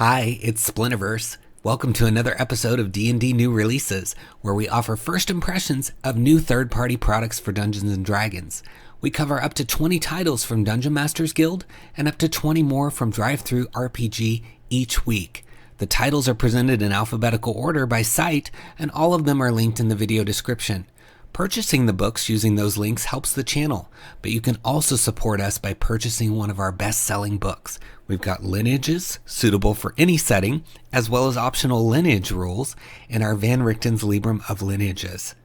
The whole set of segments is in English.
Hi, it's Splinterverse. Welcome to another episode of D&D New Releases, where we offer first impressions of new third-party products for Dungeons & Dragons. We cover up to 20 titles from Dungeon Masters Guild and up to 20 more from DriveThruRPG each week. The titles are presented in alphabetical order by site, and all of them are linked in the video description. Purchasing the books using those links helps the channel, but you can also support us by purchasing one of our best-selling books. We've got lineages suitable for any setting, as well as optional lineage rules in our Van Richten's Librum of Lineages.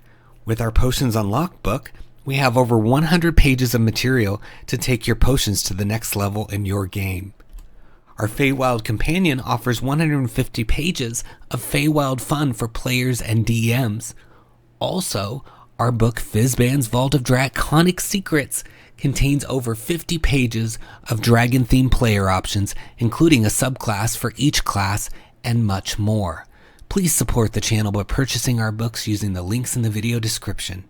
With our Potions Unlocked book, we have over 100 pages of material to take your potions to the next level in your game. Our Feywild Companion offers 150 pages of Feywild fun for players and DMs. Also, our book Fizban's Vault of Draconic Secrets contains over 50 pages of dragon-themed player options, including a subclass for each class, and much more. Please support the channel by purchasing our books using the links in the video description.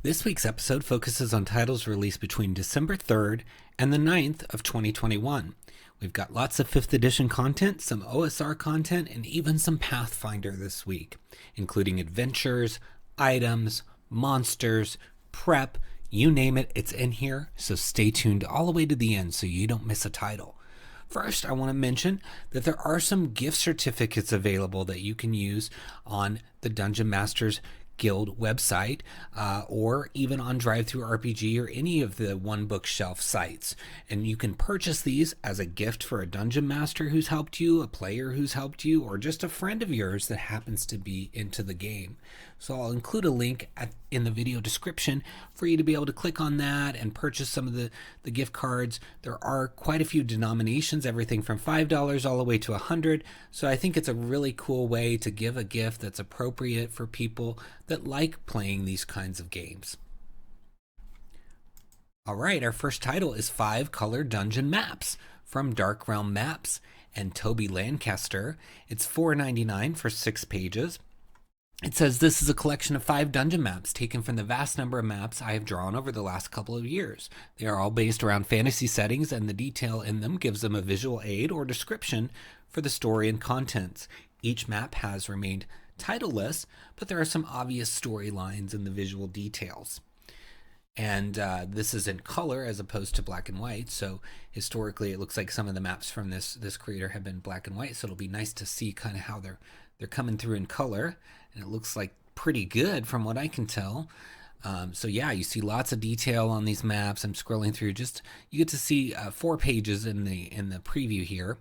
This week's episode focuses on titles released between December 3rd and the 9th of 2021. We've got lots of 5th edition content, some OSR content, and even some Pathfinder this week, including adventures, items, monsters, prep, you name it, it's in here, so stay tuned all the way to the end so you don't miss a title. First, I want to mention that there are some gift certificates available that you can use on the Dungeon Masters Guild website, or even on DriveThruRPG or any of the One Bookshelf sites. And you can purchase these as a gift for a dungeon master who's helped you, a player who's helped you, or just a friend of yours that happens to be into the game. So I'll include a link in the video description for you to be able to click on that and purchase some of the gift cards. There are quite a few denominations, everything from $5 all the way to $100. So I think it's a really cool way to give a gift that's appropriate for people that like playing these kinds of games. All right, our first title is 5 Color Dungeon Maps from Dark Realm Maps and Toby Lancaster. It's $4.99 for 6 pages. It says this is a collection of 5 dungeon maps taken from the vast number of maps I have drawn over the last couple of years. They are all based around fantasy settings, and the detail in them gives them a visual aid or description for the story and contents. Each map has remained titleless, but there are some obvious storylines in the visual details. And this is in color as opposed to black and white, so historically it looks like some of the maps from this creator have been black and white, so it'll be nice to see kind of how they're coming through in color, and it looks like pretty good from what I can tell. So yeah, you see lots of detail on these maps. I'm scrolling through, you get to see 4 pages in the preview here.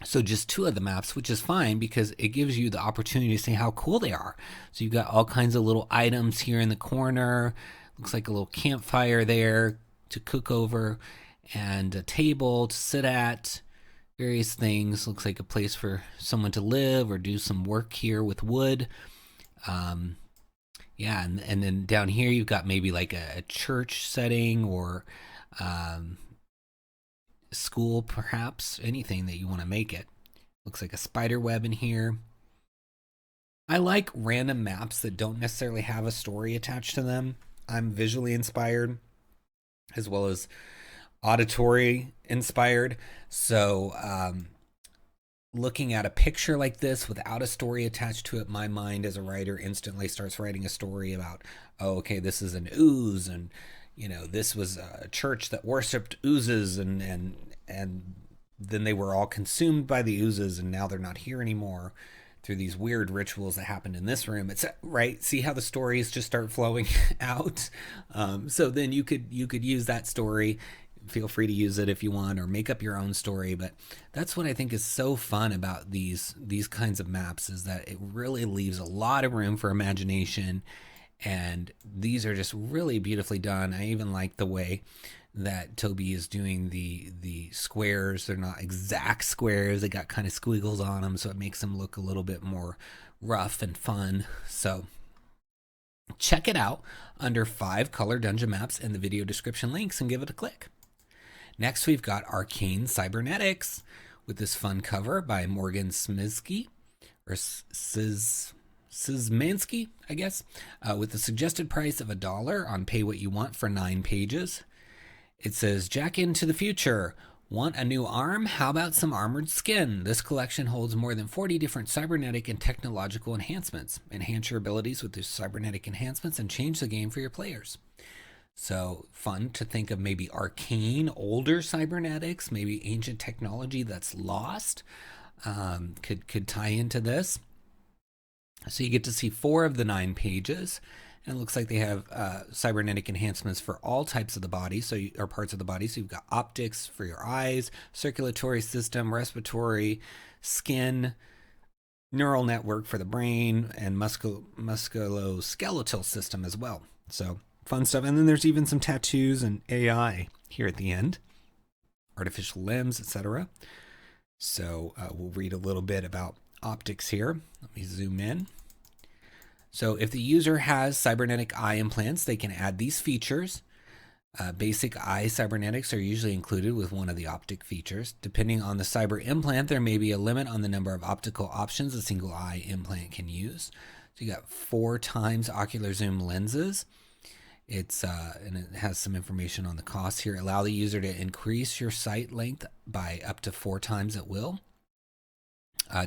So just 2 of the maps, which is fine because it gives you the opportunity to see how cool they are. So you've got all kinds of little items here in the corner. Looks like a little campfire there to cook over, and a table to sit at. Various things. Looks like a place for someone to live or do some work here with wood. Yeah, and then down here you've got maybe like a church setting or school, perhaps. Anything that you want to make it. Looks like a spider web in here. I like random maps that don't necessarily have a story attached to them. I'm visually inspired as well as auditory inspired. So looking at a picture like this without a story attached to it, my mind as a writer instantly starts writing a story about, oh, okay, this is an ooze, and this was a church that worshipped oozes, and then they were all consumed by the oozes, and now they're not here anymore through these weird rituals that happened in this room. It's right. See how the stories just start flowing out. So then you could use that story. Feel free to use it if you want, or make up your own story. But that's what I think is so fun about these kinds of maps, is that it really leaves a lot of room for imagination, and these are just really beautifully done. I even like the way that Toby is doing the squares. They're not exact squares. They got kind of squiggles on them, so it makes them look a little bit more rough and fun. So check it out under 5 Color Dungeon Maps in the video description links and give it a click. Next, we've got Arcane Cybernetics with this fun cover by Morgan Szymanski, or Szymanski, I guess, with the suggested price of $1 on Pay What You Want for 9 pages. It says, Jack into the future. Want a new arm? How about some armored skin? This collection holds more than 40 different cybernetic and technological enhancements. Enhance your abilities with these cybernetic enhancements and change the game for your players. So fun to think of maybe arcane, older cybernetics, maybe ancient technology that's lost could tie into this. So you get to see 4 of the 9 pages. And it looks like they have cybernetic enhancements for all types of the body, or parts of the body. So you've got optics for your eyes, circulatory system, respiratory, skin, neural network for the brain, and musculoskeletal system as well. So fun stuff. And then there's even some tattoos and AI here at the end, artificial limbs, etc. So we'll read a little bit about optics here. Let me zoom in. So if the user has cybernetic eye implants, they can add these features. Basic eye cybernetics are usually included with one of the optic features. Depending on the cyber implant, there may be a limit on the number of optical options a single eye implant can use. So you got 4 times ocular zoom lenses. And it has some information on the cost here. Allow the user to increase your sight length by up to 4 times at will.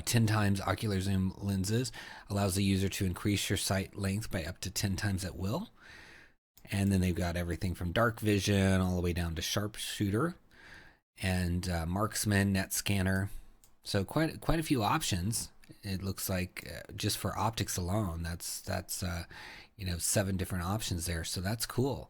10 times ocular zoom lenses allows the user to increase your sight length by up to 10 times at will. And then they've got everything from dark vision all the way down to sharpshooter and marksman, net scanner. So quite a few options. It looks like just for optics alone, that's 7 different options there. So that's cool.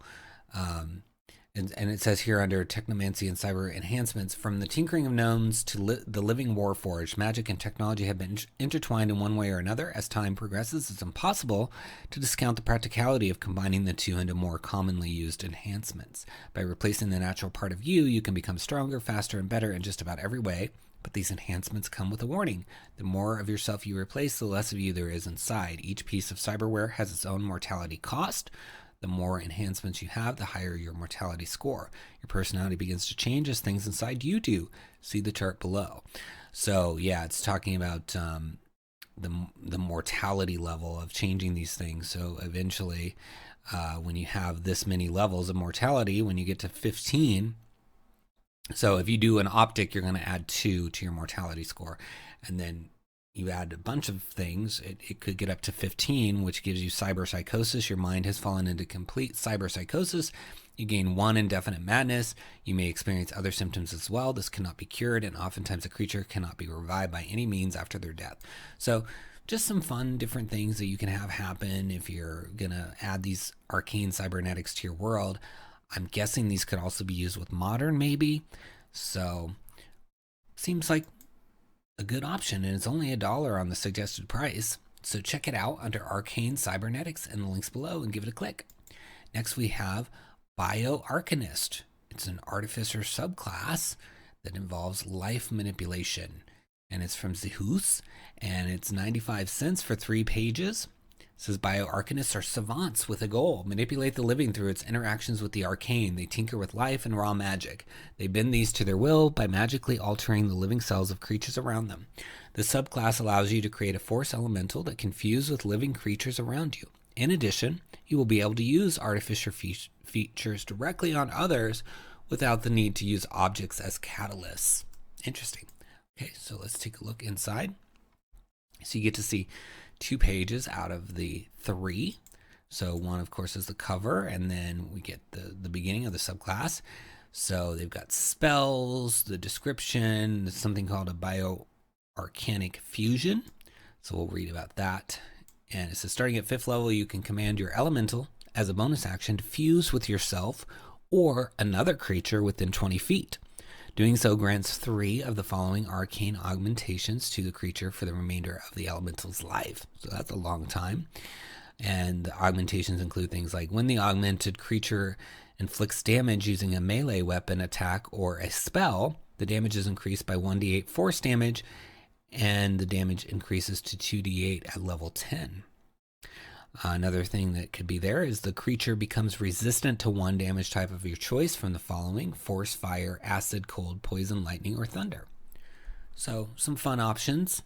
And it says here under Technomancy and Cyber Enhancements, from the tinkering of gnomes to the living warforged, magic and technology have been intertwined in one way or another. As time progresses, it's impossible to discount the practicality of combining the two into more commonly used enhancements. By replacing the natural part of you can become stronger, faster, and better in just about every way. But these enhancements come with a warning. The more of yourself you replace, the less of you there is inside. Each piece of cyberware has its own mortality cost. The more enhancements you have, the higher your mortality score. Your personality begins to change as things inside you do. See the chart below. So yeah, it's talking about the mortality level of changing these things. So eventually, when you have this many levels of mortality, when you get to 15, so if you do an optic, you're going to add 2 to your mortality score. And then you add a bunch of things, it could get up to 15, which gives you cyberpsychosis. Your mind has fallen into complete cyberpsychosis. You gain 1 indefinite madness. You may experience other symptoms as well. This cannot be cured, and oftentimes a creature cannot be revived by any means after their death. So just some fun different things that you can have happen if you're going to add these arcane cybernetics to your world. I'm guessing these could also be used with modern, maybe. So seems like a good option, and it's only $1 on the suggested price. So check it out under Arcane Cybernetics in the links below and give it a click. Next we have Bioarcanist. It's an artificer subclass that involves life manipulation, and it's from 𝙭𝙬𝙗, and it's 95 cents for 3 pages. It says Bioarcanists are savants with a goal. Manipulate the living through its interactions with the arcane. They tinker with life and raw magic. They bend these to their will by magically altering the living cells of creatures around them. The subclass allows you to create a force elemental that can fuse with living creatures around you. In addition, you will be able to use artificer features directly on others without the need to use objects as catalysts. Interesting. Okay, so let's take a look inside. So you get to see 2 pages out of the 3. So one, of course, is the cover, and then we get the beginning of the subclass. So they've got spells, the description, something called a bioarcanic fusion. So we'll read about that. And it says, starting at 5th level, you can command your elemental as a bonus action to fuse with yourself or another creature within 20 feet. Doing so grants 3 of the following arcane augmentations to the creature for the remainder of the elemental's life. So that's a long time. And the augmentations include things like when the augmented creature inflicts damage using a melee weapon attack or a spell, the damage is increased by 1d8 force damage, and the damage increases to 2d8 at level 10. Another thing that could be there is the creature becomes resistant to 1 damage type of your choice from the following: force, fire, acid, cold, poison, lightning, or thunder. So some fun options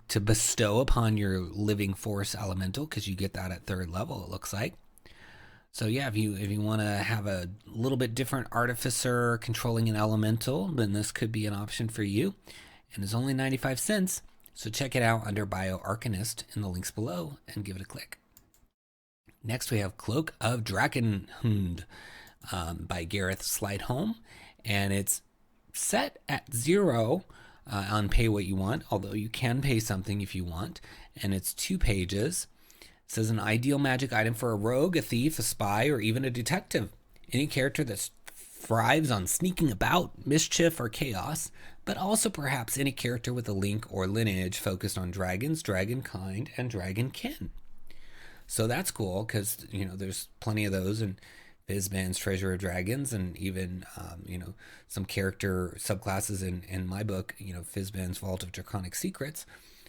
to bestow upon your living force elemental, because you get that at 3rd level, it looks like. So yeah, if you want to have a little bit different artificer controlling an elemental, then this could be an option for you. And it's only 95 cents. So check it out under Bioarcanist in the links below and give it a click. Next we have Cloak of Drachenhund by Gareth Slidehome. And it's set at 0 on pay what you want, although you can pay something if you want. And it's 2 pages. It says an ideal magic item for a rogue, a thief, a spy, or even a detective. Any character that thrives on sneaking about, mischief, or chaos, but also perhaps any character with a link or lineage focused on dragons, dragonkind, and dragonkin. So that's cool because, you know, there's plenty of those in Fizban's Treasure of Dragons, and even, you know, some character subclasses in my book, you know, Fizban's Vault of Draconic Secrets.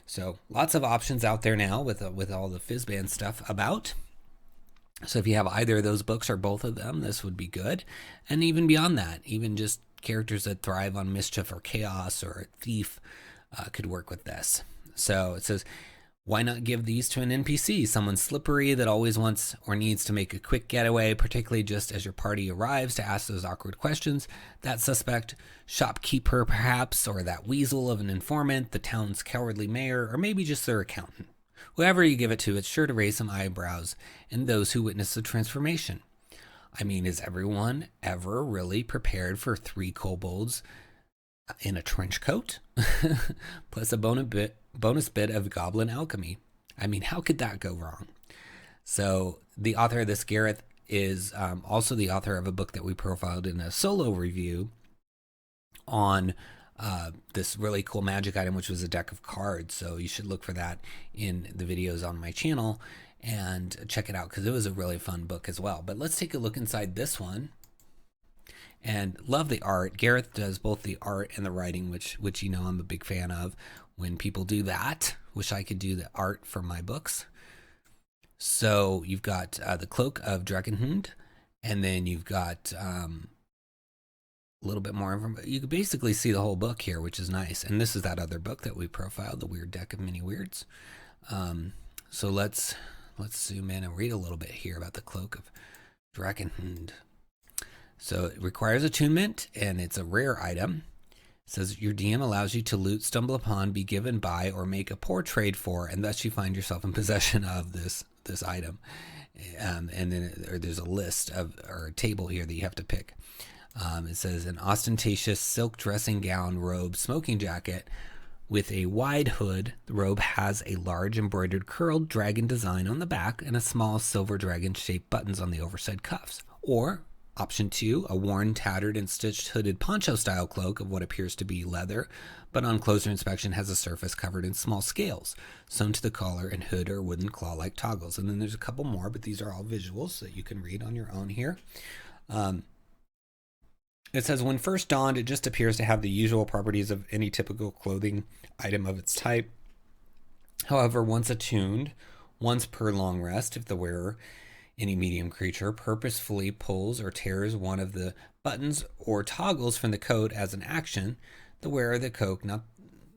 So lots of options out there now with all the Fizban stuff about. So if you have either of those books or both of them, this would be good. And even beyond that, even just characters that thrive on mischief or chaos or a thief could work with this. So it says, why not give these to an NPC, someone slippery that always wants or needs to make a quick getaway, particularly just as your party arrives to ask those awkward questions, that suspect shopkeeper perhaps, or that weasel of an informant, the town's cowardly mayor, or maybe just their accountant. Whoever you give it to, it's sure to raise some eyebrows in those who witness the transformation. I mean, is everyone ever really prepared for 3 kobolds in a trench coat? Plus a bonus bit of goblin alchemy. I mean, how could that go wrong? So the author of this, Gareth, is also the author of a book that we profiled in a solo review on this really cool magic item, which was a deck of cards. So you should look for that in the videos on my channel and check it out because it was a really fun book as well. But let's take a look inside this one. And love the art. Gareth does both the art and the writing, which you know I'm a big fan of when people do that. Wish I could do the art for my books. So you've got the Cloak of Drachenhund, and then you've got a little bit more information. You can basically see the whole book here, which is nice. And this is that other book that we profiled, The Weird Deck of Many Weirds. So let's zoom in and read a little bit here about the Cloak of Drachenhund. So it requires attunement, and it's a rare item. It says your DM allows you to loot, stumble upon, be given by, or make a poor trade for, and thus you find yourself in possession of this item. And then there's a list or a table here that you have to pick. It says an ostentatious silk dressing gown, robe, smoking jacket with a wide hood. The robe has a large embroidered curled dragon design on the back and a small silver dragon-shaped buttons on the overside cuffs. Or option 2, a worn, tattered, and stitched hooded poncho-style cloak of what appears to be leather, but on closer inspection has a surface covered in small scales, sewn to the collar and hood or wooden claw-like toggles. And then there's a couple more, but these are all visuals that you can read on your own here. It says, when first donned, it just appears to have the usual properties of any typical clothing item of its type. However, once attuned, once per long rest, if the wearer, any medium creature, purposefully pulls or tears one of the buttons or toggles from the coat as an action, the wearer of the cloak, not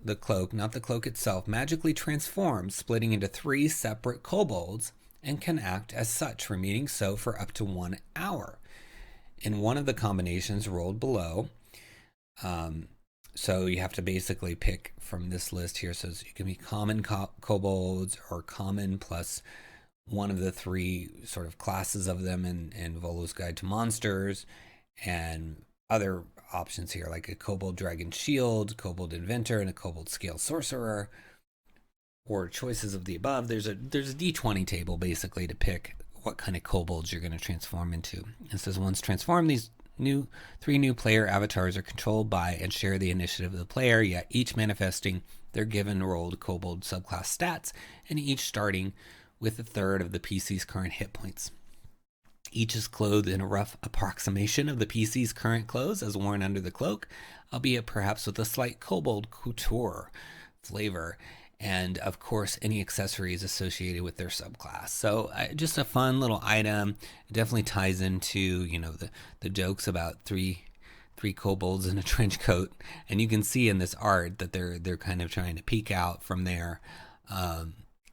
the cloak itself, magically transforms, splitting into 3 separate kobolds, and can act as such, remaining so for up to 1 hour. In one of the combinations rolled below, so you have to basically pick from this list here. So you can be common kobolds or common plus one of the 3 sort of classes of them in Volo's Guide to Monsters, and other options here like a kobold dragon shield, kobold inventor, and a kobold scale sorcerer, or choices of the above. There's a d20 table basically to pick what kind of kobolds you're going to transform into. It says once transformed, these 3 new player avatars are controlled by and share the initiative of the player, yet each manifesting their given rolled kobold subclass stats, and each starting with 1/3 of the PC's current hit points. Each is clothed in a rough approximation of the PC's current clothes as worn under the cloak, albeit perhaps with a slight kobold couture flavor, and of course any accessories associated with their subclass. So just a fun little item. It definitely ties into, you know, the jokes about three kobolds in a trench coat, and you can see in this art that they're kind of trying to peek out from there.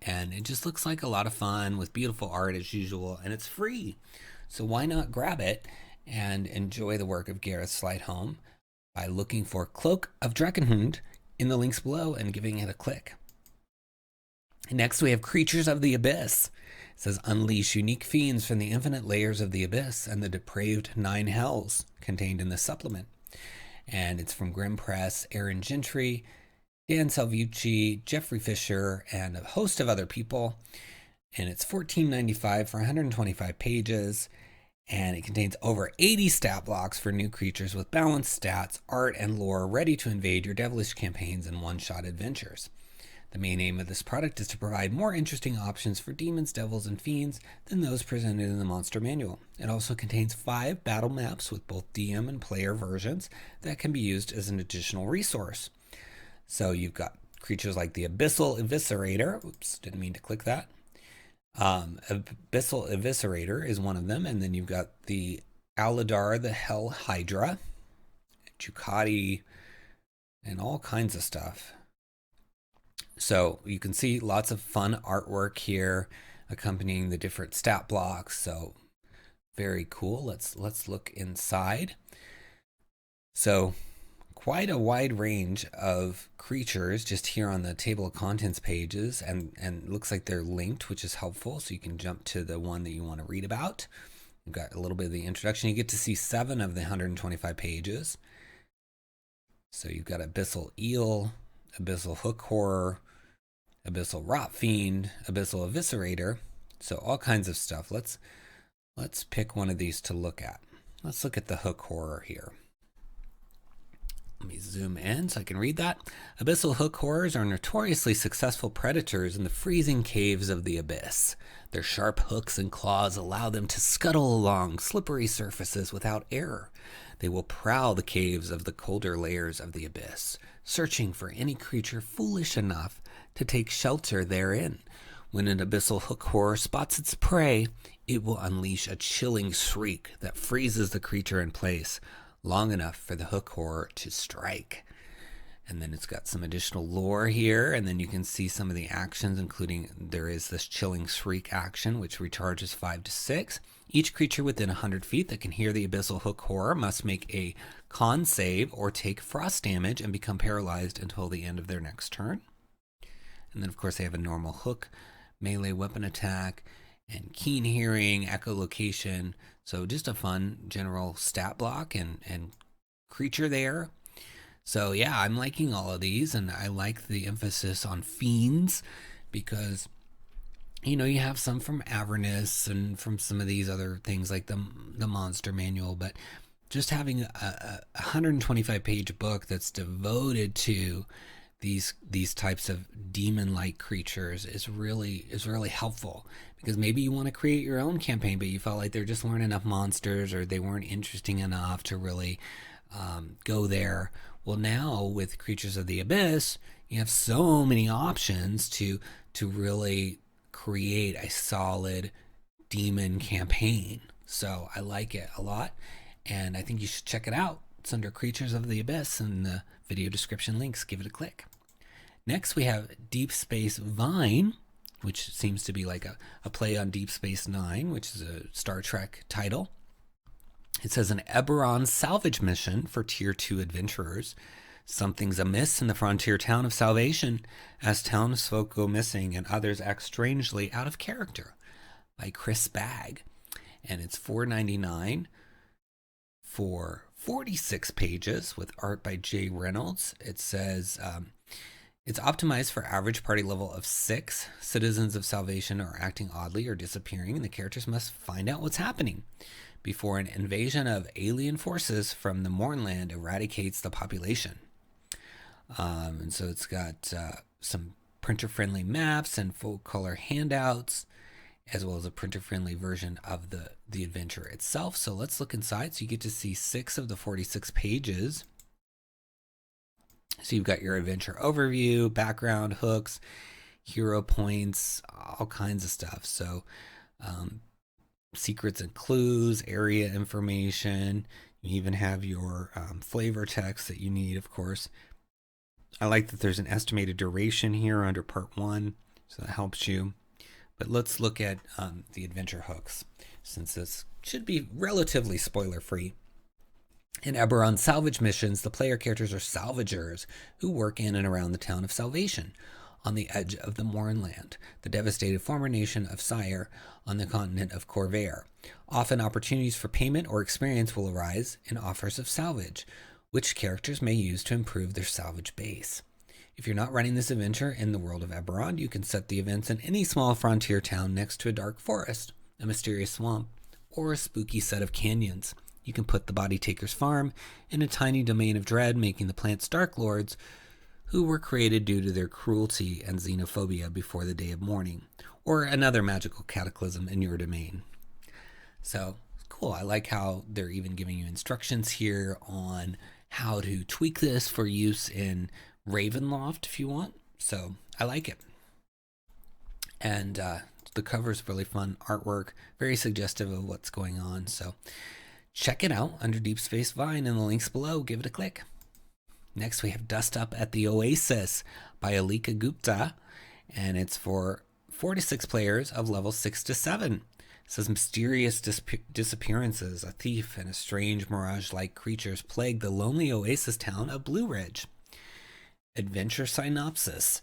And it just looks like a lot of fun with beautiful art as usual, and it's free. So why not grab it and enjoy the work of Gareth Slightholme by looking for Cloak of Drachenhund in the links below and giving it a click. Next, we have Creatures of the Abyss. It says, unleash unique fiends from the infinite layers of the abyss and the depraved 9 hells contained in the supplement. And it's from Grimm Press, Aaron Gentry, Dan Salvucci, Jeffrey Fisher, and a host of other people. And it's $14.95 for 125 pages. And it contains over 80 stat blocks for new creatures with balanced stats, art, and lore ready to invade your devilish campaigns and one-shot adventures. The main aim of this product is to provide more interesting options for demons, devils, and fiends than those presented in the monster manual. It also contains 5 battle maps with both DM and player versions that can be used as an additional resource. So you've got creatures like the Abyssal Eviscerator. Oops, didn't mean to click that. Abyssal Eviscerator is one of them, and then you've got the 𝙒𝙚𝙪𝙧𝙚 𝘽𝙮 𝙬𝙬𝙧𝙀, and all kinds of stuff. So you can see lots of fun artwork here accompanying the different stat blocks. So very cool. Let's look inside. So quite a wide range of creatures just here on the table of contents pages, and it looks like they're linked, which is helpful. So you can jump to the one that you want to read about. You've got a little bit of the introduction. You get to see 7 of the 125 pages. So you've got Abyssal Eel, Abyssal Hook Horror, Abyssal Rot Fiend, Abyssal Eviscerator. So all kinds of stuff. Let's pick one of these to look at. Let's look at the Hook Horror here. Let me zoom in so I can read that. Abyssal hook horrors are notoriously successful predators in the freezing caves of the abyss. Their sharp hooks and claws allow them to scuttle along slippery surfaces without error. They will prowl the caves of the colder layers of the abyss, searching for any creature foolish enough to take shelter therein. When an abyssal hook horror spots its prey, it will unleash a chilling shriek that freezes the creature in place long enough for the hook horror to strike. And then it's got some additional lore here, and then you can see some of the actions, including there is this chilling shriek action, which recharges 5 to 6. Each creature within 100 feet that can hear the abyssal hook horror must make a con save or take frost damage and become paralyzed until the end of their next turn. And then, of course, they have a normal hook, melee weapon attack, and keen hearing, echolocation. So just a fun general stat block and creature there. So yeah, I'm liking all of these, and I like the emphasis on fiends because, you know, you have some from Avernus and from some of these other things like the monster manual, but just having a 125-page book that's devoted to these types of demon-like creatures is really helpful, because maybe you want to create your own campaign, but you felt like there just weren't enough monsters, or they weren't interesting enough to really go there. Well, now with Creatures of the Abyss, you have so many options to really create a solid demon campaign. So I like it a lot, and I think you should check it out. It's under Creatures of the Abyss in the video description links. Give it a click. Next, we have Deep Space Vine, which seems to be like a play on Deep Space Nine, which is a Star Trek title. It says an Eberron salvage mission for Tier 2 adventurers. Something's amiss in the frontier town of Salvation as townsfolk go missing and others act strangely out of character, by Chris Bagg. And it's $4.99 for 46 pages with art by Jay Reynolds. It says it's optimized for average party level of 6. Citizens of Salvation are acting oddly or disappearing, and the characters must find out what's happening before an invasion of alien forces from the Mornland eradicates the population. And so it's got some printer-friendly maps and full-color handouts, as well as a printer-friendly version of the adventure itself. So let's look inside. So you get to see 6 of the 46 pages. So you've got your adventure overview, background, hooks, hero points, all kinds of stuff. So secrets and clues, area information. You even have your flavor text that you need, of course. I like that there's an estimated duration here under part 1, so that helps you. But let's look at the adventure hooks. since this should be relatively spoiler-free. In Eberron salvage missions, the player characters are salvagers who work in and around the town of Salvation, on the edge of the Mournland, the devastated former nation of Syre on the continent of Corvair. Often opportunities for payment or experience will arise in offers of salvage, which characters may use to improve their salvage base. If you're not running this adventure in the world of Eberron, you can set the events in any small frontier town next to a dark forest, a mysterious swamp, or a spooky set of canyons. You can put the Body Taker's farm in a tiny domain of dread, making the plants Dark Lords, who were created due to their cruelty and xenophobia before the Day of Mourning, or another magical cataclysm in your domain. So, cool. I like how they're even giving you instructions here on how to tweak this for use in Ravenloft if you want. So, I like it. And the cover's really fun artwork, very suggestive of what's going on. So, check it out under Deep Space Vine in the links below. Give it a click. Next, we have Dust Up at the Oasis by 𝙤𝙘𝙢𝙬𝙧𝙬𝙧, and it's for 4 to 6 players of level 6 to 7. It says mysterious disappearances, a thief, and a strange mirage-like creatures plague the lonely oasis town of Blue Ridge. Adventure synopsis.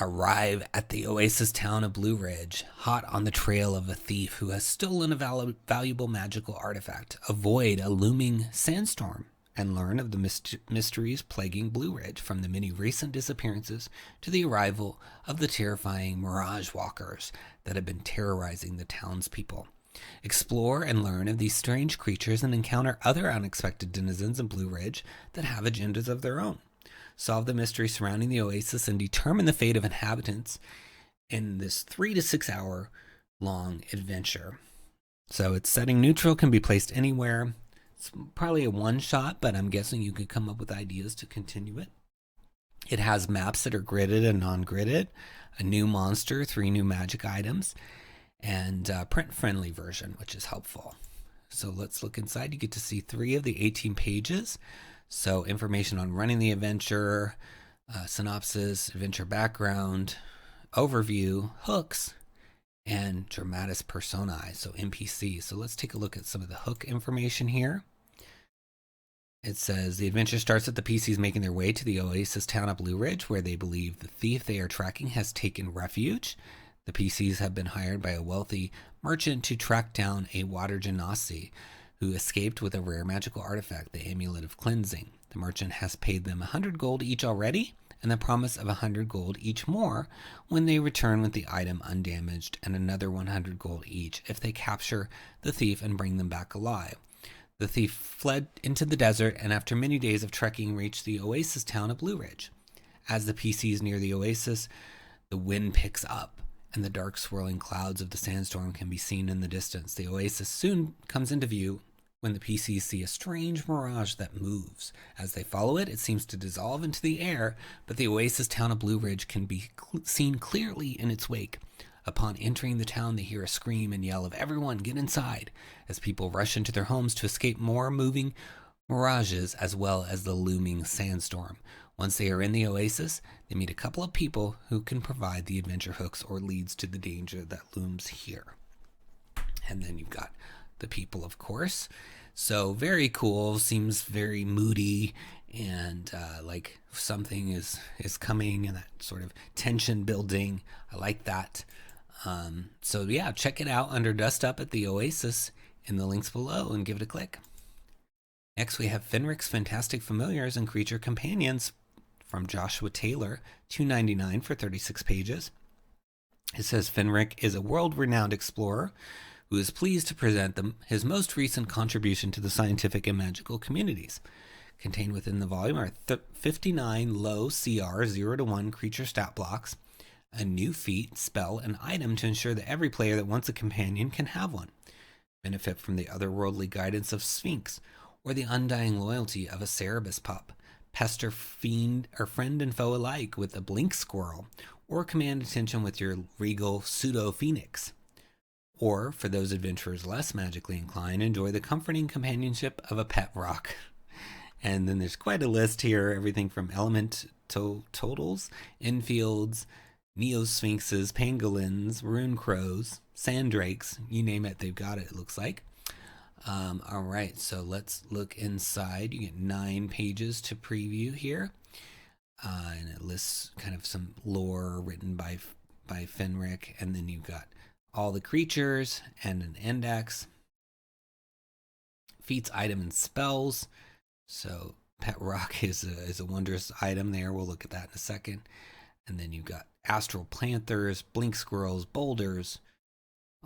Arrive at the oasis town of Blue Ridge, hot on the trail of a thief who has stolen a valuable magical artifact. Avoid a looming sandstorm and learn of the mysteries plaguing Blue Ridge, from the many recent disappearances to the arrival of the terrifying Mirage Walkers that have been terrorizing the townspeople. Explore and learn of these strange creatures and encounter other unexpected denizens in Blue Ridge that have agendas of their own. Solve the mystery surrounding the oasis and determine the fate of inhabitants in this 3 to 6 hour long adventure. So it's setting neutral, can be placed anywhere. It's probably a one-shot, but I'm guessing you could come up with ideas to continue it. It has maps that are gridded and non-gridded, a new monster, 3 new magic items, and a print-friendly version, which is helpful. So let's look inside. You get to see 3 of the 18 pages. So information on running the adventure, synopsis, adventure background, overview, hooks, and dramatis personae, so NPC. So let's take a look at some of the hook information here. It says the adventure starts with the PCs making their way to the oasis town of Blue Ridge, where they believe the thief they are tracking has taken refuge. The PCs have been hired by a wealthy merchant to track down a water genasi who escaped with a rare magical artifact, the Amulet of Cleansing. The merchant has paid them 100 gold each already, and the promise of 100 gold each more when they return with the item undamaged, and another 100 gold each if they capture the thief and bring them back alive. The thief fled into the desert, and after many days of trekking reached the oasis town of Blue Ridge. As the PCs near the oasis, the wind picks up, and the dark swirling clouds of the sandstorm can be seen in the distance. The oasis soon comes into view when the PCs see a strange mirage that moves. As they follow it, it seems to dissolve into the air, but the oasis town of Blue Ridge can be seen clearly in its wake. Upon entering the town, they hear a scream and yell of "Everyone, get inside!" as people rush into their homes to escape more moving mirages as well as the looming sandstorm. Once they are in the oasis, they meet a couple of people who can provide the adventure hooks or leads to the danger that looms here. And then you've got the people, of course. So very cool, seems very moody and like something is coming, and that sort of tension building. I like that. So yeah, check it out under Dust Up at the Oasis in the links below and give it a click. Next, we have Fenrick's Fantastic Familiars and Creature Companions from Joshua Taylor, $2.99 for 36 pages. It says Fenrick is a world-renowned explorer who is pleased to present his most recent contribution to the scientific and magical communities. Contained within the volume are 59 low CR 0 to 1 creature stat blocks, a new feat, spell, and item to ensure that every player that wants a companion can have one. Benefit from the otherworldly guidance of Sphinx, or the undying loyalty of a Syllabus pup. Pester friend and foe alike with a blink squirrel, or command attention with your regal pseudo-phoenix. Or, for those adventurers less magically inclined, enjoy the comforting companionship of a pet rock. And then there's quite a list here, everything from element totals, infields, Neo-Sphinxes, Pangolins, Rune Crows, Sandrakes, you name it, they've got it, it looks like. All right, so let's look inside. You get 9 pages to preview here. And it lists kind of some lore written by Fenrick, and then you've got all the creatures and an index. Feats, item, and spells. So Pet Rock is a wondrous item there. We'll look at that in a second. And then you've got astral panthers, blink squirrels, boulders,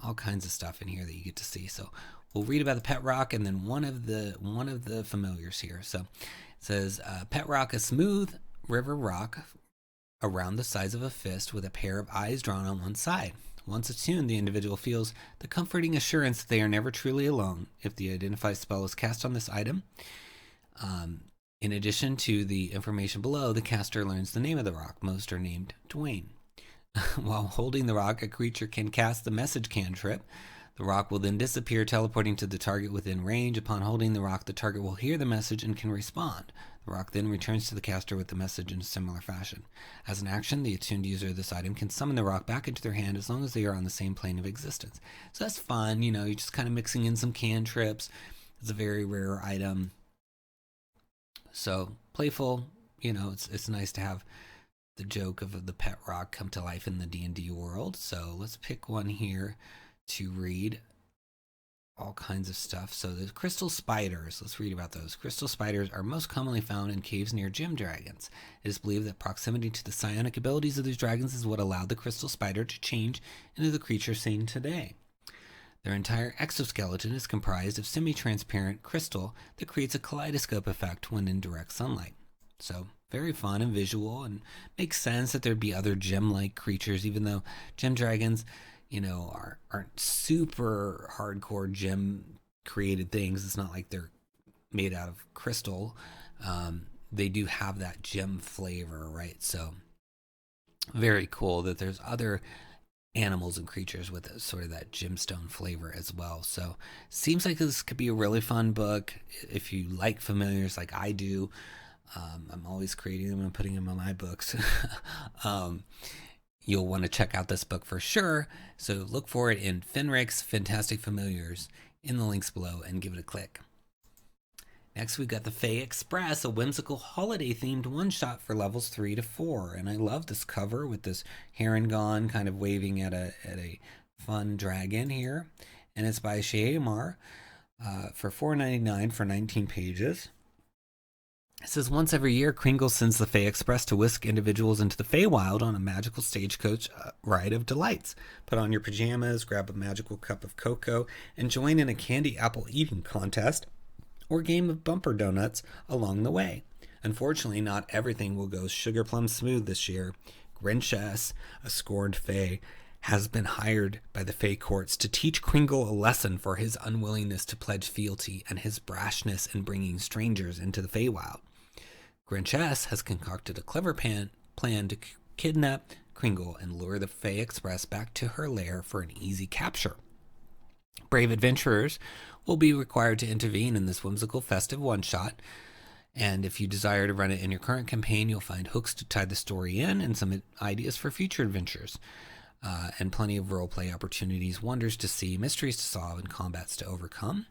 all kinds of stuff in here that you get to see. So we'll read about the Pet Rock and then one of the familiars here. So it says Pet Rock, a smooth river rock around the size of a fist with a pair of eyes drawn on one side. Once attuned, the individual feels the comforting assurance that they are never truly alone. If the identify spell is cast on this item, in addition to the information below, the caster learns the name of the rock. Most are named Dwayne. While holding the rock, a creature can cast the message cantrip. The rock will then disappear, teleporting to the target within range. Upon holding the rock, the target will hear the message and can respond. The rock then returns to the caster with the message in a similar fashion. As an action, the attuned user of this item can summon the rock back into their hand as long as they are on the same plane of existence. So that's fun, you know, you're just kind of mixing in some cantrips. It's a very rare item. So playful, you know, it's nice to have the joke of the pet rock come to life in the D&D world. So let's pick one here to read. All kinds of stuff. So the crystal spiders, let's read about those. Crystal spiders are most commonly found in caves near gem dragons. It is believed that proximity to the psionic abilities of these dragons is what allowed the crystal spider to change into the creature seen today. Their entire exoskeleton is comprised of semi-transparent crystal that creates a kaleidoscope effect when in direct sunlight. So very fun and visual, and makes sense that there'd be other gem-like creatures, even though gem dragons, you know, aren't super hardcore gem created things. It's not like they're made out of crystal. They do have that gem flavor, right? So very cool that there's other animals and creatures with sort of that gemstone flavor as well. So seems like this could be a really fun book if you like familiars like I do. I'm always creating them and putting them in my books. You'll want to check out this book for sure. So look for it in Fenrick's Fantastic Familiars in the links below and give it a click. Next, we've got the Fey Express, a whimsical holiday-themed one-shot for levels 3 to 4. And I love this cover with this Heron kind of waving at a fun dragon here. And it's by 𝘎𝙤𝙤 for $4.99 for 19 pages. It says, once every year, Kringle sends the Fey Express to whisk individuals into the Feywild on a magical stagecoach ride of delights. Put on your pajamas, grab a magical cup of cocoa, and join in a candy apple eating contest or game of bumper donuts along the way. Unfortunately, not everything will go sugar plum smooth this year. Grinchess, a scorned Fey, has been hired by the Fey courts to teach Kringle a lesson for his unwillingness to pledge fealty and his brashness in bringing strangers into the Feywild. Grinchess has concocted a clever plan to kidnap Kringle and lure the Fey Express back to her lair for an easy capture. Brave adventurers will be required to intervene in this whimsical festive one-shot, and if you desire to run it in your current campaign, you'll find hooks to tie the story in and some ideas for future adventures, and plenty of roleplay opportunities, wonders to see, mysteries to solve, and combats to overcome.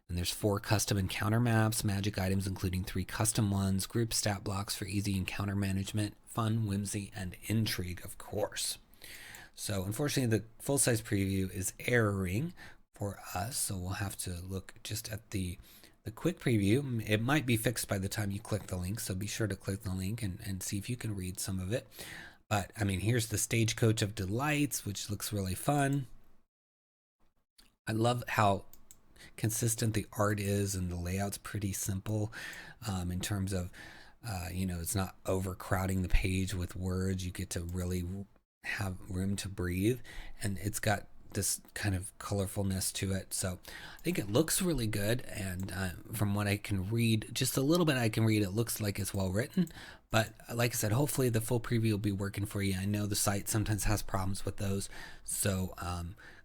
And there's 4 custom encounter maps, magic items including 3 custom ones, group stat blocks for easy encounter management, fun, whimsy, and intrigue, of course. So unfortunately, the full-size preview is erroring for us, so we'll have to look just at the quick preview. It might be fixed by the time you click the link, so be sure to click the link and see if you can read some of it. But, I mean, here's the Stagecoach of Delights, which looks really fun. I love how consistent the art is, and the layout's pretty simple in terms of, you know, it's not overcrowding the page with words. You get to really have room to breathe, and it's got this kind of colorfulness to it. So I think it looks really good, and from what I can read, just a little bit I can read, it looks like it's well written. But like I said, hopefully the full preview will be working for you. I know the site sometimes has problems with those, so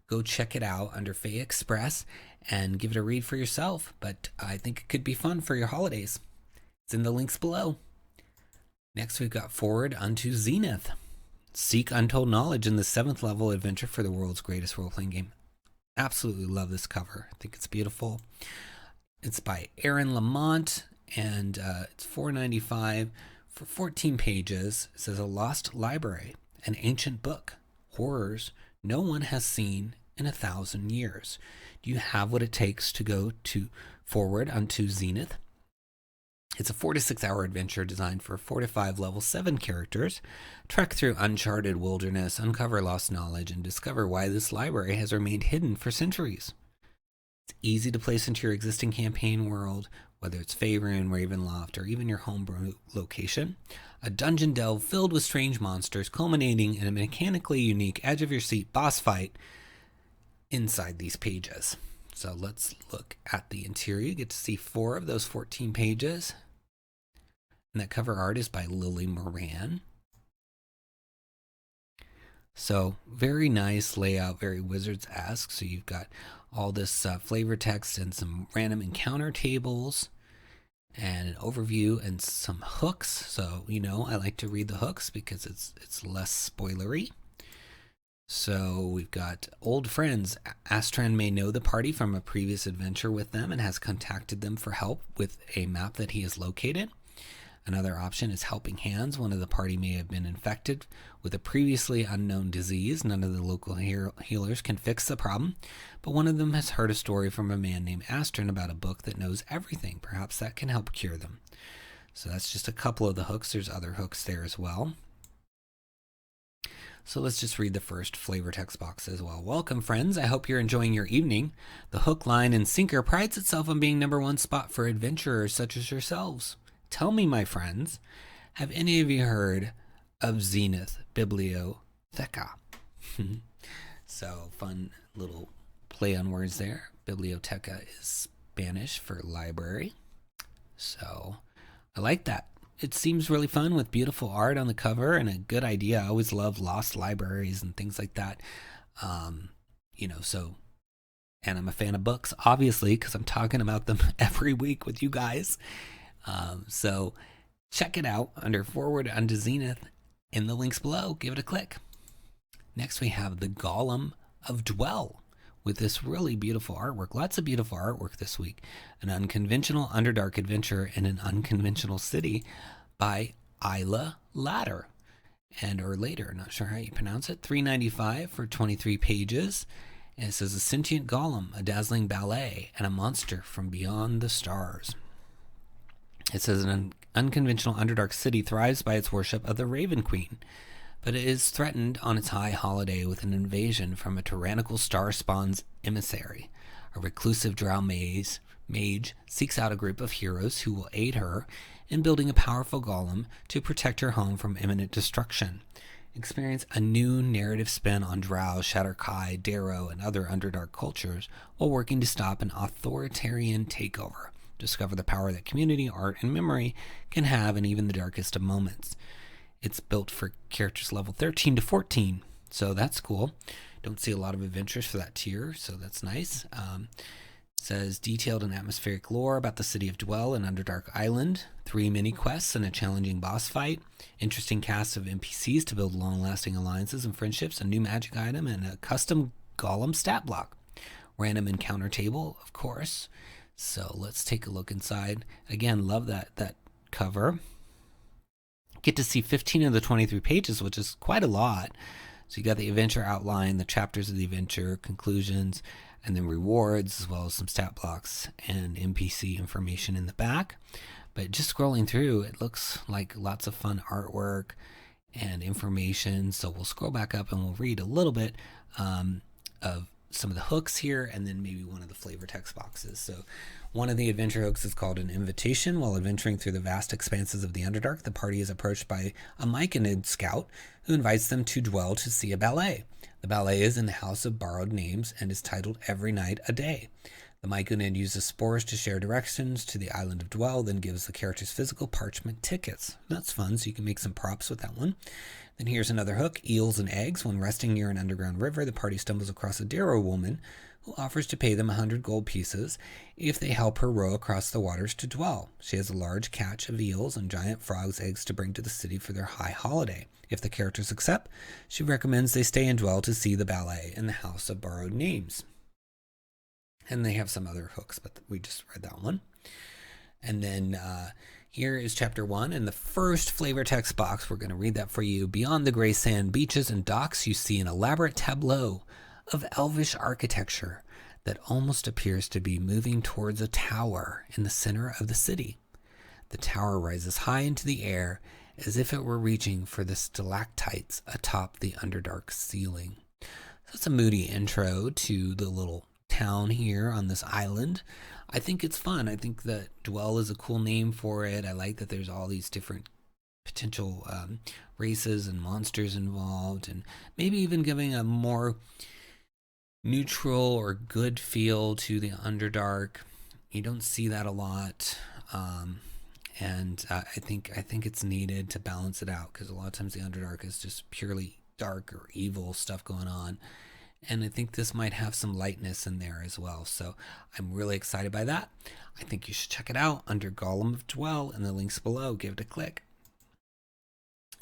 go check it out under Fey Express and give it a read for yourself. But I think it could be fun for your holidays. It's in the links below. Next, we've got Forward Unto Zenith. seek untold knowledge in the 7th level adventure for the world's greatest role-playing game. Absolutely love this cover. I think it's beautiful. It's by Aaron Lamont, and it's $4.95 for 14 pages. It says, a lost library, an ancient book, horrors no one has seen in 1,000 years. Do you have what it takes to go forward unto Zenith? It's a 4 to 6 hour adventure designed for 4 to 5 level 7 characters. Trek through uncharted wilderness, uncover lost knowledge, and discover why this library has remained hidden for centuries. It's easy to place into your existing campaign world, whether it's Faerun, Ravenloft, or even your home location. A dungeon delve filled with strange monsters, culminating in a mechanically unique edge-of-your-seat boss fight inside these pages. So let's look at the interior. You get to see 4 of those 14 pages. And that cover art is by Lily Moran. So very nice layout, very Wizards-esque. So you've got all this flavor text and some random encounter tables and an overview and some hooks. So, you know, I like to read the hooks because it's less spoilery. So we've got old friends. Astran may know the party from a previous adventure with them and has contacted them for help with a map that he has located. Another option is helping hands. One of the party may have been infected with a previously unknown disease. None of the local healers can fix the problem, but one of them has heard a story from a man named Astran about a book that knows everything. Perhaps that can help cure them. So that's just a couple of the hooks. There's other hooks there as well. So let's just read the first flavor text box as well. Welcome, friends. I hope you're enjoying your evening. The Hook, Line, and Sinker prides itself on being #1 spot for adventurers such as yourselves. Tell me, my friends, have any of you heard of Zenith Bibliotheca? So fun little play on words there. Biblioteca is Spanish for library. So I like that. It seems really fun with beautiful art on the cover and a good idea. I always love lost libraries and things like that. You know, so, and I'm a fan of books, obviously, because I'm talking about them every week with you guys. So check it out under Forward Unto Zenith in the links below. Give it a click. Next, we have the Golem of Dwell with this really beautiful artwork. Lots of beautiful artwork this week. An unconventional Underdark adventure in an unconventional city by 𝙭or later, not sure how you pronounce it. $3.95 for 23 pages. And it says a sentient golem, a dazzling ballet, and a monster from beyond the stars. It says an unconventional Underdark city thrives by its worship of the Raven Queen, but it is threatened on its high holiday with an invasion from a tyrannical star spawn's emissary. A reclusive drow mage seeks out a group of heroes who will aid her in building a powerful golem to protect her home from imminent destruction. Experience a new narrative spin on drow, Shatterkai, Darrow, and other Underdark cultures while working to stop an authoritarian takeover. Discover the power that community, art, and memory can have in even the darkest of moments. It's built for characters level 13 to 14, so that's cool. Don't see a lot of adventures for that tier, so that's nice. It says detailed and atmospheric lore about the city of Dwell and Underdark Island, 3 mini quests and a challenging boss fight, interesting cast of NPCs to build long-lasting alliances and friendships, a new magic item, and a custom golem stat block. Random encounter table, of course. So let's take a look inside. Again, love that cover. Get to see 15 of the 23 pages, which is quite a lot. So you got the adventure outline, the chapters of the adventure, conclusions, and then rewards, as well as some stat blocks and NPC information in the back. But just scrolling through, it looks like lots of fun artwork and information. So we'll scroll back up and we'll read a little bit of some of the hooks here, and then maybe one of the flavor text boxes. So one of the adventure hooks is called an invitation. While adventuring through the vast expanses of the Underdark, the party is approached by a Myconid scout who invites them to Dwell to see a ballet. The ballet is in the House of Borrowed Names and is titled Every Night a Day. The The 𝙦 uses spores to share directions to the island of Dwell, then gives the characters physical parchment tickets. That's fun, so you can make some props with that one. Then here's another hook, eels and eggs. When resting near an underground river, the party stumbles across a Darrow woman who offers to pay them 100 gold pieces if they help her row across the waters to Dwell. She has a large catch of eels and giant frogs' eggs to bring to the city for their high holiday. If the characters accept, she recommends they stay in Dwell to see the ballet in the House of Borrowed Names. And they have some other hooks, but we just read that one. And then here is chapter 1, and the first flavor text box, we're going to read that for you. Beyond the gray sand beaches and docks, you see an elaborate tableau of elvish architecture that almost appears to be moving towards a tower in the center of the city. The tower rises high into the air as if it were reaching for the stalactites atop the Underdark ceiling. So it's a moody intro to the little town here on this island. I think it's fun. I think that Dwell is a cool name for it. I like that there's all these different potential races and monsters involved, and maybe even giving a more neutral or good feel to the Underdark. You don't see that a lot, and I think it's needed to balance it out, because a lot of times the Underdark is just purely dark or evil stuff going on. And I think this might have some lightness in there as well. So I'm really excited by that. I think you should check it out under Golem of Dwell in the links below. Give it a click.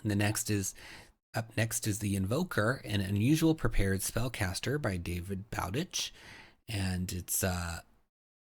And up next is the Invoker, an unusual prepared spellcaster by David Bowditch. And it's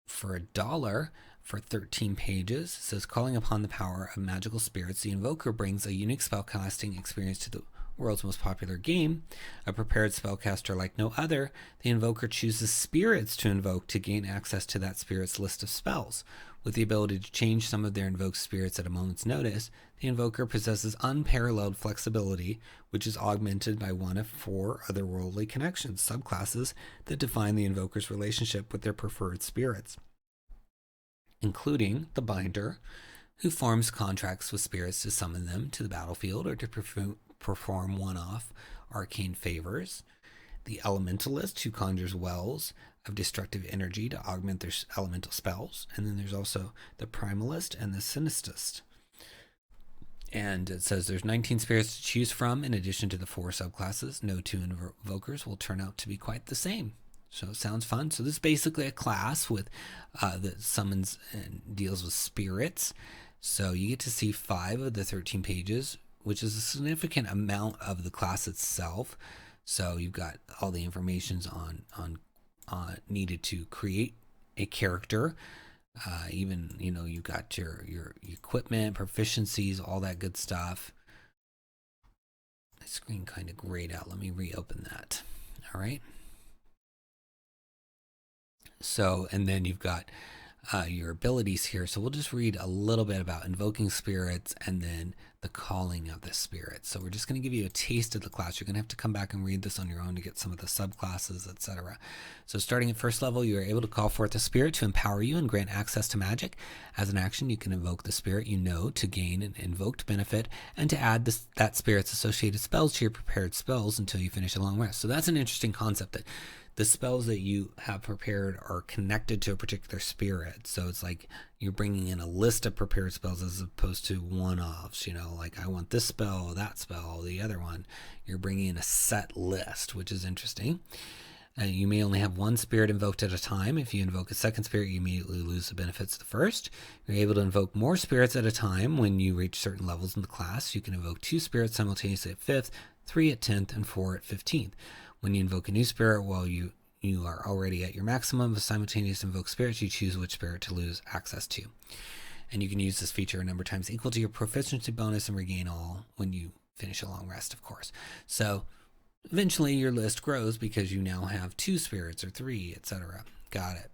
for $1 for 13 pages. It says, calling upon the power of magical spirits, the Invoker brings a unique spellcasting experience to the world's most popular game. A prepared spellcaster like no other, the Invoker chooses spirits to invoke to gain access to that spirit's list of spells. With the ability to change some of their invoked spirits at a moment's notice, the Invoker possesses unparalleled flexibility, which is augmented by one of 4 otherworldly connections, subclasses, that define the Invoker's relationship with their preferred spirits, including the Binder, who forms contracts with spirits to summon them to the battlefield or to perform one-off arcane favors, the Elementalist, who conjures wells of destructive energy to augment their elemental spells, and then there's also the Primalist and the Synestist. And it says there's 19 spirits to choose from in addition to the 4 subclasses. No 2 invokers will turn out to be quite the same. So it sounds fun. So this is basically a class with that summons and deals with spirits. So you get to see 5 of the 13 pages, which is a significant amount of the class itself. So you've got all the informations on needed to create a character. Even, you've got your equipment, proficiencies, all that good stuff. The screen kind of grayed out. Let me reopen that. All right. So, and then you've got your abilities here. So we'll just read a little bit about invoking spirits and then the calling of the spirits. So we're just going to give you a taste of the class. You're going to have to come back and read this on your own to get some of the subclasses, etc. So starting at first level, you are able to call forth a spirit to empower you and grant access to magic. As an action, you can invoke the spirit you know to gain an invoked benefit and to add that spirit's associated spells to your prepared spells until you finish a long rest. So that's an interesting concept, that the spells that you have prepared are connected to a particular spirit. So it's like you're bringing in a list of prepared spells as opposed to one-offs, like I want this spell, that spell, the other one. You're bringing in a set list, which is interesting. You may only have 1 spirit invoked at a time. If you invoke a second spirit, you immediately lose the benefits of the first. You're able to invoke more spirits at a time when you reach certain levels in the class. You can invoke 2 spirits simultaneously at 5th, 3 at 10th, and 4 at 15th. When you invoke a new spirit while you are already at your maximum of simultaneous invoked spirits, you choose which spirit to lose access to. And you can use this feature a number of times equal to your proficiency bonus and regain all when you finish a long rest, of course. So eventually your list grows because you now have 2 spirits or 3, etc. Got it.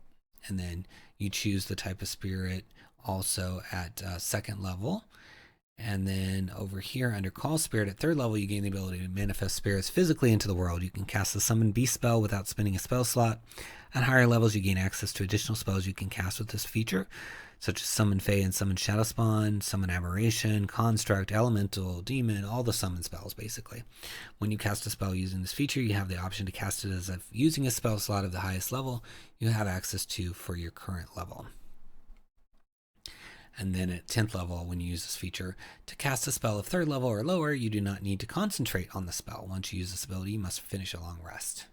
And then you choose the type of spirit also at 2nd level. And then over here under Call Spirit at 3rd level, you gain the ability to manifest spirits physically into the world. You can cast the Summon Beast spell without spending a spell slot. At higher levels, you gain access to additional spells you can cast with this feature. such as Summon Fey and Summon Shadowspawn, Summon Aberration, Construct, Elemental, Demon, all the summon spells basically. When you cast a spell using this feature, you have the option to cast it as if using a spell slot of the highest level you have access to for your current level. And then at 10th level, when you use this feature, to cast a spell of 3rd level or lower, you do not need to concentrate on the spell. Once you use this ability, you must finish a long rest,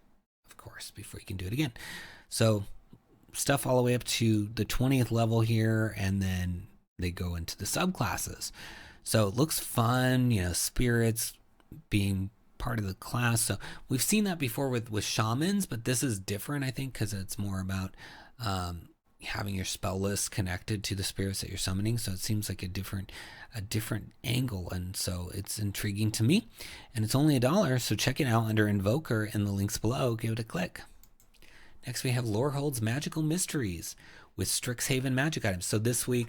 of course, before you can do it again. So stuff all the way up to the 20th level here, and then they go into the subclasses. So it looks fun, you know, spirits being part of the class. So we've seen that before with shamans, but this is different, I think, because it's more about having your spell list connected to the spirits that you're summoning. So it seems like a different angle, and so it's intriguing to me. And it's only $1, so check it out under Invoker in the links below. Give it a click. Next we have Lorehold's Magical Mysteries with Strixhaven magic items. So this week,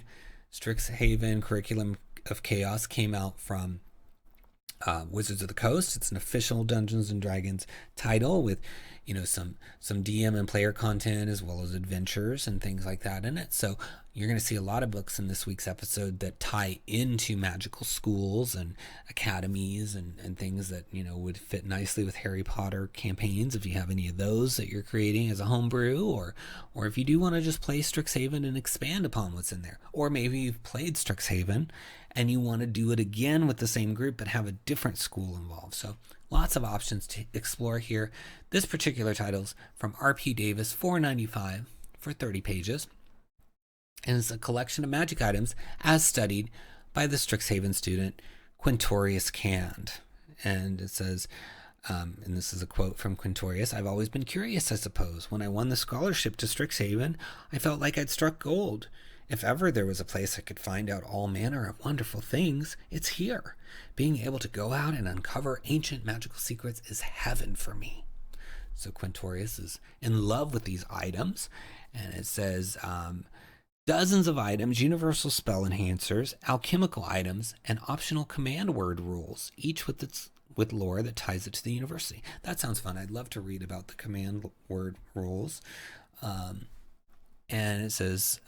Strixhaven Curriculum of Chaos came out from Wizards of the Coast. It's an official Dungeons and Dragons title with, you know, some DM and player content as well as adventures and things like that in it. So you're going to see a lot of books in this week's episode that tie into magical schools and academies and things that, you know, would fit nicely with Harry Potter campaigns if you have any of those that you're creating as a homebrew, or if you do want to just play Strixhaven and expand upon what's in there. Or maybe you've played Strixhaven and you want to do it again with the same group but have a different school involved. So lots of options to explore here. This particular title's from R.P. Davis, $4.95 for 30 pages. And it's a collection of magic items as studied by the Strixhaven student Quintorius Cand. And it says, and this is a quote from Quintorius, "I've always been curious, I suppose. When I won the scholarship to Strixhaven, I felt like I'd struck gold. If ever there was a place I could find out all manner of wonderful things, it's here. Being able to go out and uncover ancient magical secrets is heaven for me." So Quintorius is in love with these items. And it says, dozens of items, universal spell enhancers, alchemical items, and optional command word rules, each with lore that ties it to the university. That sounds fun. I'd love to read about the command word rules. And it says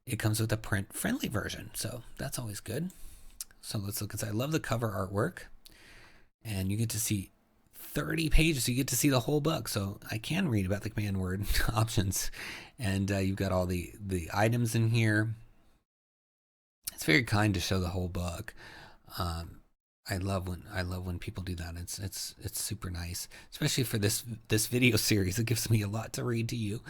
it comes with a print-friendly version, so that's always good. So let's look inside. I love the cover artwork, and you get to see 30 pages. So you get to see the whole book. So I can read about the command word options, and you've got all the items in here. It's very kind to show the whole book. I love when people do that. It's super nice, especially for this video series. It gives me a lot to read to you,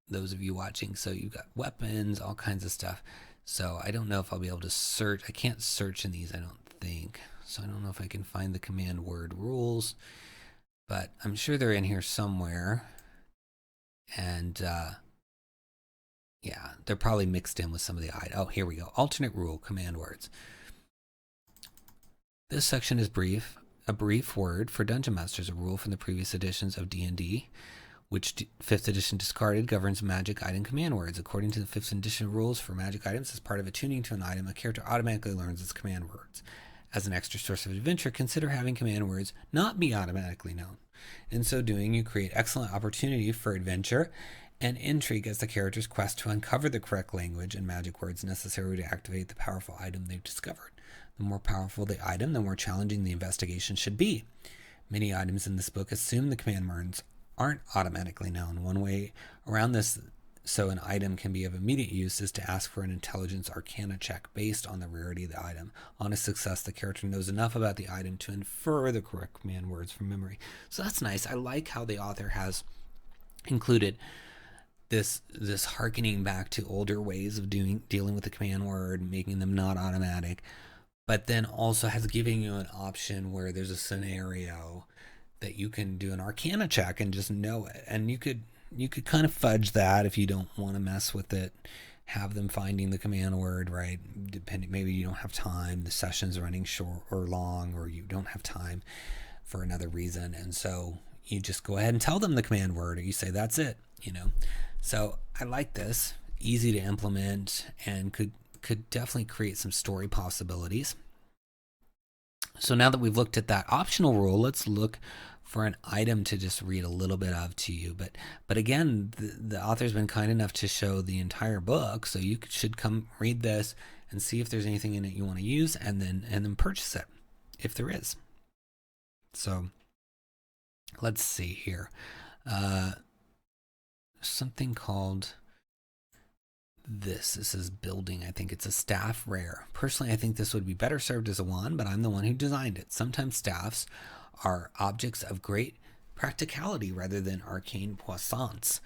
those of you watching. So you've got weapons, all kinds of stuff. So I don't know if I'll be able to search. I can't search in these, I don't think. So I don't know if I can find the command word rules, but I'm sure they're in here somewhere. And yeah, they're probably mixed in with some of the items. Oh, here we go. Alternate rule command words. This section is brief. A brief word for Dungeon Masters, a rule from the previous editions of D&D, which 5th edition discarded, governs magic item command words. According to the 5th edition rules for magic items, as part of attuning to an item, a character automatically learns its command words. As an extra source of adventure, consider having command words not be automatically known. In so doing, you create excellent opportunity for adventure and intrigue as the character's quest to uncover the correct language and magic words necessary to activate the powerful item they've discovered. The more powerful the item, the more challenging the investigation should be. Many items in this book assume the command words aren't automatically known. One way around this, so an item can be of immediate use, is to ask for an intelligence arcana check based on the rarity of the item. On a success, the character knows enough about the item to infer the correct command words from memory. So that's nice. I like how the author has included this harkening back to older ways of dealing with the command word, making them not automatic, but then also has given you an option where there's a scenario that you can do an arcana check and just know it. And you could kind of fudge that if you don't want to mess with it, have them finding the command word, right? Depending, maybe you don't have time, the session's running short or long, or you don't have time for another reason. And so you just go ahead and tell them the command word, or you say, that's it, you know? So I like this, easy to implement, and could definitely create some story possibilities. So now that we've looked at that optional rule, let's look for an item to just read a little bit of to you. But again, the author's been kind enough to show the entire book, so you should come read this and see if there's anything in it you want to use, and then purchase it if there is. So let's see here. Something called this is building. I think it's a staff rare. Personally, I think this would be better served as a wand, but I'm the one who designed it. Sometimes staffs are objects of great practicality rather than arcane puissance.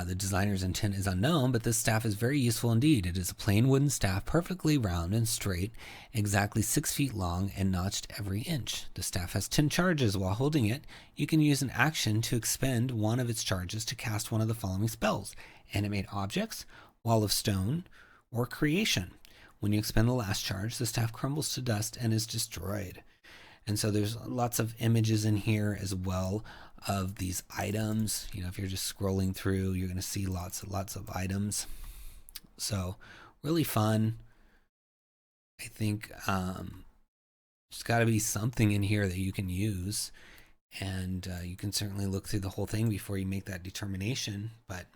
The designer's intent is unknown, but this staff is very useful indeed. It is a plain wooden staff, perfectly round and straight, exactly 6 feet long and notched every inch. The staff has 10 charges. While holding it, you can use an action to expend one of its charges to cast one of the following spells: Animate Objects, Wall of Stone, or Creation. When you expend the last charge, the staff crumbles to dust and is destroyed. And so there's lots of images in here as well of these items. You know, if you're just scrolling through, you're going to see lots of items. So really fun. I think there's got to be something in here that you can use, and you can certainly look through the whole thing before you make that determination. But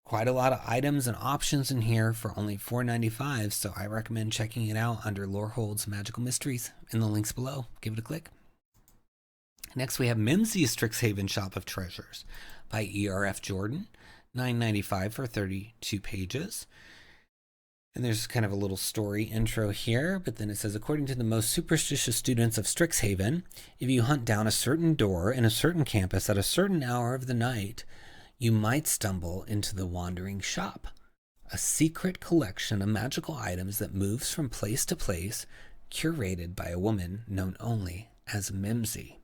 quite a lot of items and options in here for only $4.95, so I recommend checking it out under Lorehold's Magical Mysteries in the links below. Give it a click. Next, we have Mimsy's Strixhaven Shop of Treasures by E.R.F. Jordan, $9.95 for 32 pages. And there's kind of a little story intro here, but then it says, according to the most superstitious students of Strixhaven, if you hunt down a certain door in a certain campus at a certain hour of the night, you might stumble into the Wandering Shop, a secret collection of magical items that moves from place to place, curated by a woman known only as Mimsy.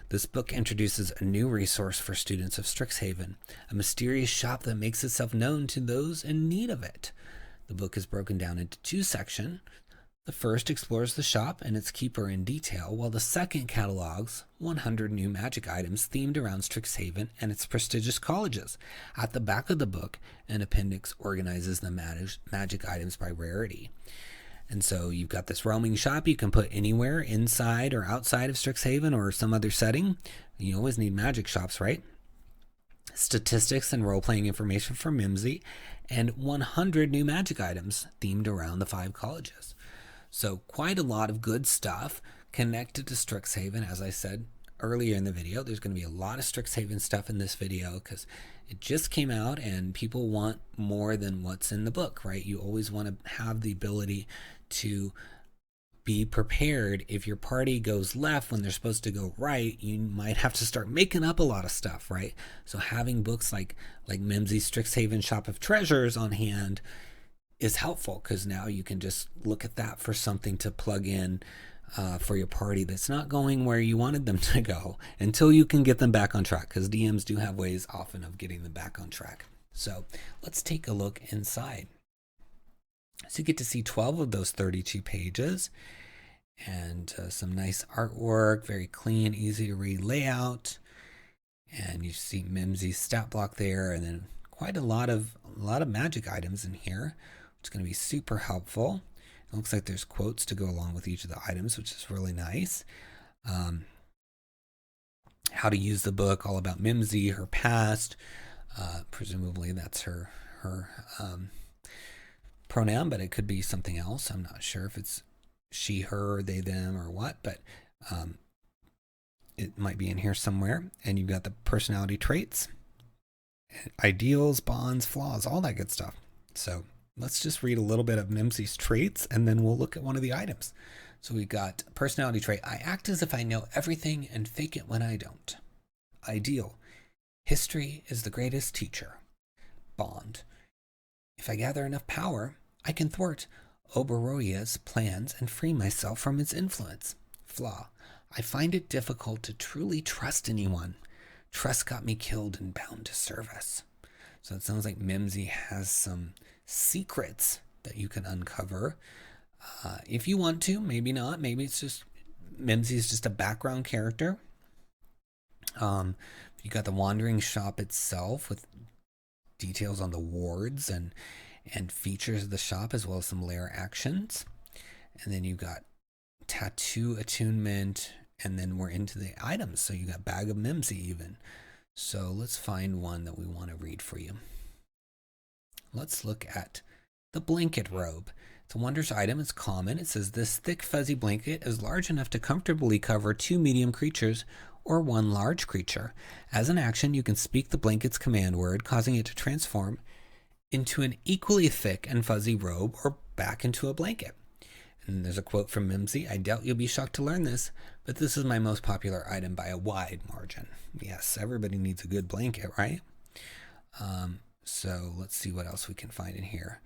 This book introduces a new resource for students of Strixhaven, a mysterious shop that makes itself known to those in need of it. The book is broken down into 2 sections. The first explores the shop and its keeper in detail, while the second catalogs 100 new magic items themed around Strixhaven and its prestigious colleges. At the back of the book, an appendix organizes the magic items by rarity. And so you've got this roaming shop you can put anywhere inside or outside of Strixhaven or some other setting. You always need magic shops, right? Statistics and role-playing information from Mimsy, and 100 new magic items themed around the 5 colleges. So quite a lot of good stuff connected to Strixhaven. As I said earlier in the video, there's going to be a lot of Strixhaven stuff in this video because it just came out and people want more than what's in the book, right? You always want to have the ability to be prepared. If your party goes left when they're supposed to go right, you might have to start making up a lot of stuff, right? So having books like Mimsy's Strixhaven Shop of Treasures on hand is helpful, because now you can just look at that for something to plug in for your party that's not going where you wanted them to go until you can get them back on track, because DMs do have ways often of getting them back on track. So let's take a look inside. So you get to see 12 of those 32 pages and some nice artwork, very clean, easy to read layout. And you see Mimsy's stat block there, and then quite a lot of magic items in here. It's going to be super helpful. It looks like there's quotes to go along with each of the items, which is really nice. How to use the book, all about Mimsy, her past. Presumably that's her pronoun, but it could be something else. I'm not sure if it's she, her, they, them, or what, but it might be in here somewhere. And you've got the personality traits, ideals, bonds, flaws, all that good stuff. So let's just read a little bit of Mimsy's traits, and then we'll look at one of the items. So we got personality trait. I act as if I know everything and fake it when I don't. Ideal. History is the greatest teacher. Bond. If I gather enough power, I can thwart Oberoia's plans and free myself from its influence. Flaw. I find it difficult to truly trust anyone. Trust got me killed and bound to service. So it sounds like Mimsy has some secrets that you can uncover if you want to. Maybe not. Maybe it's just Mimsy's just a background character. You got the Wandering Shop itself with details on the wards and features of the shop, as well as some lair actions. And then you've got tattoo attunement And then we're into the items. So you got Bag of Mimsy even. So let's find one that we want to read for you. Let's look at the blanket robe. It's a wondrous item. It's common. It says this thick fuzzy blanket is large enough to comfortably cover 2 medium creatures or 1 large creature. As an action, you can speak the blanket's command word, causing it to transform into an equally thick and fuzzy robe or back into a blanket. And there's a quote from Mimsy. I doubt you'll be shocked to learn this, but this is my most popular item by a wide margin. Yes, everybody needs a good blanket, right? So let's see what else we can find in here.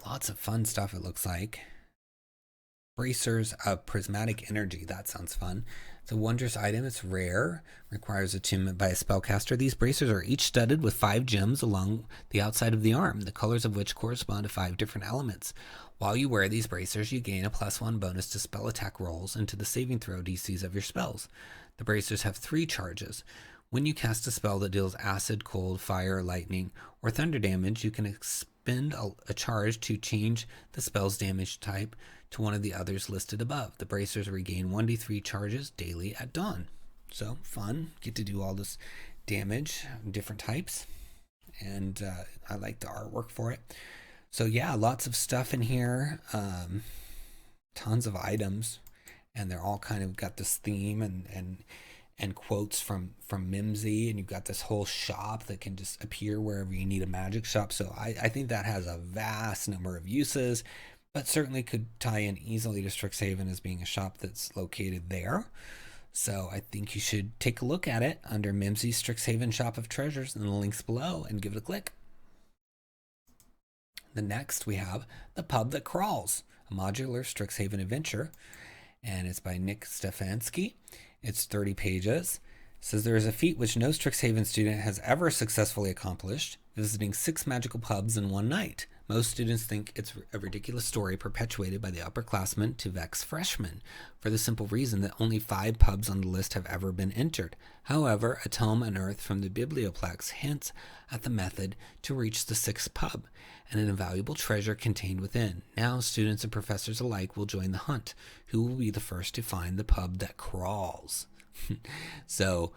Lots of fun stuff, it looks like. Bracers of prismatic energy. That sounds fun. It's a wondrous item. It's rare. Requires attunement by a spellcaster. These bracers are each studded with 5 gems along the outside of the arm, the colors of which correspond to 5 different elements. While you wear these bracers, you gain a +1 bonus to spell attack rolls and to the saving throw DCs of your spells. The bracers have 3 charges. When you cast a spell that deals acid, cold, fire, lightning, or thunder damage, you can expend a charge to change the spell's damage type to one of the others listed above. The bracers regain 1d3 charges daily at dawn. So fun. Get to do all this damage, different types. And I like the artwork for it. So yeah, lots of stuff in here. Tons of items. And they're all kind of got this theme and quotes from Mimsy, and you've got this whole shop that can just appear wherever you need a magic shop. So I think that has a vast number of uses, but certainly could tie in easily to Strixhaven as being a shop that's located there. So I think you should take a look at it under Mimsy's Strixhaven Shop of Treasures in the links below and give it a click. The next we have The Pub That Crawls, a modular Strixhaven adventure, and it's by Nick Stefanski. It's 30 pages. It says there is a feat which no Strixhaven student has ever successfully accomplished, visiting 6 magical pubs in one night. Most students think it's a ridiculous story perpetuated by the upperclassmen to vex freshmen, for the simple reason that only 5 pubs on the list have ever been entered. However, a tome unearthed from the Biblioplex hints at the method to reach the 6th pub, and an invaluable treasure contained within. Now, students and professors alike will join the hunt. Who will be the first to find the pub that crawls? So,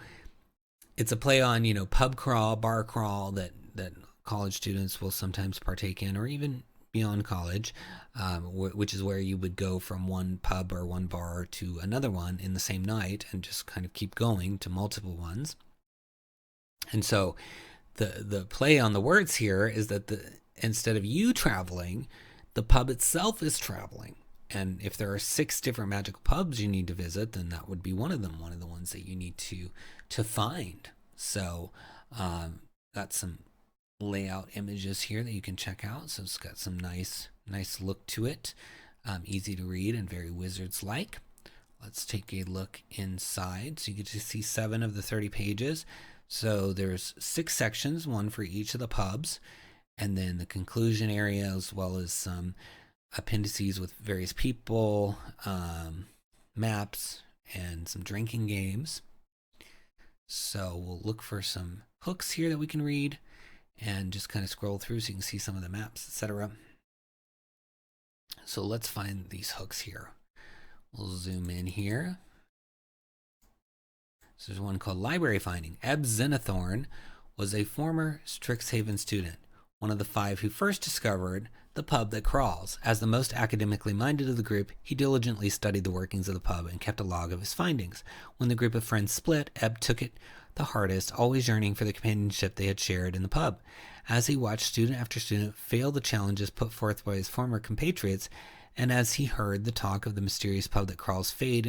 it's a play on, pub crawl, bar crawl that college students will sometimes partake in, or even beyond college, which is where you would go from one pub or one bar to another one in the same night and just kind of keep going to multiple ones. And so the play on the words here is that instead of you traveling, the pub itself is traveling. And if there are 6 different magical pubs you need to visit, then that would be one of them, one of the ones that you need to find. So got some layout images here that you can check out. So it's got some nice look to it. Easy to read and very Wizards-like. Let's take a look inside. So you get to see 7 of the 30 pages. So there's 6 sections, one for each of the pubs, and then the conclusion area, as well as some appendices with various people, maps, and some drinking games. So we'll look for some hooks here that we can read and just kind of scroll through so you can see some of the maps, etc. So let's find these hooks here. We'll zoom in here. So there's one called Library Finding. 𝘏𝙤𝙤𝙬𝙤 was a former Strixhaven student, one of the 5 who first discovered the pub that crawls. As the most academically minded of the group, he diligently studied the workings of the pub and kept a log of his findings. When the group of friends split, Ebb took it the hardest, always yearning for the companionship they had shared in the pub. As he watched student after student fail the challenges put forth by his former compatriots, and as he heard the talk of the mysterious pub that crawls fade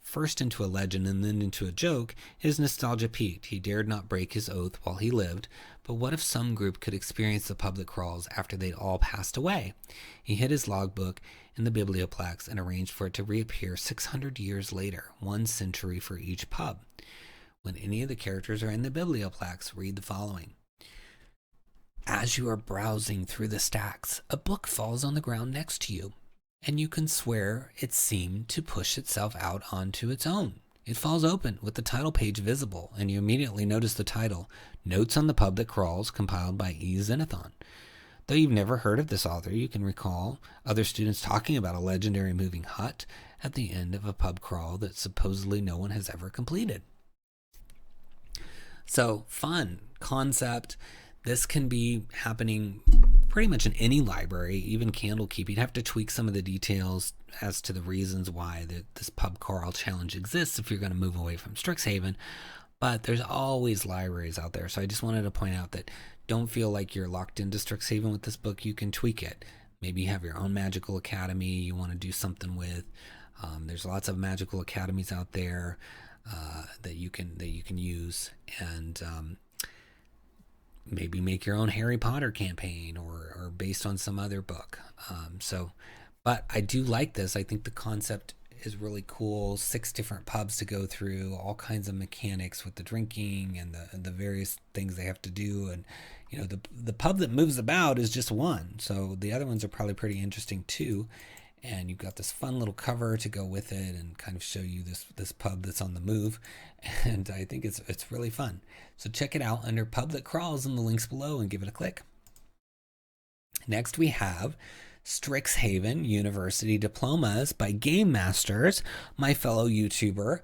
first into a legend and then into a joke, his nostalgia peaked. He dared not break his oath while he lived, but what if some group could experience the pub that crawls after they'd all passed away? He hid his logbook in the Biblioplex and arranged for it to reappear 600 years later, 1 century for each pub. When any of the characters are in the Biblioplex, read the following. As you are browsing through the stacks, a book falls on the ground next to you, and you can swear it seemed to push itself out onto its own. It falls open with the title page visible, and you immediately notice the title, Notes on the Pub That Crawls, compiled by 𝙒𝙤𝙘𝙀. Though you've never heard of this author, you can recall other students talking about a legendary moving hut at the end of a pub crawl that supposedly no one has ever completed. So fun concept. This can be happening pretty much in any library, even Candlekeep. You'd have to tweak some of the details as to the reasons why this pub crawl challenge exists if you're going to move away from Strixhaven. But there's always libraries out there. So I just wanted to point out that don't feel like you're locked into Strixhaven with this book. You can tweak it. Maybe you have your own magical academy you want to do something with. There's lots of magical academies out there that you can use, and maybe make your own Harry Potter campaign or based on some other book. But I do like this. I think the concept is really cool. 6 different pubs to go through, all kinds of mechanics with the drinking and the various things they have to do. And you know, the pub that moves about is just one, so the other ones are probably pretty interesting too. And you've got this fun little cover to go with it and kind of show you this pub that's on the move. And I think it's really fun. So check it out under Pub That Crawls in the links below and give it a click. Next we have Strixhaven University Diplomas by Game Masters, my fellow YouTuber.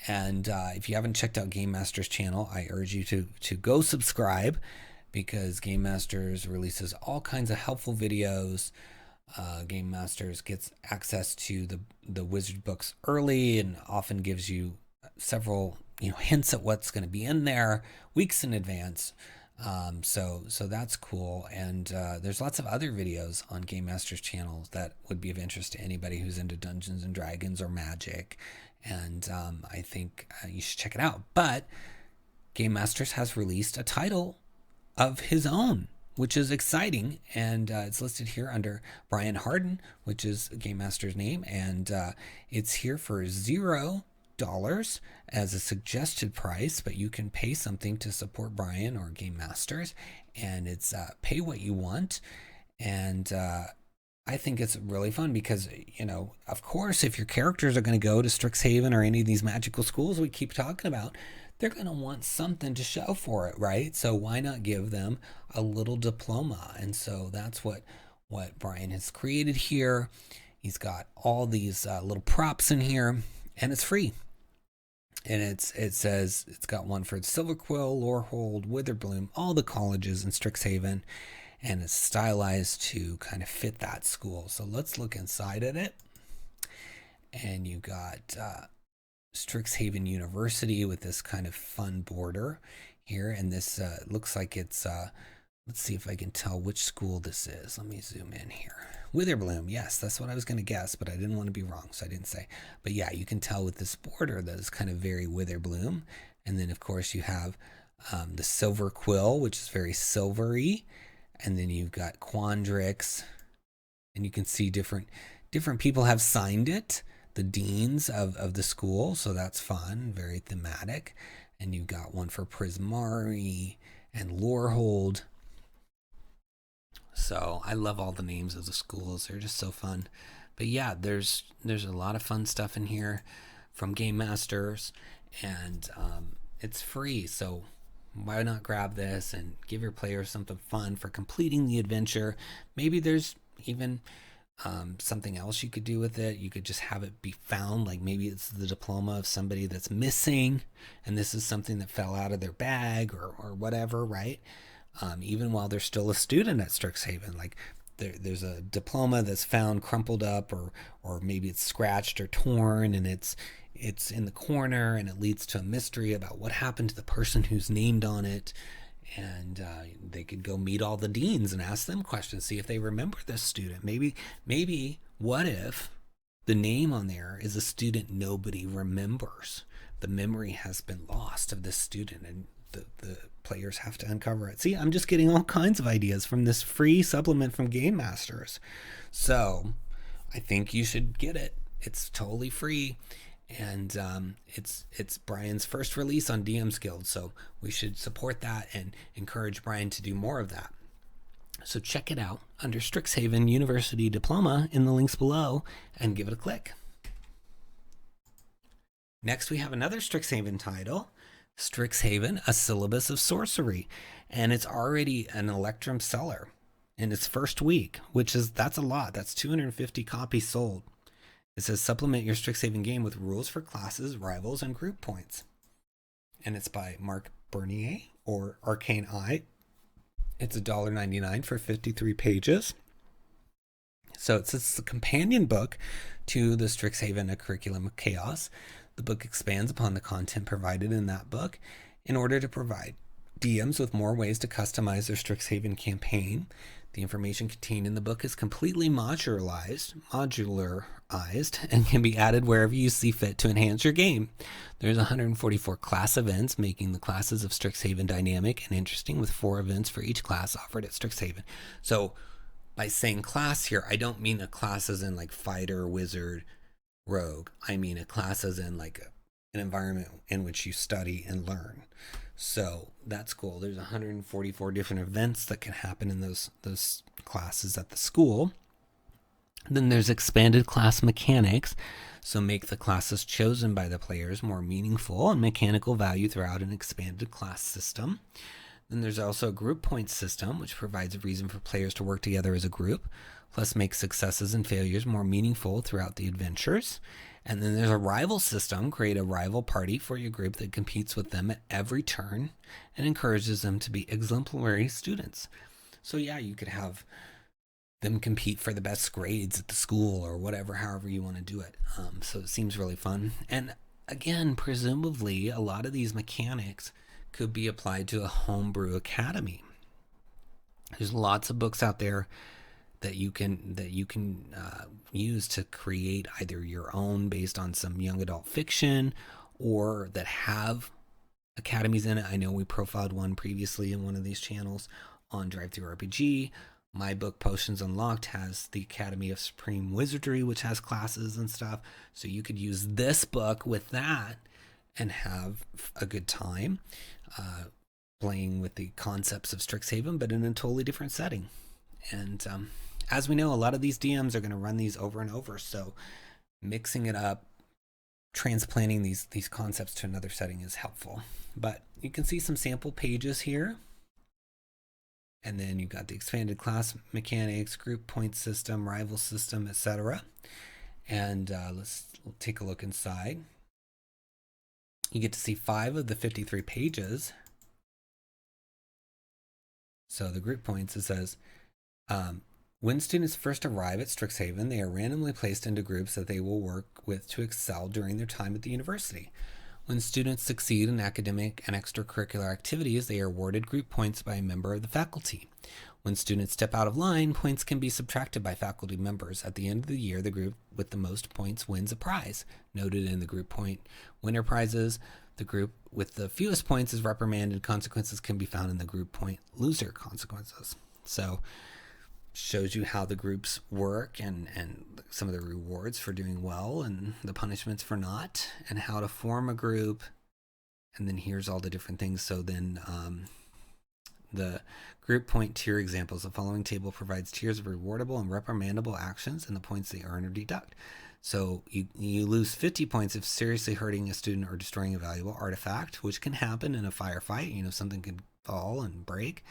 And if you haven't checked out Game Masters' channel, I urge you to go subscribe, because Game Masters releases all kinds of helpful videos. Game Masters gets access to the wizard books early and often gives you several hints at what's going to be in there weeks in advance. So that's cool. And there's lots of other videos on Game Masters channels that would be of interest to anybody who's into Dungeons and Dragons or Magic. And I think you should check it out. But Game Masters has released a title of his own, which is exciting, and it's listed here under Brian Harden, which is Game Master's name, and it's here for $0 as a suggested price, but you can pay something to support Brian or Game Masters, and it's pay what you want. And I think it's really fun because, of course, if your characters are going to go to Strixhaven or any of these magical schools we keep talking about, they're going to want something to show for it, right? So why not give them a little diploma? And so that's what Brian has created here. He's got all these little props in here, and it's free. And it says it's got one for Silverquill, Lorehold, Witherbloom, all the colleges in Strixhaven, and it's stylized to kind of fit that school. So let's look inside at it. And you got Strixhaven University with this kind of fun border here, and this looks like it's let's see if I can tell which school this is. Let me zoom in here. Witherbloom, yes, that's what I was going to guess, but I didn't want to be wrong, so I didn't say. But yeah, you can tell with this border that is kind of very Witherbloom. And then of course you have the Silverquill, which is very silvery, and then you've got Quandrix, and you can see different people have signed it, the deans of the school, so that's fun, very thematic. And you've got one for Prismari and Lorehold. So I love all the names of the schools, they're just so fun. But yeah, there's a lot of fun stuff in here from Game Masters, and it's free, so why not grab this and give your players something fun for completing the adventure. Maybe there's even something else you could do with it. You could just have it be found, like maybe it's the diploma of somebody that's missing, and this is something that fell out of their bag or whatever, right? Even while they're still a student at Strixhaven, like there's a diploma that's found crumpled up, or maybe it's scratched or torn, and it's in the corner, and it leads to a mystery about what happened to the person who's named on it. And they could go meet all the deans and ask them questions, see if they remember this student. Maybe what if the name on there is a student nobody remembers? The memory has been lost of this student, and the players have to uncover it. See, I'm just getting all kinds of ideas from this free supplement from Game Masters. So I think you should get it. It's totally free. And it's Brian's first release on DM's Guild, so we should support that and encourage Brian to do more of that. So check it out under Strixhaven University Diploma in the links below and give it a click. Next we have another Strixhaven title, Strixhaven, a Syllabus of Sorcery, and it's already an Electrum seller. in its first week, that's a lot. That's 250 copies sold. It says supplement your Strixhaven game with rules for classes, rivals, and group points. And it's by Mark Bernier or Arcane Eye. It's $1.99 for 53 pages. So it's a companion book to the Strixhaven: A Curriculum of Chaos. The book expands upon the content provided in that book in order to provide DMs with more ways to customize their Strixhaven campaign. The information contained in the book is completely modularized and can be added wherever you see fit to enhance your game. There's 144 class events, making the classes of Strixhaven dynamic and interesting, with 4 events for each class offered at Strixhaven. So by saying class here, I don't mean a class as in like fighter, wizard, rogue. I mean a class as in like an environment in which you study and learn. So that's cool. There's 144 different events that can happen in those classes at the school. Then there's expanded class mechanics. So make the classes chosen by the players more meaningful and mechanical value throughout an expanded class system. Then there's also a group point system, which provides a reason for players to work together as a group, plus make successes and failures more meaningful throughout the adventures. And then there's a rival system. Create a rival party for your group that competes with them at every turn and encourages them to be exemplary students. So yeah, you could have them compete for the best grades at the school or whatever, however you want to do it. So it seems really fun. And again, presumably a lot of these mechanics could be applied to a homebrew academy. There's lots of books out there that you can use to create either your own based on some young adult fiction, or that have academies in it. I know we profiled one previously in one of these channels on DriveThruRPG. My book Potions Unlocked has the Academy of Supreme Wizardry, which has classes and stuff. So you could use this book with that and have a good time playing with the concepts of Strixhaven, but in a totally different setting. And as we know, a lot of these DMs are going to run these over and over. So mixing it up, transplanting these concepts to another setting is helpful. But you can see some sample pages here. And then you've got the expanded class mechanics, group point system, rival system, etc. And let's take a look inside. You get to see 5 of the 53 pages. So the group points, it says, when students first arrive at Strixhaven, they are randomly placed into groups that they will work with to excel during their time at the university. When students succeed in academic and extracurricular activities, they are awarded group points by a member of the faculty. When students step out of line, points can be subtracted by faculty members. At the end of the year, the group with the most points wins a prize. Noted in the group point winner prizes, the group with the fewest points is reprimanded. Consequences can be found in the group point loser consequences. So shows you how the groups work and some of the rewards for doing well and the punishments for not, and how to form a group. And then here's all the different things. So then the group point tier examples. The following table provides tiers of rewardable and reprimandable actions and the points they earn or deduct. So you lose 50 points if seriously hurting a student or destroying a valuable artifact, which can happen in a firefight. You know, something could fall and break.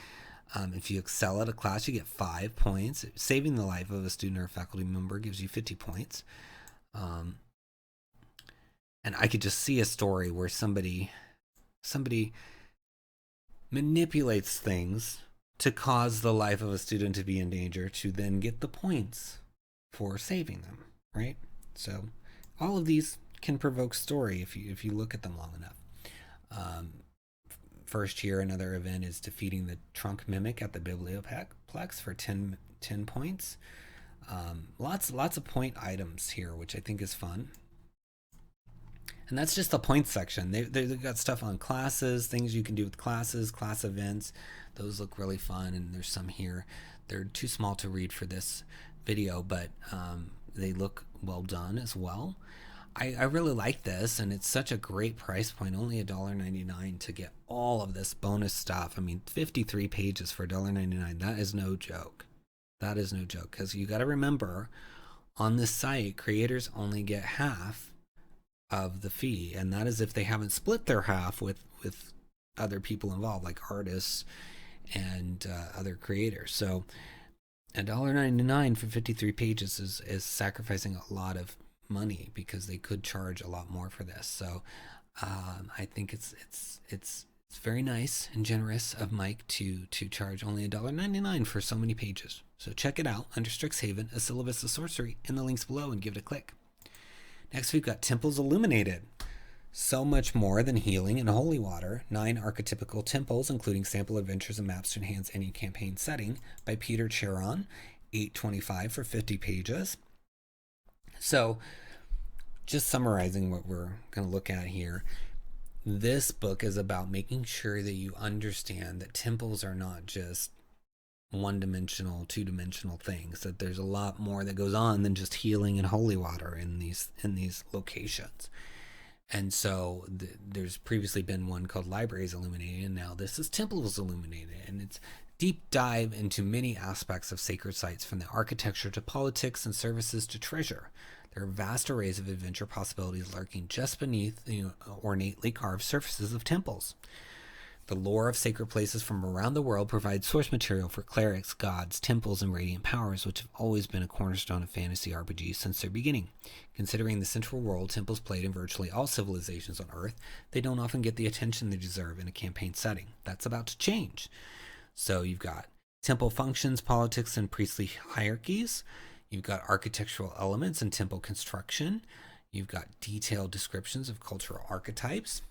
If you excel at a class, you get 5 points. Saving the life of a student or a faculty member gives you 50 points. And I could just see a story where somebody manipulates things to cause the life of a student to be in danger, to then get the points for saving them, right? So all of these can provoke story if you look at them long enough. First here, another event is defeating the trunk mimic at the biblioplex for 10 points. Lots of point items here, which I think is fun. And that's just the points section. They've got stuff on classes, things you can do with classes, class events. Those look really fun, and there's some here. They're too small to read for this video, but they look well done as well. I really like this, and it's such a great price point, only $1.99 to get all of this bonus stuff. I mean, 53 pages for $1.99. That is no joke. That is no joke, because you got to remember, on this site, creators only get half of the fee, and that is if they haven't split their half with other people involved, like artists and other creators. So $1.99 for 53 pages is sacrificing a lot of money because they could charge a lot more for this. So I think it's very nice and generous of Mike to charge only $1.99 for so many pages. So check it out under Strixhaven, a syllabus of sorcery, in the links below, and give it a click. Next, we've got Temples Illuminated. So much more than healing and holy water. 9 archetypical temples, including sample adventures and maps to enhance any campaign setting, by Peter Cheron, $8.25 for 50 pages. So, just summarizing what we're going to look at here, this book is about making sure that you understand that temples are not just one-dimensional, two-dimensional things, that there's a lot more that goes on than just healing and holy water in these locations. And so there's previously been one called Libraries Illuminated, and now this is Temples Illuminated, and it's deep dive into many aspects of sacred sites, from the architecture to politics and services to treasure. There are vast arrays of adventure possibilities lurking just beneath the ornately carved surfaces of temples. The lore of sacred places from around the world provides source material for clerics, gods, temples, and radiant powers, which have always been a cornerstone of fantasy RPGs since their beginning. Considering the central role temples played in virtually all civilizations on Earth, they don't often get the attention they deserve in a campaign setting. That's about to change. So you've got temple functions, politics, and priestly hierarchies. You've got architectural elements and temple construction. You've got detailed descriptions of cultural archetypes.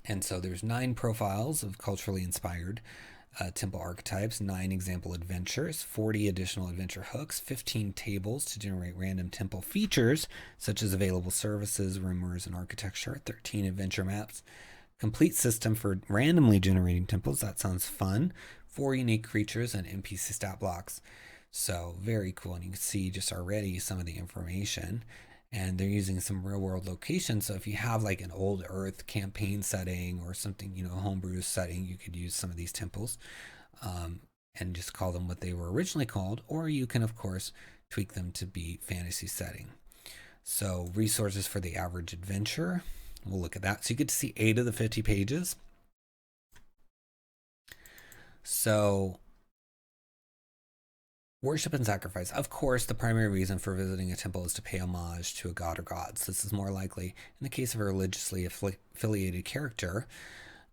And so there's 9 profiles of culturally inspired temple archetypes, 9 example adventures, 40 additional adventure hooks, 15 tables to generate random temple features, such as available services, rumors, and architecture, 13 adventure maps, complete system for randomly generating temples. That sounds fun. 4 unique creatures and NPC stat blocks. So very cool. And you can see just already some of the information. And they're using some real world locations. So if you have like an old Earth campaign setting or something, a homebrew setting, you could use some of these temples and just call them what they were originally called. Or you can, of course, tweak them to be fantasy setting. So resources for the average adventure. We'll look at that. So you get to see 8 of the 50 pages. So worship and sacrifice. Of course, the primary reason for visiting a temple is to pay homage to a god or gods. This is more likely in the case of a religiously affiliated character,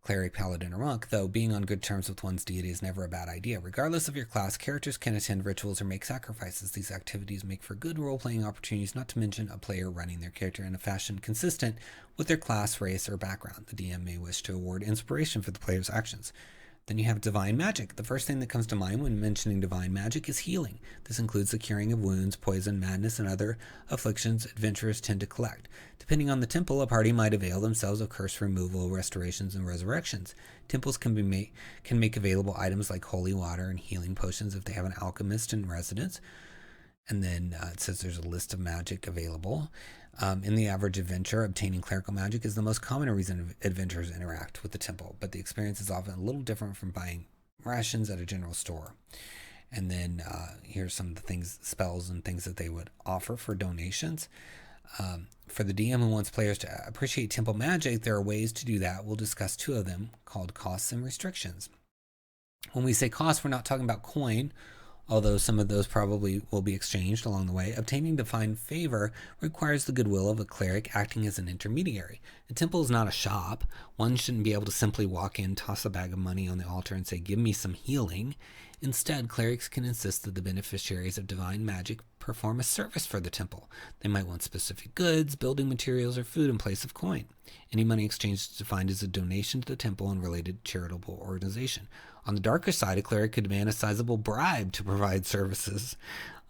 cleric, paladin, or monk, though being on good terms with one's deity is never a bad idea. Regardless of your class, characters can attend rituals or make sacrifices. These activities make for good role-playing opportunities, not to mention a player running their character in a fashion consistent with their class, race, or background. The DM may wish to award inspiration for the player's actions. Then you have divine magic. The first thing that comes to mind when mentioning divine magic is healing. This includes the curing of wounds, poison, madness, and other afflictions adventurers tend to collect. Depending on the temple, a party might avail themselves of curse removal, restorations, and resurrections. Temples can make available items like holy water and healing potions if they have an alchemist in residence. And then it says there's a list of magic available. In the average adventure, obtaining clerical magic is the most common reason adventurers interact with the temple, but the experience is often a little different from buying rations at a general store. And then here's some of the things, spells and things that they would offer for donations. For the DM who wants players to appreciate temple magic, there are ways to do that. We'll discuss 2 of them, called costs and restrictions. When we say costs, we're not talking about coin, although some of those probably will be exchanged along the way. Obtaining divine favor requires the goodwill of a cleric acting as an intermediary. A temple is not a shop. One shouldn't be able to simply walk in, toss a bag of money on the altar, and say, "Give me some healing." Instead, clerics can insist that the beneficiaries of divine magic perform a service for the temple. They might want specific goods, building materials, or food in place of coin. Any money exchanged is defined as a donation to the temple and related charitable organization. On the darker side, a cleric could demand a sizable bribe to provide services.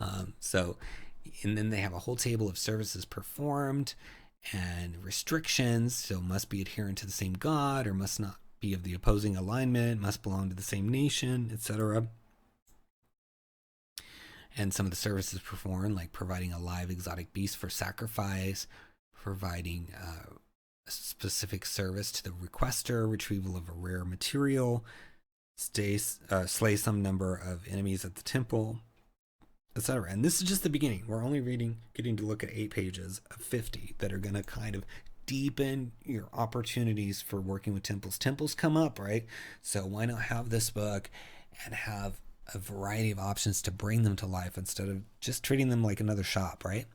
And then they have a whole table of services performed and restrictions. So must be adherent to the same god, or must not be of the opposing alignment, must belong to the same nation, etc. And some of the services performed, like providing a live exotic beast for sacrifice, providing a specific service to the requester, retrieval of a rare material, slay some number of enemies at the temple, etc. And this is just the beginning. We're only getting to look at 8 pages of 50 that are going to kind of deepen your opportunities for working with temples. Temples come up, right? So why not have this book and have a variety of options to bring them to life instead of just treating them like another shop, right?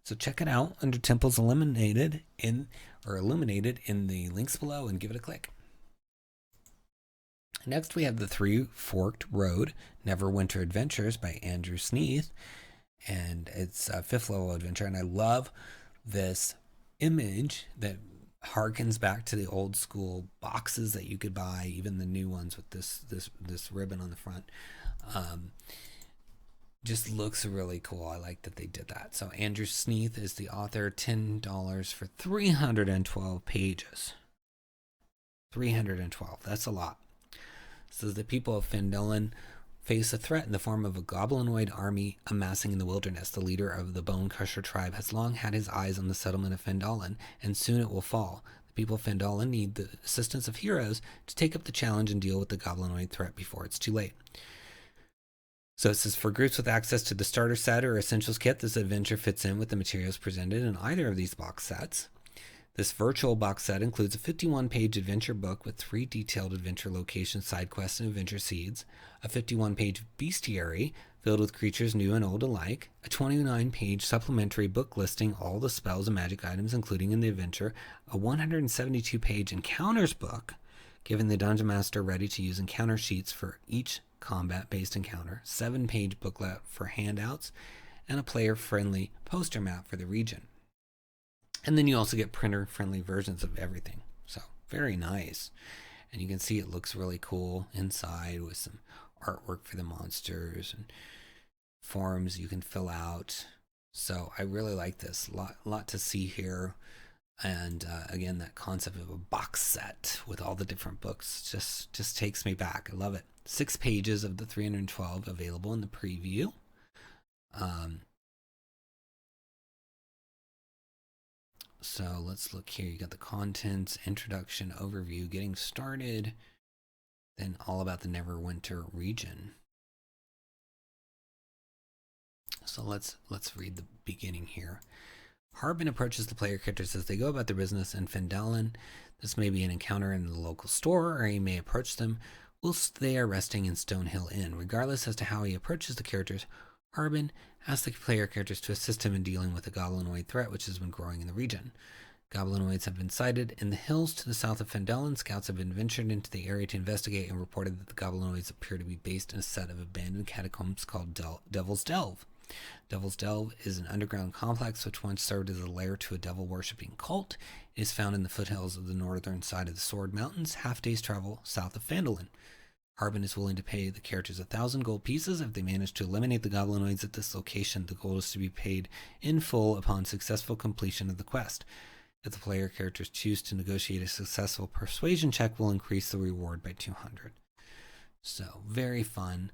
So check it out under Temples Illuminated in the links below and give it a click. Next, we have The Three Forked Road Neverwinter Adventures by Andrew Sneath, and it's a 5th level adventure. And I love this image that harkens back to the old school boxes that you could buy, even the new ones with this ribbon on the front. Just looks really cool. I like that they did that. So Andrew Sneath is the author. $10 for 312 pages. 312. That's a lot. So the people of Phendelin face a threat in the form of a goblinoid army amassing in the wilderness. The leader of the Bone Crusher tribe has long had his eyes on the settlement of Phendelin, and soon it will fall. The people of Phendelin need the assistance of heroes to take up the challenge and deal with the goblinoid threat before it's too late. So it says, for groups with access to the starter set or essentials kit, this adventure fits in with the materials presented in either of these box sets. This virtual box set includes a 51-page adventure book with 3 detailed adventure locations, side quests, and adventure seeds, a 51-page bestiary filled with creatures new and old alike, a 29-page supplementary book listing all the spells and magic items including in the adventure, a 172-page encounters book giving the dungeon master ready-to-use encounter sheets for each combat-based encounter, 7-page booklet for handouts, and a player-friendly poster map for the region. And then you also get printer-friendly versions of everything. So, very nice. And you can see it looks really cool inside with some artwork for the monsters and forms you can fill out. So, I really like this. A lot to see here. And again, that concept of a box set with all the different books just takes me back. I love it. 6 pages of the 312 available in the preview. So let's look here. You got the contents, introduction, overview, getting started, then all about the Neverwinter region. So let's read the beginning here. Harbin approaches the player characters as they go about their business in Phendelin. This may be an encounter in the local store, or he may approach them whilst they are resting in Stonehill Inn. Regardless as to how he approaches the characters, Harbin asks the player characters to assist him in dealing with the goblinoid threat which has been growing in the region. Goblinoids have been sighted in the hills to the south of Phendelin. Scouts have been ventured into the area to investigate and reported that the goblinoids appear to be based in a set of abandoned catacombs called Devil's Delve. Devil's Delve is an underground complex which once served as a lair to a devil-worshipping cult. It is found in the foothills of the northern side of the Sword Mountains, half day's travel south of Phendelin. Harbin is willing to pay the characters 1,000 gold pieces if they manage to eliminate the goblinoids at this location. The gold is to be paid in full upon successful completion of the quest. If the player characters choose to negotiate a successful persuasion check, will increase the reward by 200. So, very fun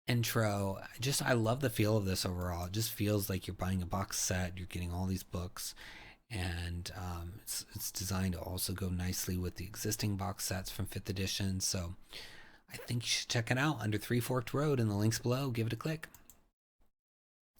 intro. I love the feel of this overall. It just feels like you're buying a box set, you're getting all these books, and it's designed to also go nicely with the existing box sets from 5th edition. So, I think you should check it out under Three Forked Road in the links below. Give it a click.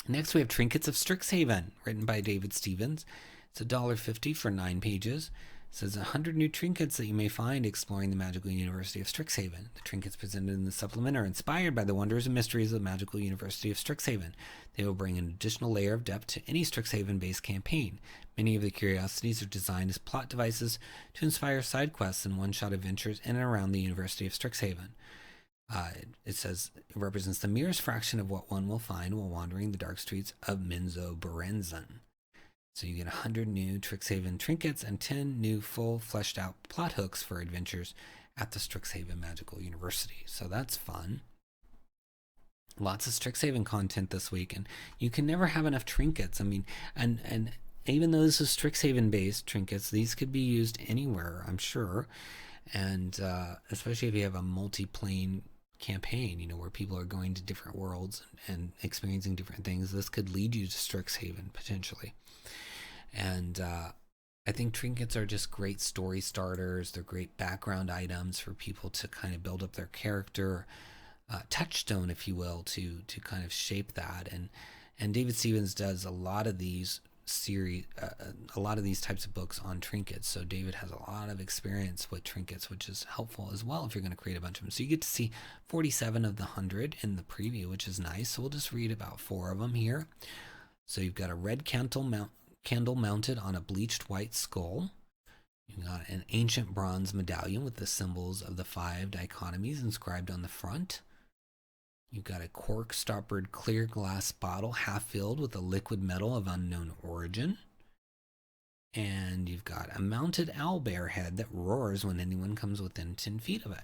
Next, we have Trinkets of Strixhaven, written by David Stevens. It's $1.50 for 9 pages. It says 100 new trinkets that you may find exploring the magical University of Strixhaven. The trinkets presented in the supplement are inspired by the wonders and mysteries of the magical University of Strixhaven. They will bring an additional layer of depth to any Strixhaven-based campaign. Many of the curiosities are designed as plot devices to inspire side quests and one-shot adventures in and around the University of Strixhaven. It says it represents the merest fraction of what one will find while wandering the dark streets of Minzo-Berenzan. So you get 100 new Strixhaven trinkets and 10 new full fleshed out plot hooks for adventures at the Strixhaven Magical University. So that's fun. Lots of Strixhaven content this week, and you can never have enough trinkets. I mean, and even though this is Strixhaven based trinkets, these could be used anywhere, I'm sure. And especially if you have a multi-plane campaign, where people are going to different worlds and experiencing different things, this could lead you to Strixhaven potentially. And I think trinkets are just great story starters. They're great background items for people to kind of build up their character, touchstone, if you will, to kind of shape that. And David Stevens does a lot of these series, a lot of these types of books on trinkets. So David has a lot of experience with trinkets, which is helpful as well if you're going to create a bunch of them. So you get to see 47 of the 100 in the preview, which is nice. So we'll just read about 4 of them here. So you've got a red candle mounted on a bleached white skull. You've got an ancient bronze medallion with the symbols of the 5 dichotomies inscribed on the front. You've got a cork-stoppered clear glass bottle half filled with a liquid metal of unknown origin. And you've got a mounted owlbear head that roars when anyone comes within 10 feet of it.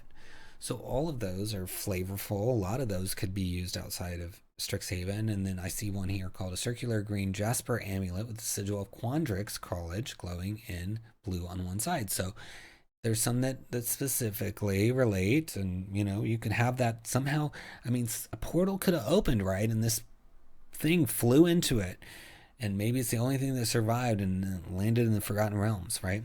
So all of those are flavorful. A lot of those could be used outside of Strixhaven. And then I see one here called a circular green jasper amulet with the sigil of Quandrix College glowing in blue on one side. So there's some that specifically relate, and you could have that somehow. I mean, a portal could have opened, right? And this thing flew into it, and maybe it's the only thing that survived and landed in the Forgotten Realms, right?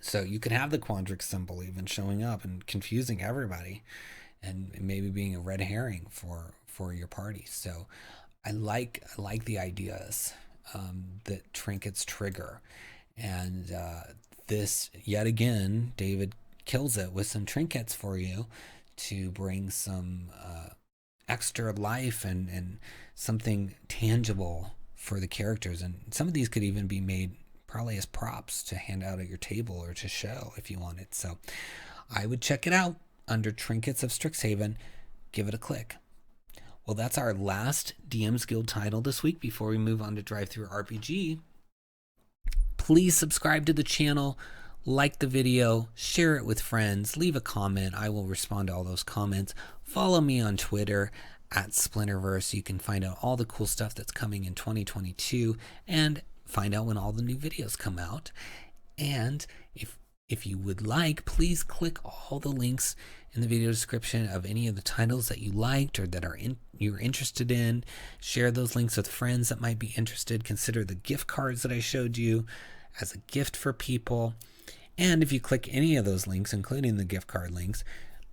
So you could have the Quandrix symbol even showing up and confusing everybody, and maybe being a red herring for your party. So I like the ideas that trinkets trigger, and this, yet again, David kills it with some trinkets for you to bring some extra life and something tangible for the characters. And some of these could even be made probably as props to hand out at your table or to show if you wanted. So I would check it out under Trinkets of Strixhaven. Give it a click. Well, that's our last DM's Guild title this week before we move on to DriveThruRPG. Please subscribe to the channel, like the video, share it with friends, leave a comment. I will respond to all those comments. Follow me on Twitter at Splinterverse. You can find out all the cool stuff that's coming in 2022 and find out when all the new videos come out. And if you would like, please click all the links in the video description of any of the titles that you liked or that you're interested in. Share those links with friends that might be interested. Consider the gift cards that I showed you as a gift for people. And if you click any of those links, including the gift card links,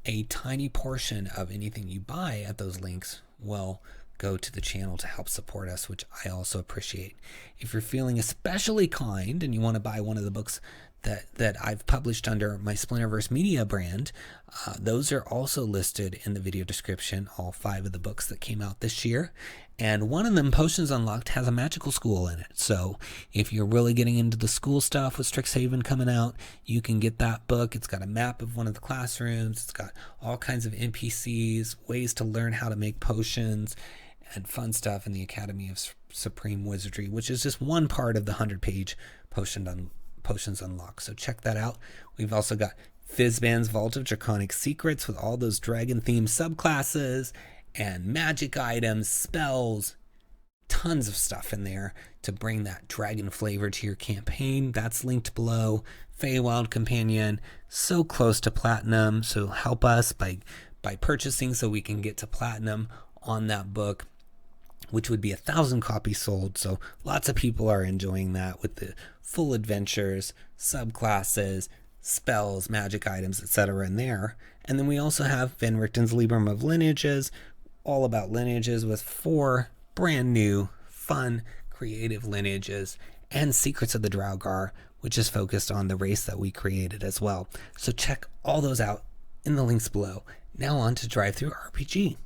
a tiny portion of anything you buy at those links will go to the channel to help support us, which I also appreciate. If you're feeling especially kind and you want to buy one of the books that I've published under my Splinterverse Media brand, those are also listed in the video description, all 5 of the books that came out this year. And one of them, Potions Unlocked, has a magical school in it. So if you're really getting into the school stuff with Strixhaven coming out, you can get that book. It's got a map of one of the classrooms. It's got all kinds of NPCs, ways to learn how to make potions, and fun stuff in the Academy of Supreme Wizardry, which is just one part of the 100-page Potions Unlocked. So check that out. We've also got Fizban's Vault of Draconic Secrets with all those dragon-themed subclasses and magic items, spells, tons of stuff in there to bring that dragon flavor to your campaign. That's linked below. Feywild Companion, so close to platinum, so help us by purchasing so we can get to platinum on that book, which would be 1,000 copies sold. So lots of people are enjoying that with the full adventures, subclasses, spells, magic items, etc. in there. And then we also have Van Richten's Librum of Lineages, all about lineages with 4 brand new, fun, creative lineages, and Secrets of the Draugr, which is focused on the race that we created as well. So check all those out in the links below. Now on to DriveThruRPG.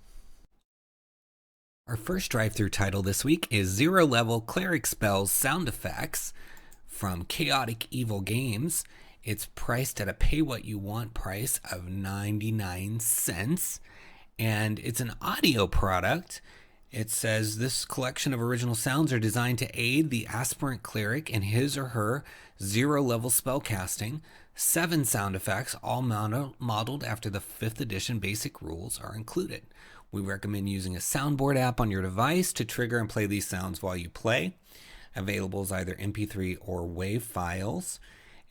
Our first drive-thru title this week is 0-level Cleric Spells Sound Effects from Chaotic Evil Games. It's priced at a pay-what-you-want price of 99 cents, and it's an audio product. It says this collection of original sounds are designed to aid the aspirant cleric in his or her 0-level spellcasting. 7 sound effects, all modeled after the 5th edition basic rules, are included. We recommend using a soundboard app on your device to trigger and play these sounds while you play. Available as either MP3 or WAV files.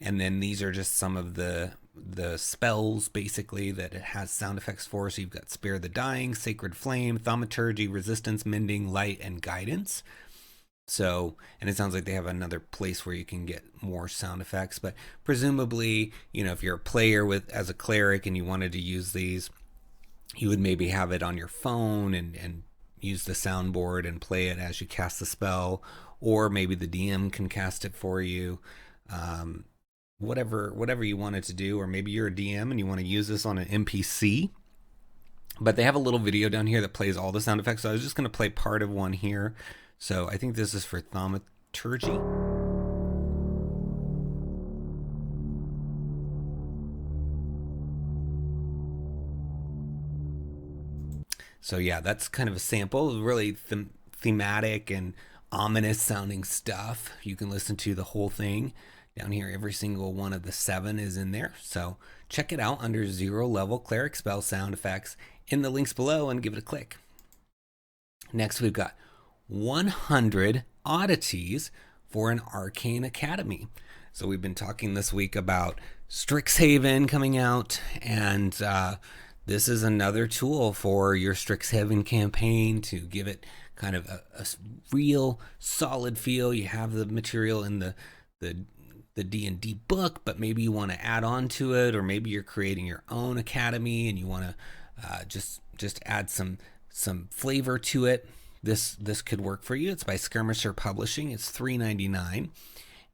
And then these are just some of the spells, basically, that it has sound effects for. So you've got Spare the Dying, Sacred Flame, Thaumaturgy, Resistance, Mending, Light, and Guidance. So, and it sounds like they have another place where you can get more sound effects. But presumably, if you're a player as a cleric and you wanted to use these, you would maybe have it on your phone and use the soundboard and play it as you cast the spell. or maybe the DM can cast it for you. Whatever you want it to do, or maybe you're a DM and you want to use this on an NPC. But they have a little video down here that plays all the sound effects, so I was just going to play part of one here. So I think this is for thaumaturgy. So yeah, that's kind of a sample, really thematic and ominous sounding stuff. You can listen to the whole thing. Down here, every single one of the 7 is in there. So check it out under 0 level cleric spell sound effects in the links below and give it a click. Next, we've got 100 oddities for an Arcane Academy. So we've been talking this week about Strixhaven coming out, and this is another tool for your Strixhaven campaign to give it kind of a real solid feel. You have the material in the D&D book, but maybe you want to add on to it, or maybe you're creating your own academy and you want to just add some flavor to it. This could work for you. It's by Skirmisher Publishing. It's $3.99,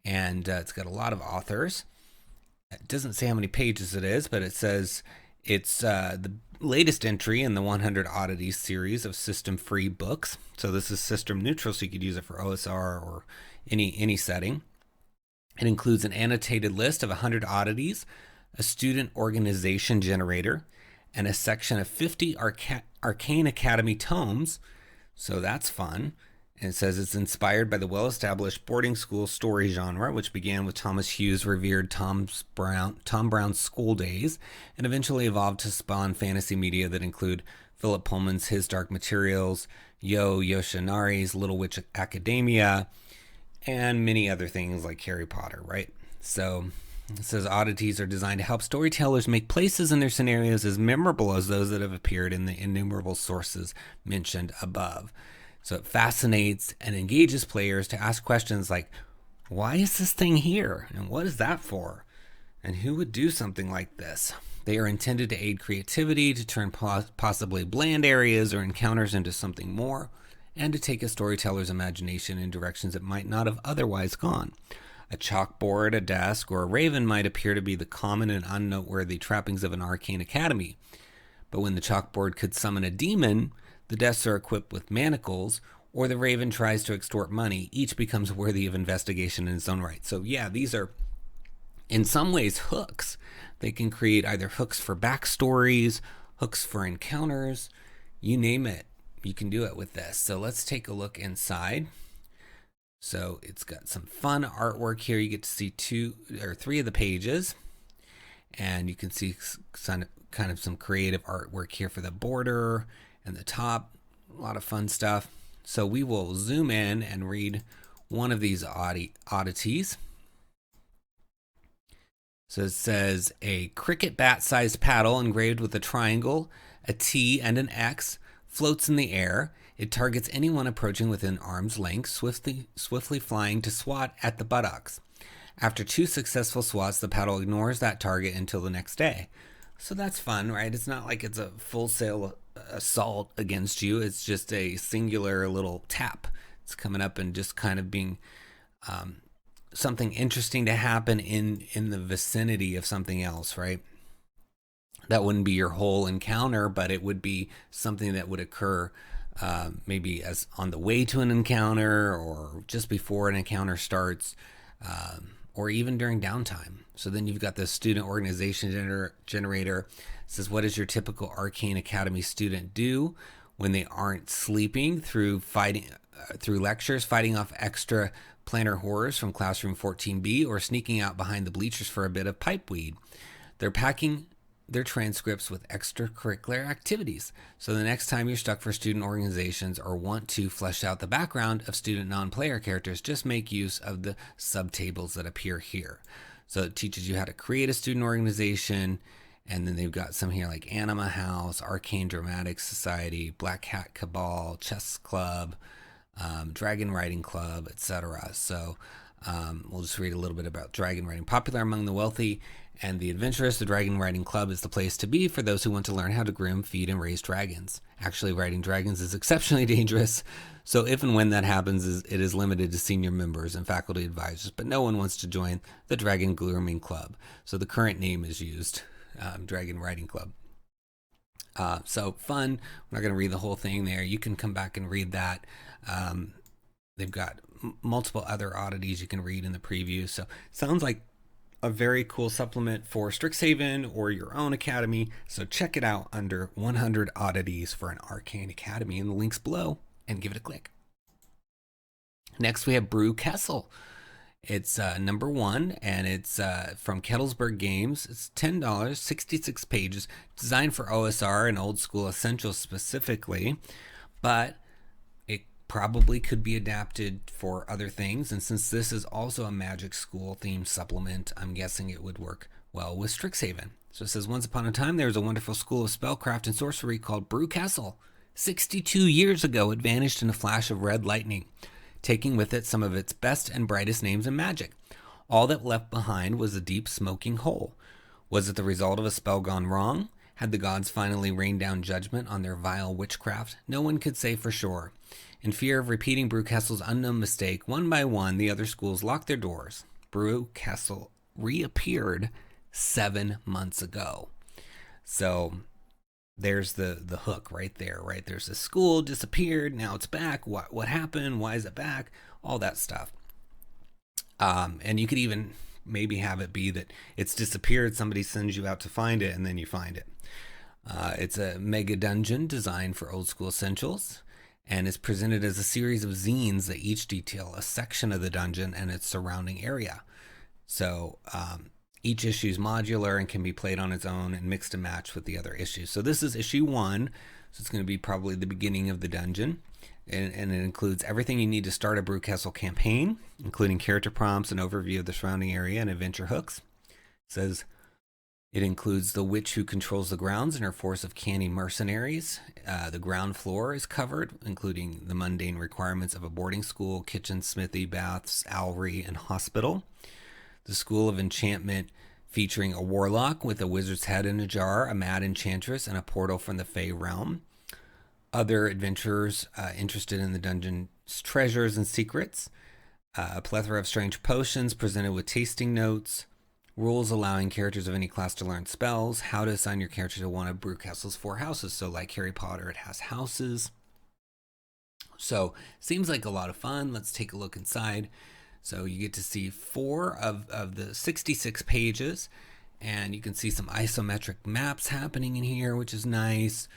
and it's got a lot of authors. It doesn't say how many pages it is, but it says it's the latest entry in the 100 Oddities series of system-free books. So this is system neutral, so you could use it for OSR or any setting. It includes an annotated list of 100 oddities, a student organization generator, and a section of 50 Arcane Academy tomes. So that's fun. And it says it's inspired by the well-established boarding school story genre, which began with Thomas Hughes' revered Tom Brown's School Days, and eventually evolved to spawn fantasy media that include Philip Pullman's His Dark Materials, Yoshinari's Little Witch Academia, and many other things like Harry Potter, right? So it says oddities are designed to help storytellers make places in their scenarios as memorable as those that have appeared in the innumerable sources mentioned above. So it fascinates and engages players to ask questions like, why is this thing here? And what is that for? And who would do something like this? They are intended to aid creativity, to turn possibly bland areas or encounters into something more, and to take a storyteller's imagination in directions it might not have otherwise gone. A chalkboard, a desk, or a raven might appear to be the common and unnoteworthy trappings of an Arcane Academy. But when the chalkboard could summon a demon, the desks are equipped with manacles, or the raven tries to extort money, each becomes worthy of investigation in its own right. So yeah, these are in some ways hooks. They can create either hooks for backstories, hooks for encounters, you name it. You can do it with this. So let's take a look inside. So it's got some fun artwork here. You get to see 2 or 3 of the pages, and you can see kind of some creative artwork here for the border and the top. A lot of fun stuff. So we will zoom in and read one of these oddities. So it says a cricket bat-sized paddle engraved with a triangle, a T, and an X floats in the air. It targets anyone approaching within arm's length, swiftly flying to swat at the buttocks. After 2 successful swats, the paddle ignores that target until the next day. So that's fun, right? It's not like it's a full-sail assault against you. It's just a singular little tap. It's coming up and just kind of being something interesting to happen in the vicinity of something else, right? That wouldn't be your whole encounter, but it would be something that would occur maybe as on the way to an encounter, or just before an encounter starts, or even during downtime. So then you've got the student organization generator. It says, what does your typical Arcane Academy student do when they aren't sleeping through lectures, fighting off extra planner horrors from classroom 14B, or sneaking out behind the bleachers for a bit of pipeweed? They're packing their transcripts with extracurricular activities. So the next time you're stuck for student organizations or want to flesh out the background of student non-player characters, just make use of the subtables that appear here. So it teaches you how to create a student organization, and then they've got some here like Anima House, Arcane Dramatic Society, Black Hat Cabal, Chess Club, Dragon Writing Club, etc. So We'll just read a little bit about dragon riding. Popular among the wealthy and the adventurous, the Dragon Riding Club is the place to be for those who want to learn how to groom, feed, and raise dragons. Actually, riding dragons is exceptionally dangerous, so if and when that happens, it is limited to senior members and faculty advisors, but no one wants to join the Dragon Grooming Club. So the current name is used, Dragon Riding Club. So fun. I'm not going to read the whole thing there. You can come back and read that. They've got multiple other oddities you can read in the preview. So sounds like a very cool supplement for Strixhaven or your own academy. So check it out under 100 oddities for an Arcane Academy in the links below and give it a click. Next we have Brew Kessel. It's number 1 and it's from Kettlesburg Games. It's $10, 66 pages, designed for OSR and old school essentials specifically, but probably could be adapted for other things, and since this is also a magic school themed supplement, I'm guessing it would work well with Strixhaven. So it says, once upon a time there was a wonderful school of spellcraft and sorcery called Brew Castle. 62 years ago it vanished in a flash of red lightning, taking with it some of its best and brightest names in magic. All that left behind was a deep smoking hole. Was it the result of a spell gone wrong? Had the gods finally rained down judgment on their vile witchcraft? No one could say for sure. In fear of repeating Brew Castle's unknown mistake, one by one, the other schools locked their doors. Brew Castle reappeared 7 months ago. So there's the hook right there, right? There's a school, disappeared, now it's back. What happened? Why is it back? All that stuff. And you could even maybe have it be that it's disappeared, somebody sends you out to find it, and then you find it. It's a mega dungeon designed for old school essentials, and is presented as a series of zines that each detail a section of the dungeon and its surrounding area. So each issue is modular and can be played on its own and mixed and matched with the other issues. So this is issue 1, so it's going to be probably the beginning of the dungeon, and it includes everything you need to start a Brew Castle campaign, including character prompts, an overview of the surrounding area, and adventure hooks. It says it includes the witch who controls the grounds and her force of canny mercenaries. The ground floor is covered, including the mundane requirements of a boarding school, kitchen, smithy, baths, owlry, and hospital. The School of Enchantment, featuring a warlock with a wizard's head in a jar, a mad enchantress, and a portal from the Fey realm. Other adventurers interested in the dungeon's treasures and secrets. A plethora of strange potions presented with tasting notes. Rules allowing characters of any class to learn spells. How to assign your character to one of Brew Castle's 4 houses. So like Harry Potter, it has houses. So seems like a lot of fun. Let's take a look inside. So you get to see 4 of the 66 pages, and you can see some isometric maps happening in here, which is nice.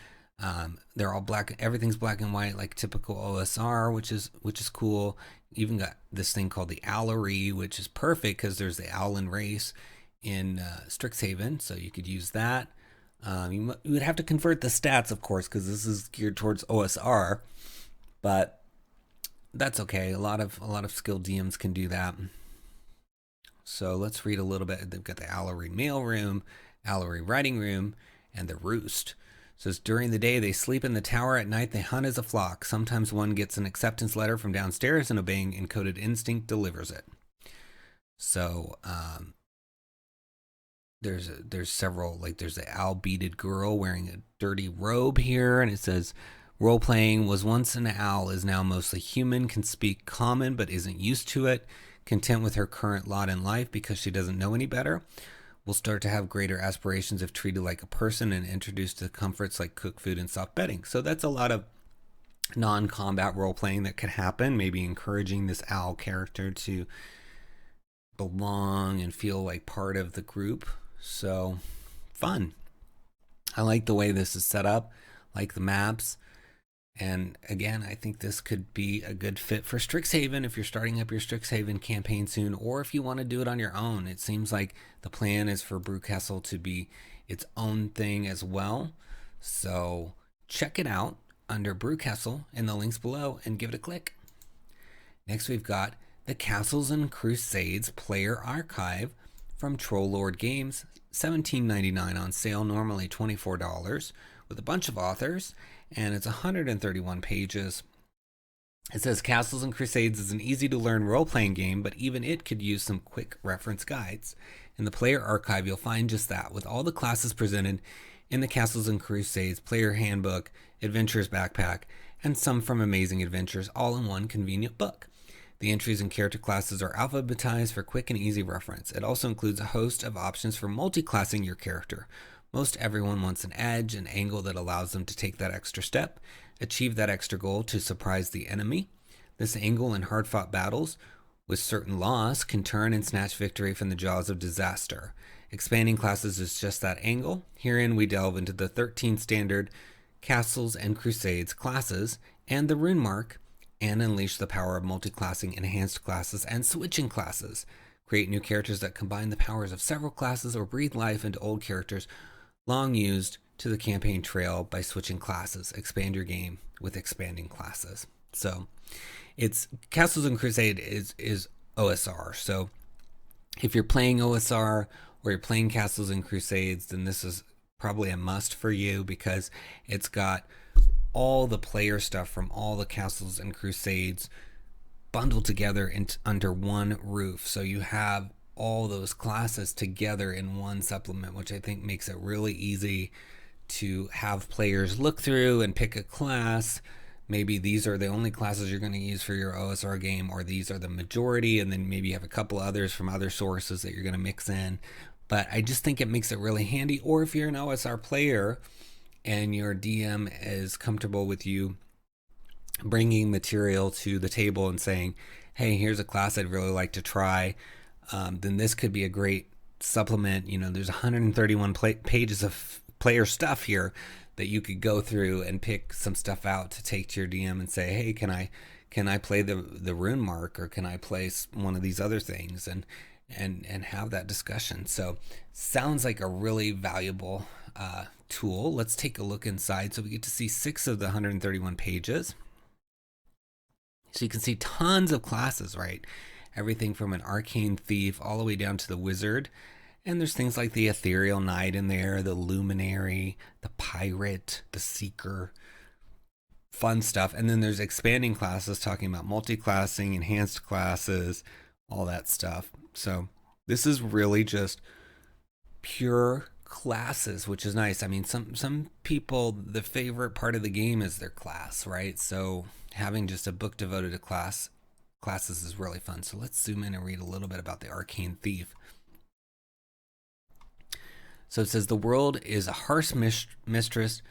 They're all black. Everything's black and white, like typical OSR, which is cool. Even got this thing called the owlry, which is perfect because there's the owlin race in Strixhaven, so you could use that. You would have to convert the stats, of course, because this is geared towards OSR, but that's okay. A lot of skilled DMs can do that. So let's read a little bit. They've got the owlry mailroom, owlry writing room, and the roost. It says, during the day, they sleep in the tower. At night, they hunt as a flock. Sometimes one gets an acceptance letter from downstairs, and obeying encoded instinct delivers it. So there's several, like there's the owl-beaded girl wearing a dirty robe here, and it says, role-playing was once an owl, is now mostly human, can speak common but isn't used to it, content with her current lot in life because she doesn't know any better. Will start to have greater aspirations if treated like a person and introduced to comforts like cooked food and soft bedding. So that's a lot of non-combat role-playing that could happen, maybe encouraging this owl character to belong and feel like part of the group. So fun. I like the way this is set up, like the maps. And again, I think this could be a good fit for Strixhaven if you're starting up your Strixhaven campaign soon, or if you want to do it on your own. It seems like the plan is for Brew Castle to be its own thing as well. So check it out under Brew Castle in the links below and give it a click. Next, we've got the Castles and Crusades Player Archive from Troll Lord Games, $17.99 on sale, normally $24, with a bunch of authors. And it's 131 pages. It says Castles and Crusades is an easy to learn role-playing game, but even it could use some quick reference guides. In the player archive, you'll find just that, with all the classes presented in the Castles and Crusades player handbook, adventurer's backpack, and some from Amazing Adventures, all in one convenient book. The entries and character classes are alphabetized for quick and easy reference. It also includes a host of options for multi-classing your character. Most everyone wants an edge, an angle that allows them to take that extra step, achieve that extra goal to surprise the enemy. This angle in hard-fought battles with certain loss can turn and snatch victory from the jaws of disaster. Expanding classes is just that angle. Herein we delve into the 13 standard Castles and Crusades classes and the rune mark, and unleash the power of multi-classing enhanced classes and switching classes. Create new characters that combine the powers of several classes or breathe life into old characters long used to the campaign trail by switching classes. Expand your game with expanding classes. So it's Castles and Crusade is OSR. So if you're playing OSR or you're playing Castles and Crusades, then this is probably a must for you, because it's got all the player stuff from all the Castles and Crusades bundled together under one roof. So you have all those classes together in one supplement, which I think makes it really easy to have players look through and pick a class. Maybe these are the only classes you're going to use for your OSR game, or these are the majority, and then maybe you have a couple others from other sources that you're going to mix in. But I just think it makes it really handy. Or if you're an OSR player and your DM is comfortable with you bringing material to the table and saying, hey, here's a class I'd really like to try, then this could be a great supplement. You know, there's 131 pages of player stuff here that you could go through and pick some stuff out to take to your DM and say, hey, can I play the rune mark, or can I play one of these other things, and have that discussion. So sounds like a really valuable tool. Let's take a look inside. So we get to see 6 of the 131 pages. So you can see tons of classes, right? Everything from an arcane thief all the way down to the wizard. And there's things like the ethereal knight in there, the luminary, the pirate, the seeker, fun stuff. And then there's expanding classes talking about multi-classing, enhanced classes, all that stuff. So this is really just pure classes, which is nice. I mean, some people, the favorite part of the game is their class, right? So having just a book devoted to classes is really fun. So let's zoom in and read a little bit about the Arcane Thief. So it says, the world is a harsh mistress,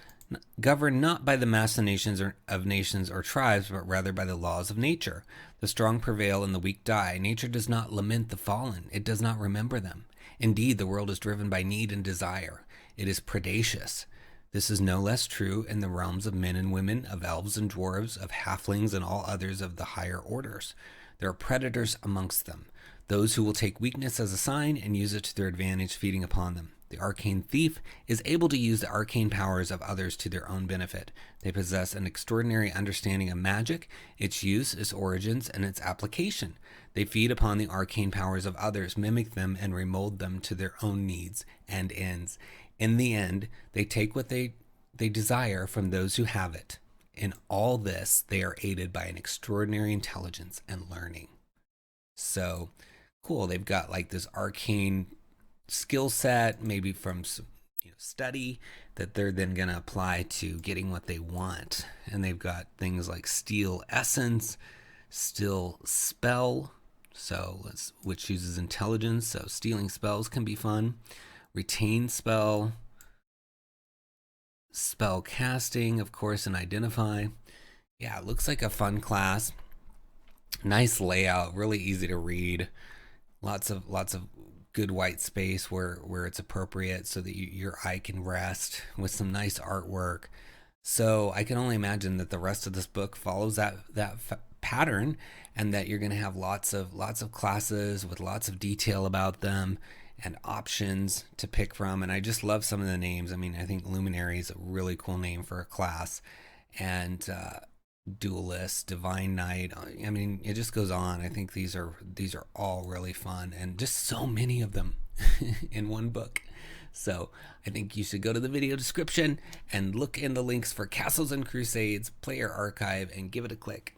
governed not by the machinations of nations or tribes, but rather by the laws of nature. The strong prevail and the weak die. Nature does not lament the fallen. It does not remember them. Indeed, the world is driven by need and desire. It is predacious. This is no less true in the realms of men and women, of elves and dwarves, of halflings and all others of the higher orders. There are predators amongst them, those who will take weakness as a sign and use it to their advantage, feeding upon them. The arcane thief is able to use the arcane powers of others to their own benefit. They possess an extraordinary understanding of magic, its use, its origins, and its application. They feed upon the arcane powers of others, mimic them, and remold them to their own needs and ends. In the end, they take what they desire from those who have it. In all this, they are aided by an extraordinary intelligence and learning. So, cool. They've got like this arcane skill set, maybe from some study, that they're then going to apply to getting what they want. And they've got things like steal essence, steal spell, which uses intelligence, so stealing spells can be fun. Retain spell, spell casting, of course, and identify. Yeah, it looks like a fun class. Nice layout, really easy to read. Lots of good white space where it's appropriate, so that your eye can rest, with some nice artwork. So I can only imagine that the rest of this book follows that pattern, and that you're going to have lots of classes with lots of detail about them and options to pick from. And I just love some of the names. I mean, I think Luminary is a really cool name for a class, and Duelist, Divine Knight. I mean, it just goes on. I think these are all really fun, and just so many of them in one book. So I think you should go to the video description and look in the links for Castles and Crusades Player Archive and give it a click.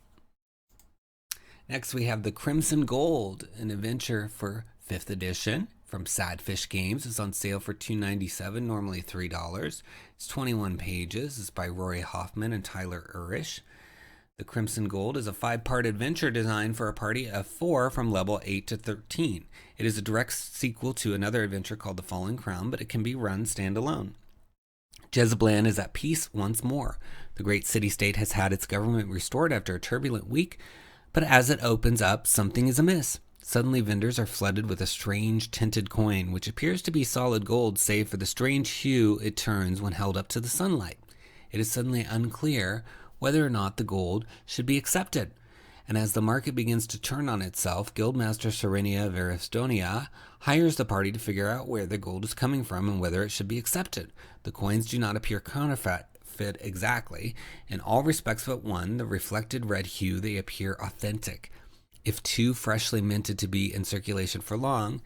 Next, we have the Crimson Gold, an adventure for 5th edition from Sadfish Games. It's on sale for $2.97, normally $3. It's 21 pages. It's by Rory Hoffman and Tyler Urish. The Crimson Gold is a 5-part adventure designed for a party of 4 from level 8 to 13. It is a direct sequel to another adventure called The Fallen Crown, but it can be run standalone. 𝘎𝙬𝙬 is at peace once more. The great city-state has had its government restored after a turbulent week, but as it opens up, something is amiss. Suddenly, vendors are flooded with a strange tinted coin, which appears to be solid gold, save for the strange hue it turns when held up to the sunlight. It is suddenly unclear whether or not the gold should be accepted. And as the market begins to turn on itself, Guildmaster Serenia Veristonia hires the party to figure out where the gold is coming from and whether it should be accepted. The coins do not appear counterfeit exactly. In all respects but one, the reflected red hue, they appear authentic. If too freshly minted to be in circulation for long,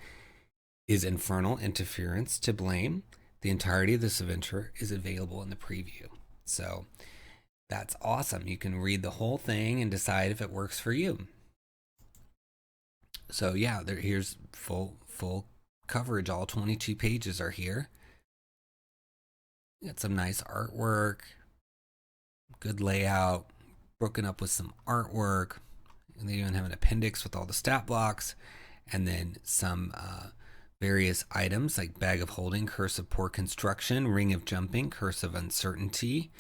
is infernal interference to blame? The entirety of this adventure is available in the preview. So that's awesome. You can read the whole thing and decide if it works for you. So yeah, here's full coverage. All 22 pages are here. Got some nice artwork, good layout, broken up with some artwork. And they even have an appendix with all the stat blocks, and then some various items like Bag of Holding, Curse of Poor Construction, Ring of Jumping, Curse of Uncertainty.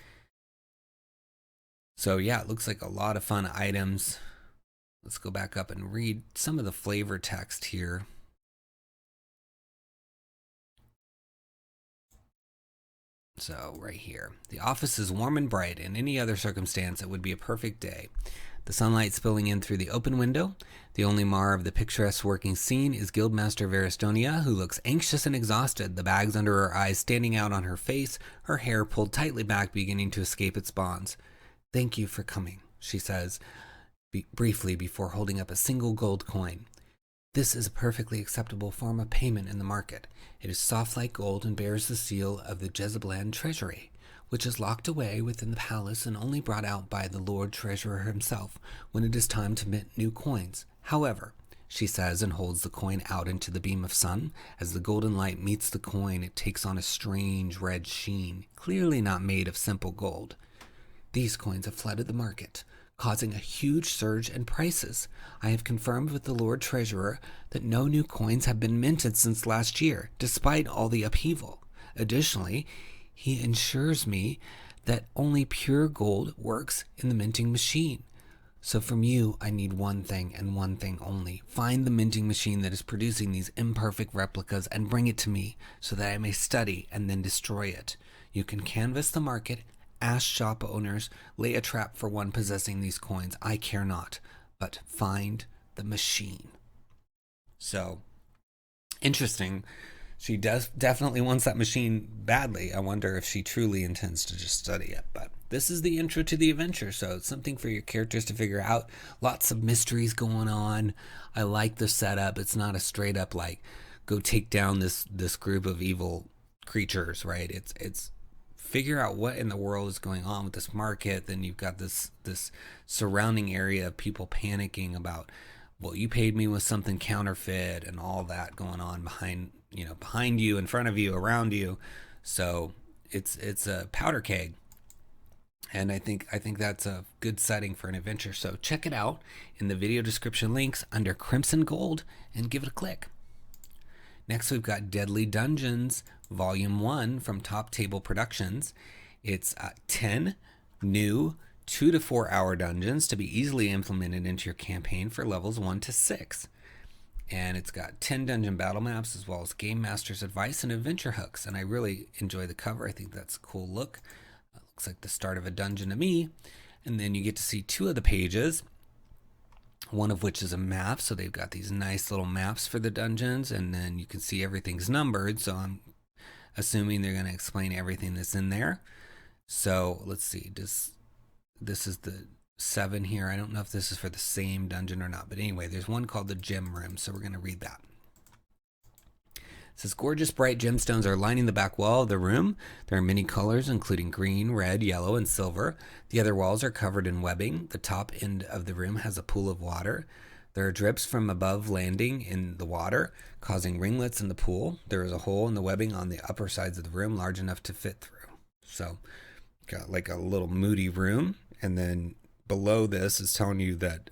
So yeah, it looks like a lot of fun items. Let's go back up and read some of the flavor text here. So right here, the office is warm and bright. In any other circumstance, it would be a perfect day. The sunlight spilling in through the open window. The only mar of the picturesque working scene is Guildmaster Veristonia, who looks anxious and exhausted, the bags under her eyes standing out on her face, her hair pulled tightly back, beginning to escape its bonds. "Thank you for coming," she says, briefly before holding up a single gold coin. "This is a perfectly acceptable form of payment in the market. It is soft like gold and bears the seal of the 𝘎𝙬𝙬 treasury, which is locked away within the palace and only brought out by the Lord Treasurer himself when it is time to mint new coins. However," she says, and holds the coin out into the beam of sun. As the golden light meets the coin, it takes on a strange red sheen, clearly not made of simple gold. "These coins have flooded the market, causing a huge surge in prices. I have confirmed with the Lord Treasurer that no new coins have been minted since last year, despite all the upheaval. Additionally, he assures me that only pure gold works in the minting machine. So from you, I need one thing and one thing only. Find the minting machine that is producing these imperfect replicas and bring it to me so that I may study and then destroy it. You can canvass the market, ask shop owners, lay a trap for one possessing these coins. I care not, but find the machine." So, interesting. She definitely wants that machine badly. I wonder if she truly intends to just study it. But this is the intro to the adventure, so it's something for your characters to figure out. Lots of mysteries going on. I like the setup. It's not a straight up like go take down this group of evil creatures, right? It's figure out what in the world is going on with this market. Then you've got this surrounding area of people panicking about, well, you paid me with something counterfeit and all that going on behind you, in front of you, around you. So it's a powder keg. And I think that's a good setting for an adventure. So check it out in the video description links under Crimson Gold and give it a click. Next, we've got Deadly Dungeons Volume 1 from Top Table Productions. It's 10 new 2 to 4 hour dungeons to be easily implemented into your campaign for levels 1 to 6. And it's got 10 dungeon battle maps as well as game master's advice and adventure hooks. And I really enjoy the cover. I think that's a cool look. Looks like the start of a dungeon to me. And then you get to see 2 of the pages, one of which is a map. So they've got these nice little maps for the dungeons, and then you can see everything's numbered. So I'm assuming they're going to explain everything that's in there. So let's see. This is the 7 here. I don't know if this is for the same dungeon or not, but anyway, there's one called the Gem Room, so we're going to read that. says, gorgeous bright gemstones are lining the back wall of the room. There are many colors, including green, red, yellow, and silver. The other walls are covered in webbing. The top end of the room has a pool of water. There are drips from above landing in the water, causing ringlets in the pool. There is a hole in the webbing on the upper sides of the room, large enough to fit through. So, got like a little moody room. And then below this is telling you that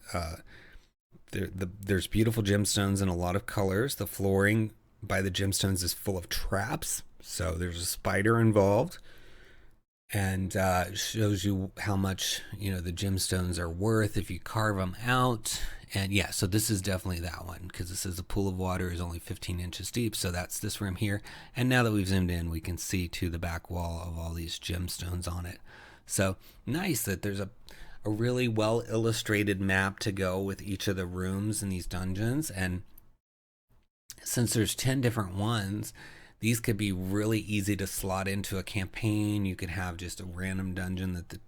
there's beautiful gemstones in a lot of colors. The flooring by the gemstones is full of traps, so there's a spider involved, and shows you how much the gemstones are worth if you carve them out. And yeah, so this is definitely that one, because it says the pool of water is only 15 inches deep, so that's this room here. And now that we've zoomed in, we can see to the back wall of all these gemstones on it. So nice that there's a really well illustrated map to go with each of the rooms in these dungeons. And since there's 10 different ones, these could be really easy to slot into a campaign. You could have just a random dungeon that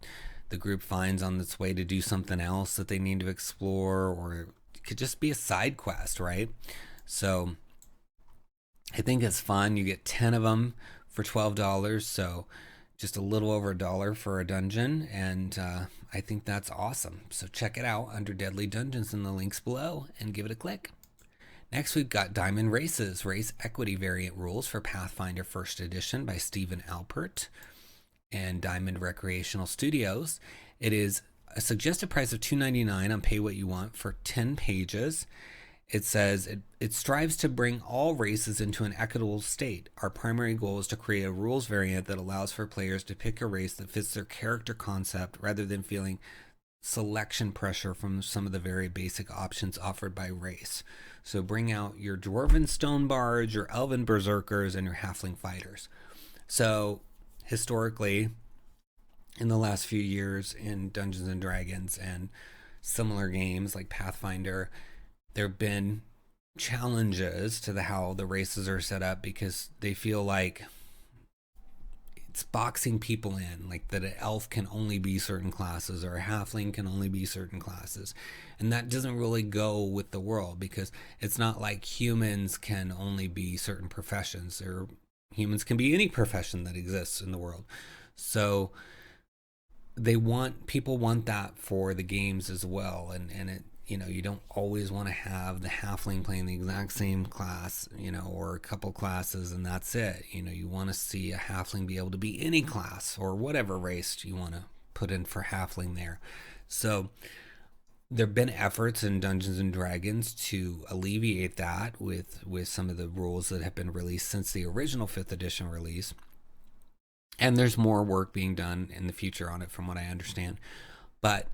the group finds on its way to do something else that they need to explore, or it could just be a side quest, right? So I think it's fun. You get 10 of them for $12, so just a little over $1 for a dungeon, and I think that's awesome. So check it out under Deadly Dungeons in the links below and give it a click. Next, we've got Diamond Races, Race Equity Variant Rules for Pathfinder 1st Edition by Stephen Alpert and Diamond Recreational Studios. It is a suggested price of $2.99 on Pay What You Want for 10 pages. It says, it strives to bring all races into an equitable state. Our primary goal is to create a rules variant that allows for players to pick a race that fits their character concept rather than feeling selection pressure from some of the very basic options offered by race. So bring out your Dwarven Stone Bards, your Elven Berserkers, and your Halfling Fighters. So historically, in the last few years in Dungeons & Dragons and similar games like Pathfinder, there have been challenges to how the races are set up, because they feel like it's boxing people in, like that an elf can only be certain classes or a halfling can only be certain classes. And that doesn't really go with the world, because it's not like humans can only be certain professions, or humans can be any profession that exists in the world. So people want that for the games as well. And it, you don't always want to have the halfling playing the exact same class, or a couple classes and that's it. You want to see a halfling be able to be any class or whatever race you want to put in for halfling there. So there have been efforts in Dungeons & Dragons to alleviate that with some of the rules that have been released since the original 5th edition release. And there's more work being done in the future on it, from what I understand. But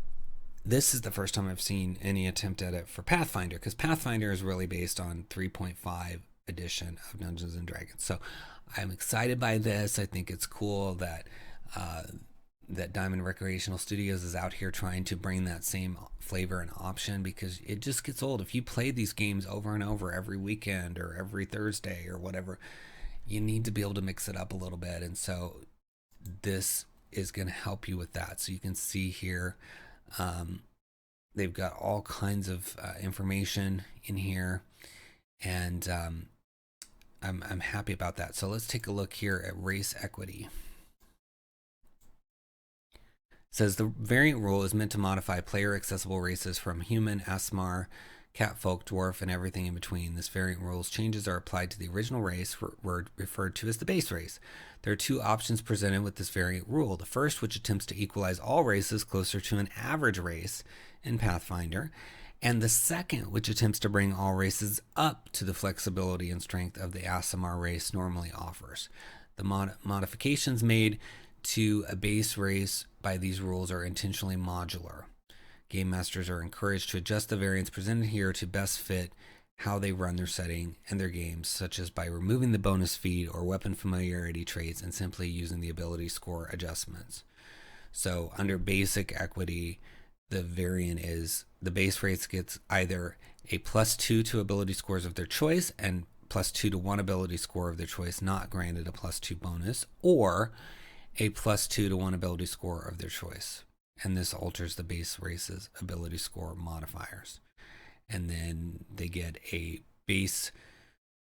this is the first time I've seen any attempt at it for Pathfinder, because Pathfinder is really based on 3.5 edition of Dungeons & Dragons. So I'm excited by this. I think it's cool that that Diamond Recreational Studios is out here trying to bring that same flavor and option, because it just gets old. If you play these games over and over every weekend or every Thursday or whatever, you need to be able to mix it up a little bit. And so this is going to help you with that. So you can see here, they've got all kinds of information in here, and I'm happy about that. So let's take a look here at race equity. It says the variant rule is meant to modify player accessible races from human, Asmar, catfolk, dwarf, and everything in between. This variant rule's changes are applied to the original race, referred to as the base race. There are two options presented with this variant rule. The first, which attempts to equalize all races closer to an average race in Pathfinder, and the second, which attempts to bring all races up to the flexibility and strength of the Aasimar race normally offers. The modifications made to a base race by these rules are intentionally modular. Game masters are encouraged to adjust the variants presented here to best fit how they run their setting and their games, such as by removing the bonus feed or weapon familiarity traits and simply using the ability score adjustments. So under basic equity, the variant is the base race gets either a +2 to ability scores of their choice and +2 to one ability score of their choice, not granted a +2 bonus, or a +2 to one ability score of their choice. And this alters the base race's ability score modifiers. And then they get a base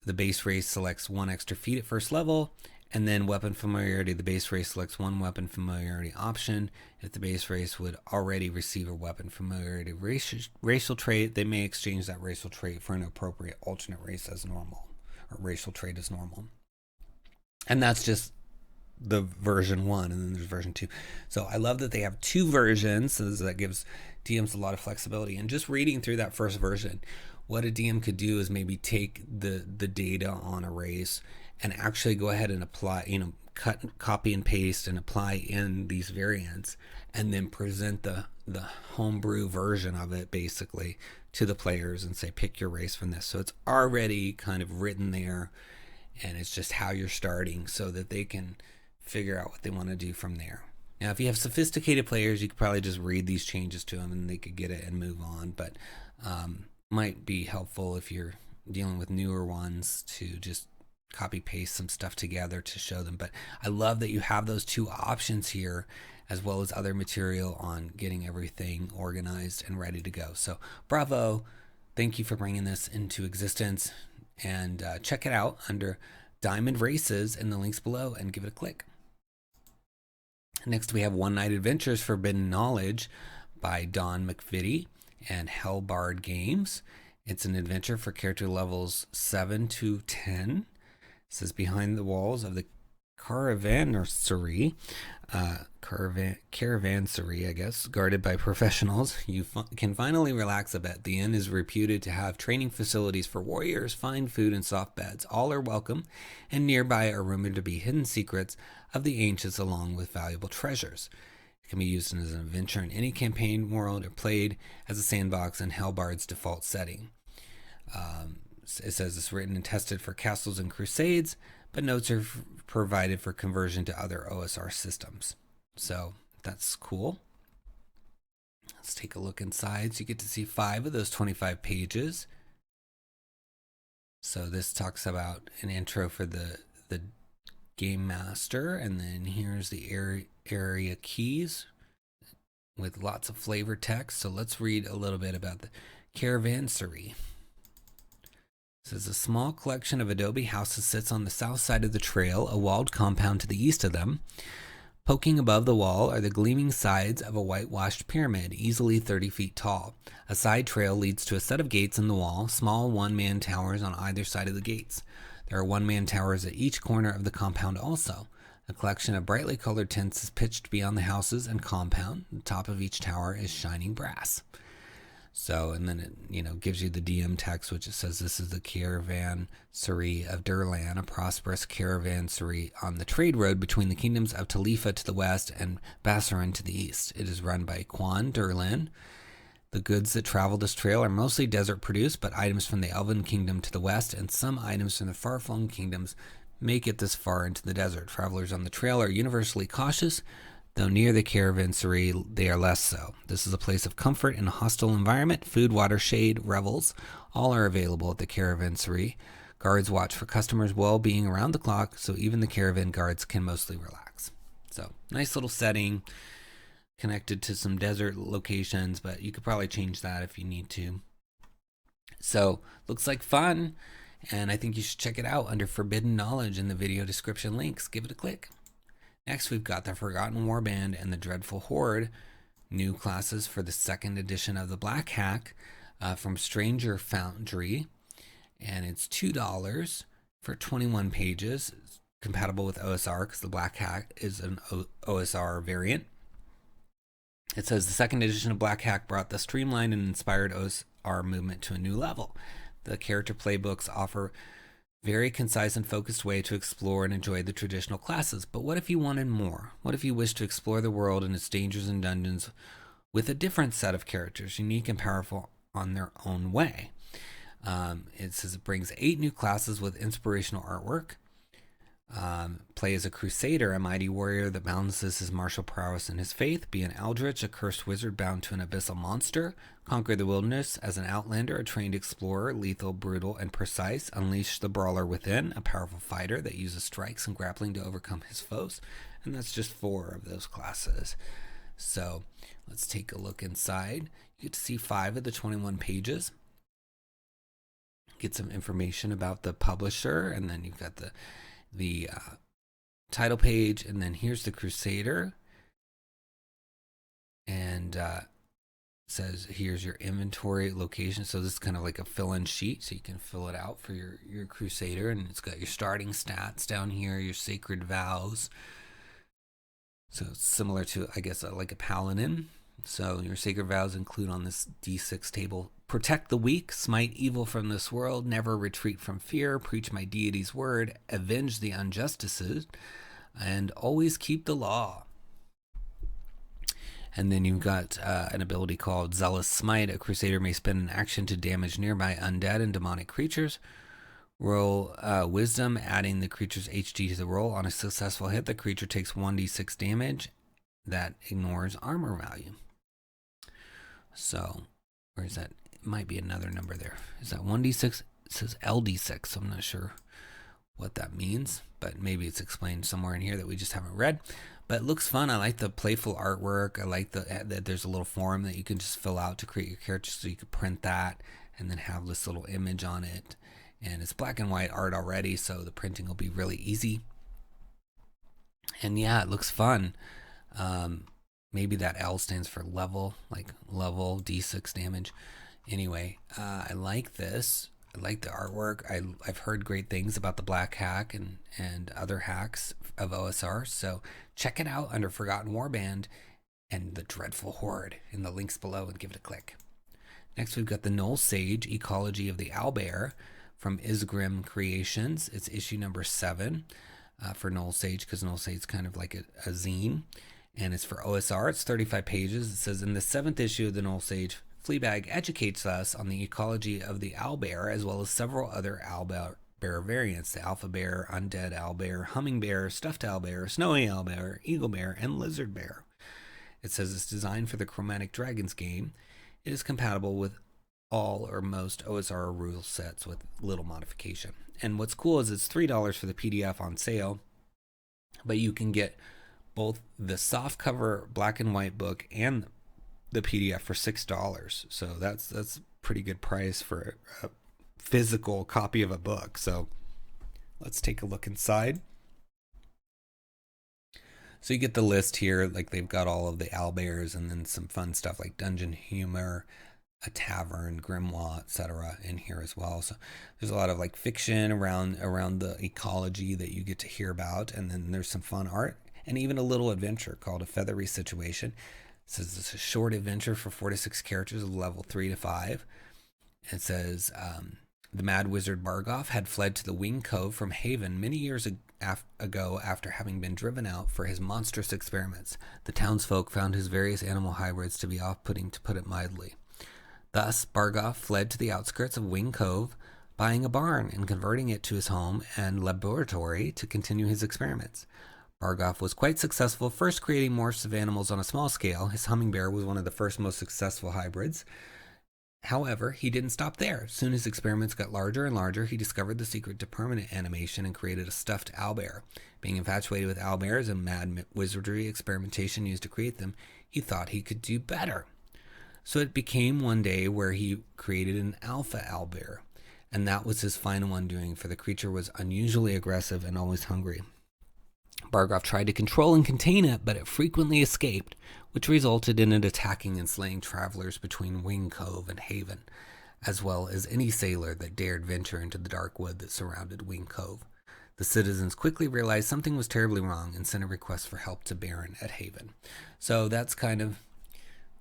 the base race selects 1 extra feat at first level, and then weapon familiarity, the base race selects 1 weapon familiarity option. If the base race would already receive a weapon familiarity racial trait, they may exchange that racial trait for an appropriate alternate race as normal, or racial trait as normal. And that's just the version 1, and then there's version 2. So I love that they have 2 versions, so that gives DMs a lot of flexibility. And just reading through that first version, what a DM could do is maybe take the data on a race and actually go ahead and apply, copy and paste and apply in these variants, and then present the homebrew version of it basically to the players and say, pick your race from this. So it's already kind of written there, and it's just how you're starting so that they can figure out what they want to do from there. Now, if you have sophisticated players, you could probably just read these changes to them and they could get it and move on, but might be helpful if you're dealing with newer ones to just copy paste some stuff together to show them. But I love that you have those 2 options here, as well as other material on getting everything organized and ready to go. So bravo, thank you for bringing this into existence, and check it out under Diamond Races in the links below and give it a click. Next we have One Night Adventures Forbidden Knowledge by Don McVitie and Hellbard Games. It's an adventure for character levels 7 to 10. It says, behind the walls of the caravansary, I guess, guarded by professionals, you can finally relax a bit. The inn is reputed to have training facilities for warriors, fine food, and soft beds. All are welcome, and nearby are rumored to be hidden secrets of the ancients along with valuable treasures. It can be used as an adventure in any campaign world or played as a sandbox in Hellbard's default setting. It says it's written and tested for castles and crusades, but notes are provided for conversion to other OSR systems. So that's cool. Let's take a look inside. So you get to see 5 of those 25 pages. So this talks about an intro for the game master, and then here's the area keys with lots of flavor text. So let's read a little bit about the caravansary. It says, a small collection of adobe houses sits on the south side of the trail, a walled compound to the east of them. Poking above the wall are the gleaming sides of a whitewashed pyramid, easily 30 feet tall. A side trail leads to a set of gates in the wall, small one-man towers on either side of the gates. There are one-man towers at each corner of the compound also. A collection of brightly colored tents is pitched beyond the houses and compound. The top of each tower is shining brass. So, and then it, gives you the DM text, which it says this is the caravansary of Durlan, a prosperous caravansary on the trade road between the kingdoms of Talifa to the west and Bassarin to the east. It is run by Quan Durlan. The goods that travel this trail are mostly desert produced, but items from the Elven kingdom to the west and some items from the far-flung kingdoms make it this far into the desert. Travelers on the trail are universally cautious, though near the caravansary they are less so. This is a place of comfort in a hostile environment. Food, water, shade, revels, all are available at the caravansary. Guards watch for customers' well-being around the clock, so even the caravan guards can mostly relax. So, nice little setting, connected to some desert locations, but you could probably change that if you need to. So, looks like fun, and I think you should check it out under Forbidden Knowledge in the video description links. Give it a click. Next, we've got the Forgotten Warband and the Dreadful Horde, new classes for the 2nd edition of the Black Hack from Stranger Foundry, and it's $2 for 21 pages. It's compatible with OSR because the Black Hack is an OSR variant. It says the 2nd edition of Black Hack brought the streamlined and inspired OSR movement to a new level. The character playbooks offer very concise and focused way to explore and enjoy the traditional classes. But what if you wanted more? What if you wished to explore the world and its dangers and dungeons with a different set of characters, unique and powerful on their own way? It says it brings 8 new classes with inspirational artwork. Play as a crusader, a mighty warrior that balances his martial prowess and his faith. Be an eldritch, a cursed wizard bound to an abyssal monster. Conquer the wilderness as an outlander, a trained explorer, lethal, brutal, and precise. Unleash the brawler within, a powerful fighter that uses strikes and grappling to overcome his foes. And that's just 4 of those classes. So let's take a look inside. You get to see 5 of the 21 pages. get some information about the publisher, and then you've got the title page, and then here's the Crusader, and says here's your inventory location. So this is kind of like a fill-in sheet, so you can fill it out for your Crusader, and it's got your starting stats down here, your sacred vows. So it's similar to, I guess, like a paladin. So your sacred vows include on this D6 table: protect the weak, smite evil from this world, never retreat from fear, preach my deity's word, avenge the injustices, and always keep the law. And then you've got an ability called Zealous Smite. A Crusader may spend an action to damage nearby undead and demonic creatures. Roll Wisdom, adding the creature's HD to the roll. On a successful hit, the creature takes 1d6 damage that ignores armor value. So, where is that? It might be another number there. Is that 1d6? It says LD6, so I'm not sure what that means, but maybe it's explained somewhere in here that we just haven't read. But it looks fun. I like the playful artwork. I like that there's a little form that you can just fill out to create your character, so you could print that and then have this little image on it. And it's black and white art already, so the printing will be really easy. And yeah, it looks fun. Maybe that L stands for level, like level D6 damage. Anyway, I like this. I like the artwork. I've heard great things about the Black Hack and other hacks of OSR. So check it out under Forgotten Warband and the Dreadful Horde in the links below, and give it a click. Next, we've got the Gnoll Sage, Ecology of the Owlbear from Isgrim Creations. It's issue number 7 for Gnoll Sage, because Gnoll Sage is kind of like a zine. And it's for OSR. It's 35 pages. It says, in the 7th issue of the Gnoll Sage, Fleabag educates us on the ecology of the owlbear, as well as several other owlbear variants: the alpha bear, undead owlbear, humming bear, stuffed owlbear, snowy owlbear, eagle bear, and lizard bear. It says it's designed for the Chromatic Dragons game. It is compatible with all or most OSR rule sets with little modification. And what's cool is it's $3 for the PDF on sale, but you can get both the soft cover black and white book and the PDF for $6. So that's a pretty good price for a physical copy of a book. So let's take a look inside. So you get the list here, like they've got all of the owlbears and then some fun stuff like dungeon humor, a tavern, grimoire, etc. in here as well. So there's a lot of like fiction around the ecology that you get to hear about, and then there's some fun art and even a little adventure called A Feathery Situation. It says it's a short adventure for 4 to 6 characters of level 3 to 5. It says the mad wizard Bargoff had fled to the Wing Cove from Haven many years ago after having been driven out for his monstrous experiments. The townsfolk found his various animal hybrids to be off-putting, to put it mildly. Thus, Bargoff fled to the outskirts of Wing Cove, buying a barn and converting it to his home and laboratory to continue his experiments. Bargoff was quite successful, first creating morphs of animals on a small scale. His humming-bear was one of the first most successful hybrids. However, he didn't stop there. Soon his experiments got larger and larger. He discovered the secret to permanent animation and created a stuffed owlbear. Being infatuated with owlbears and mad wizardry experimentation used to create them, he thought he could do better. So it became one day where he created an alpha owlbear, and that was his final undoing, for the creature was unusually aggressive and always hungry. Bargoff tried to control and contain it, but it frequently escaped, which resulted in it attacking and slaying travelers between Wing Cove and Haven, as well as any sailor that dared venture into the dark wood that surrounded Wing Cove. The citizens quickly realized something was terribly wrong and sent a request for help to Baron at Haven. So that's kind of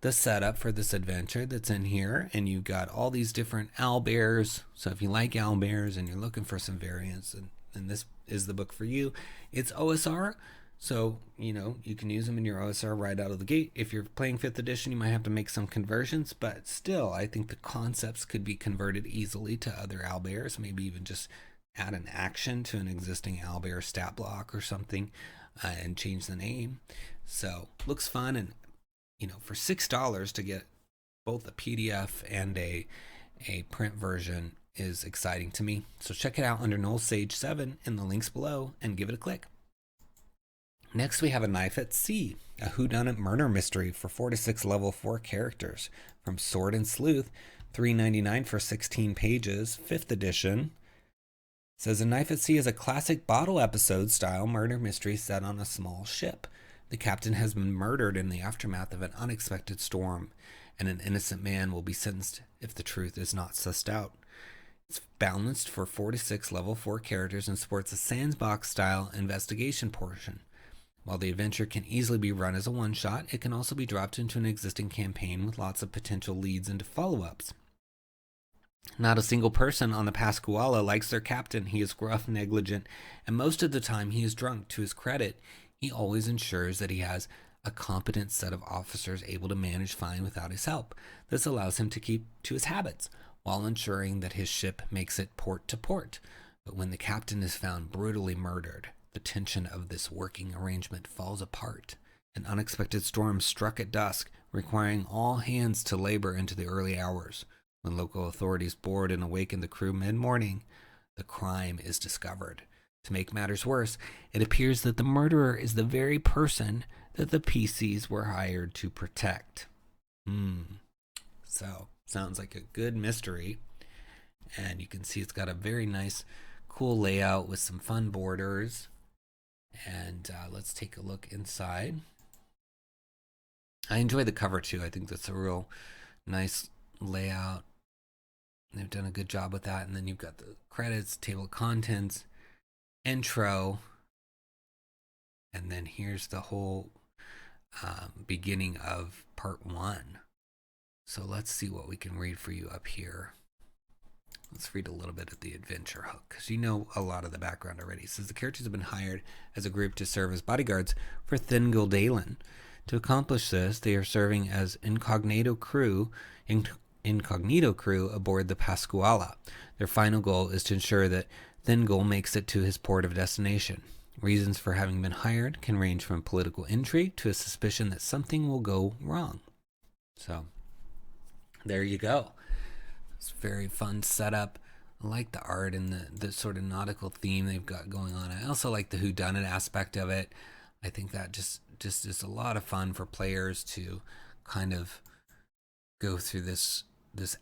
the setup for this adventure that's in here, and you've got all these different owlbears. So if you like owlbears and you're looking for some variants, and this is the book for you. It's OSR, so you can use them in your OSR right out of the gate. If you're playing 5th edition, you might have to make some conversions, but still, I think the concepts could be converted easily to other owlbears. Maybe even just add an action to an existing owlbear stat block or something, and change the name. So looks fun, and for $6 to get both a PDF and a print version is exciting to me. So check it out under Gnoll Sage 7 in the links below and give it a click. Next, we have A Knife at Sea, a whodunit murder mystery for 4 to 6 level 4 characters from Sword and Sleuth, $3.99 for 16 pages, 5th edition. It says A Knife at Sea is a classic bottle episode style murder mystery set on a small ship. The captain has been murdered in the aftermath of an unexpected storm, and an innocent man will be sentenced if the truth is not sussed out. It's balanced for 4 to 6 level 4 characters and supports a sandbox style investigation portion. While the adventure can easily be run as a one-shot, it can also be dropped into an existing campaign with lots of potential leads into follow-ups. Not a single person on the Pascuala likes their captain. He is gruff, negligent, and most of the time he is drunk. To his credit, he always ensures that he has a competent set of officers able to manage fine without his help. This allows him to keep to his habits, while ensuring that his ship makes it port to port. But when the captain is found brutally murdered, the tension of this working arrangement falls apart. An unexpected storm struck at dusk, requiring all hands to labor into the early hours. When local authorities board and awaken the crew mid-morning, the crime is discovered. To make matters worse, it appears that the murderer is the very person that the PCs were hired to protect. So, sounds like a good mystery. And you can see it's got a very nice, cool layout with some fun borders. And let's take a look inside. I enjoy the cover too. I think that's a real nice layout. They've done a good job with that. And then you've got the credits, table of contents, intro, and then here's the whole beginning of part 1. So let's see what we can read for you up here. Let's read a little bit of the adventure hook, because you know a lot of the background already. It says the characters have been hired as a group to serve as bodyguards for 𝙤𝙤𝙢𝙠𝙨. To accomplish this, they are serving as incognito crew aboard the Pascuala. Their final goal is to ensure that 𝙤𝙤 makes it to his port of destination. Reasons for having been hired can range from political intrigue to a suspicion that something will go wrong. So, there you go. It's a very fun setup. I like the art and the sort of nautical theme they've got going on. I also like the whodunit aspect of it. I think that just is a lot of fun for players to kind of go through this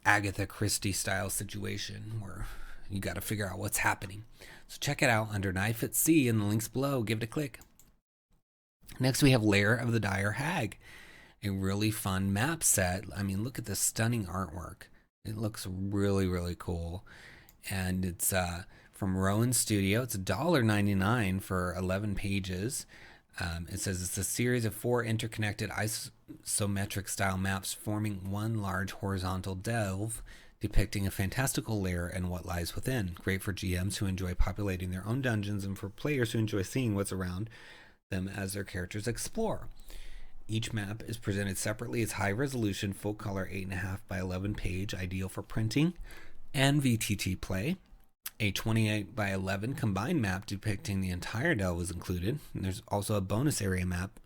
Agatha Christie style situation where you got to figure out what's happening. So check it out under Knife at Sea in the links below. Give it a click. Next we have Lair of the Dire Hag, a really fun map set. I mean, look at this stunning artwork. It looks really, really cool. And it's from Rowan Studio. It's $1.99 for 11 pages. It says it's a series of 4 interconnected isometric style maps forming one large horizontal delve, depicting a fantastical lair and what lies within. Great for GMs who enjoy populating their own dungeons and for players who enjoy seeing what's around them as their characters explore. Each map is presented separately as high resolution, full color 8.5 by 11 page, ideal for printing and VTT play. A 28 by 11 combined map depicting the entire delve is included. And there's also a bonus area map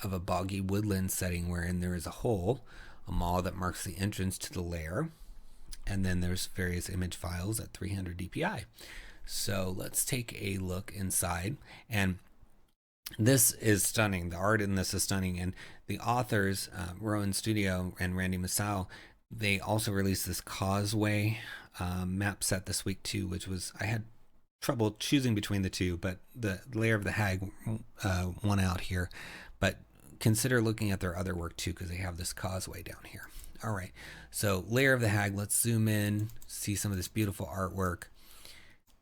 of a boggy woodland setting wherein there is a hole, a maw that marks the entrance to the lair. And then there's various image files at 300 DPI. So let's take a look inside. And this is stunning. The art in this is stunning. And the authors, Rowan Studio and Randy Masao, they also released this Causeway map set this week too, which was, I had trouble choosing between the two, but the Lair of the Hag won out here. But consider looking at their other work too, because they have this Causeway down here. All right, so Lair of the Hag, let's zoom in, see some of this beautiful artwork.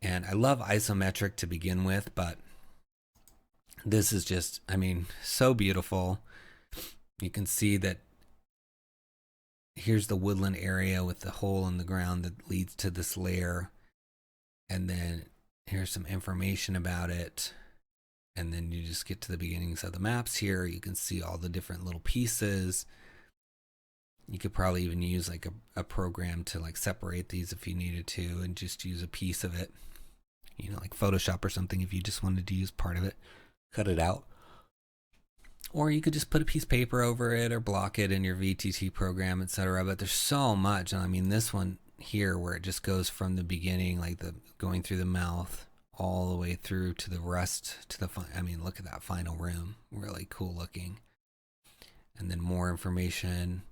And I love isometric to begin with, but this is just, I mean, so beautiful. You can see that here's the woodland area with the hole in the ground that leads to this lair. And then here's some information about it. And then you just get to the beginnings of the maps here. You can see all the different little pieces. You could probably even use like a program to like separate these if you needed to and just use a piece of it. You know, like Photoshop or something if you just wanted to use part of it. Cut it out. Or you could just put a piece of paper over it or block it in your VTT program, etc. But there's so much. And I mean, this one here where it just goes from the beginning, like the going through the mouth all the way through to the rest, to the, I mean, look at that final room. Really cool looking. And then more information.